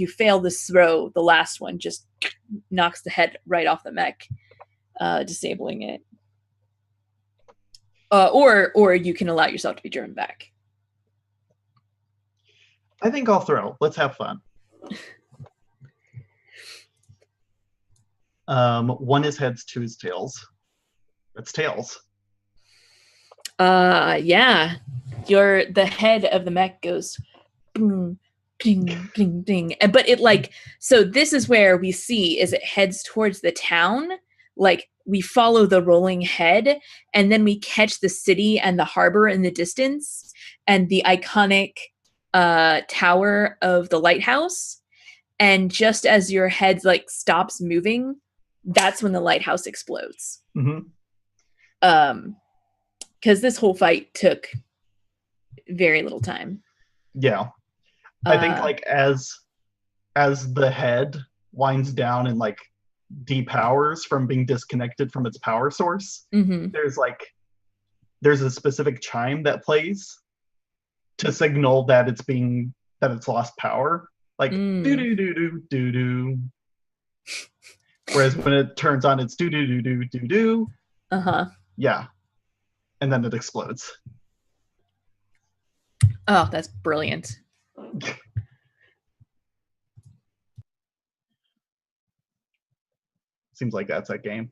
fail this throw, the last one just knocks the head right off the mech, disabling it. Or you can allow yourself to be driven back. I think I'll throw. Let's have fun. One is heads, two is tails. That's tails. Yeah. The head of the mech goes boom, ding, ding, ding. But it like, so this is where we see is it heads towards the town. Like we follow the rolling head, and then we catch the city and the harbor in the distance and the iconic tower of the lighthouse. And just as your head like stops moving, that's when the lighthouse explodes. Mm-hmm. Because this whole fight took very little time. Yeah. I think like as the head winds down and like depowers from being disconnected from its power source, mm-hmm. there's a specific chime that plays to signal that it's lost power. Like doo doo doo doo doo doo. Whereas when it turns on, it's doo doo doo doo doo doo. Uh-huh. Yeah. And then it explodes. Oh, that's brilliant. Seems like that's that game.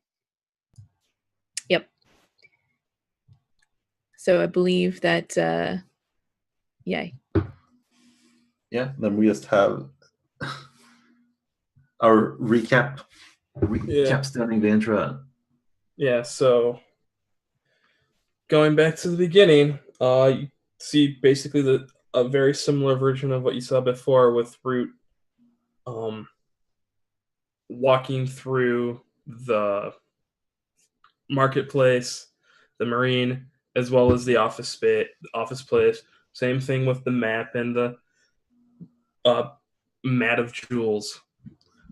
Yep. So I believe that yay. Yeah, then we just have our recap standing the intro. Yeah, so going back to the beginning, you see basically a very similar version of what you saw before with Root walking through the marketplace, the marine, as well as the office place. Same thing with the map and the mat of jewels.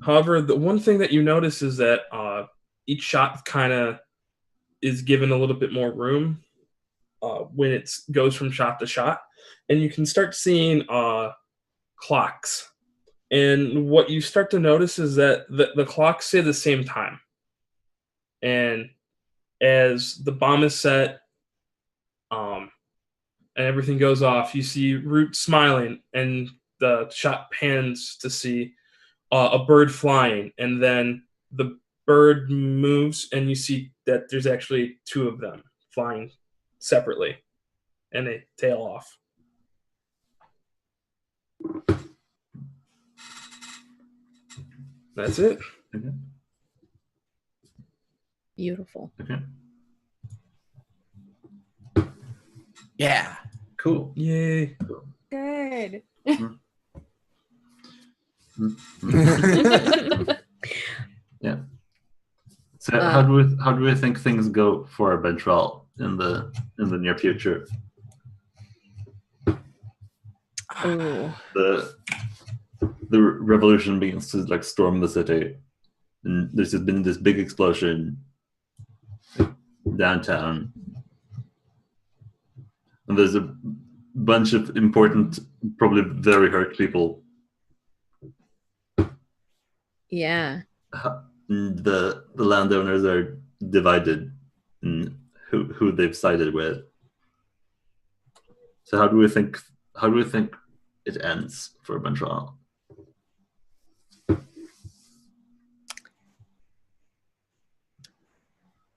However, the one thing that you notice is that each shot kind of is given a little bit more room when it goes from shot to shot, and you can start seeing clocks. And what you start to notice is that the clocks say the same time. And as the bomb is set and everything goes off, you see Root smiling, and the shot pans to see a bird flying, and then the bird moves, and you see that there's actually two of them flying separately, and they tail off. That's it. Okay. Beautiful. Okay. Yeah. Cool. Yay. Good. Yeah. So how do we think things go for Bentrell in the near future? Ooh. the revolution begins to like storm the city, and there's just been this big explosion downtown, and there's a bunch of important, probably very hurt people. Yeah. The landowners are divided in who they've sided with. So how do we think it ends for Montreal?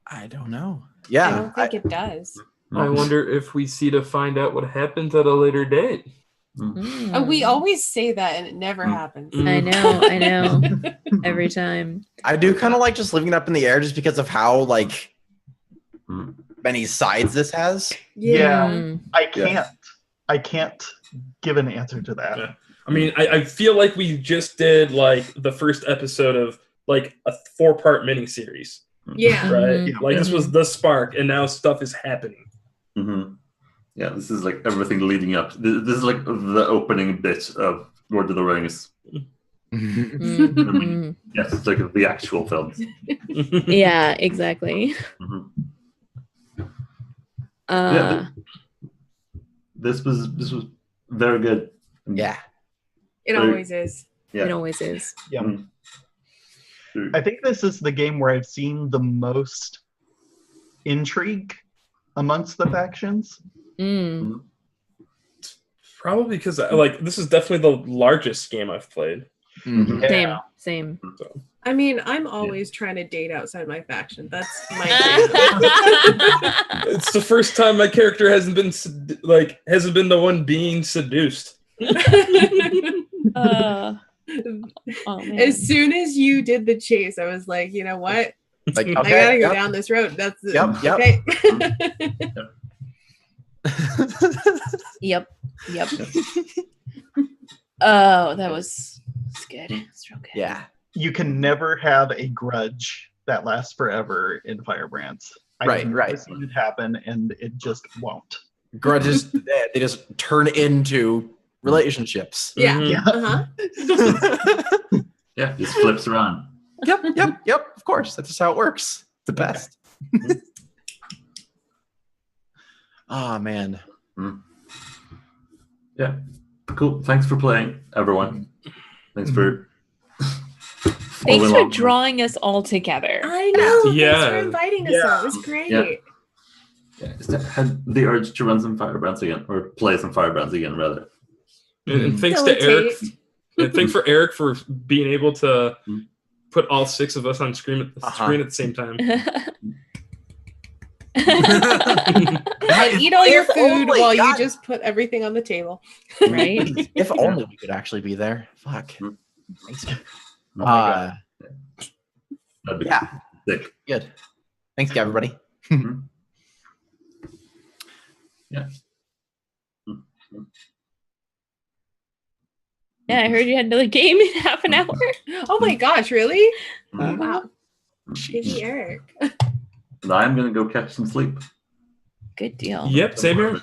I don't know. I Yeah, don't think it does. I wonder if we see to find out what happens at a later date. We always say that, and it never happens. I know. Every time. I do kind of like just leaving it up in the air, just because of how like many sides this has. Yeah, Mm. I can't give an answer to that. Yeah. I mean, I feel like we just did like the first episode of like a 4-part miniseries, Yeah. right? Mhm. Like this was the spark, and now stuff is happening. Mm-hmm. Yeah, this is like everything leading up. This is like the opening bit of Lord of the Rings. Mhm. Yes, it's like the actual films. Yeah, exactly. Mhm. Uh, This was very good. Yeah. It always is. Yeah. It always is. Yeah. Mhm. I think this is the game where I've seen the most intrigue amongst the factions. Mm. Probably because like this is definitely the largest game I've played. Mhm. Yeah. Same. So. I mean, I'm always trying to date outside my faction. That's my It's the first time my character hasn't been the one being seduced. thing. Oh man. As soon as you did the chase, I was like, you know what? Like, I gotta go down this road. That's it. Yep. Okay. Yep. Oh, that was good. It's real good. Yeah. You can never have a grudge that lasts forever in Firebrands. I've never seen it happen, and it just won't. Grudges, they just turn into relationships. Yeah. Mhm. Yeah, just flips around. Yep. Of course, that's just how it works. The best. Oh man. Yeah, cool. Thanks for playing, everyone. Thanks for. Thanks following for along. drawing us all together. I know. Yeah. Thanks for inviting us all. It was great. Yeah. Had the urge to run some Firebrands again, or play some Firebrands again, rather. And thanks to Eric. And thanks for Eric for being able to put all 6 of us on screen at the same time. And eat all your If food only, while God. you just put everything on the table. Right? If only we could actually be there. Fuck. Mhm. Thanks. Oh my God. That'd be Yeah. sick. Good. Thanks, everybody. Yeah. Yeah, I heard you had another game in half an hour. Oh my gosh, really? Mhm. Wow. Busy Eric. And I'm gonna go catch some sleep. Good deal. Yep, same here.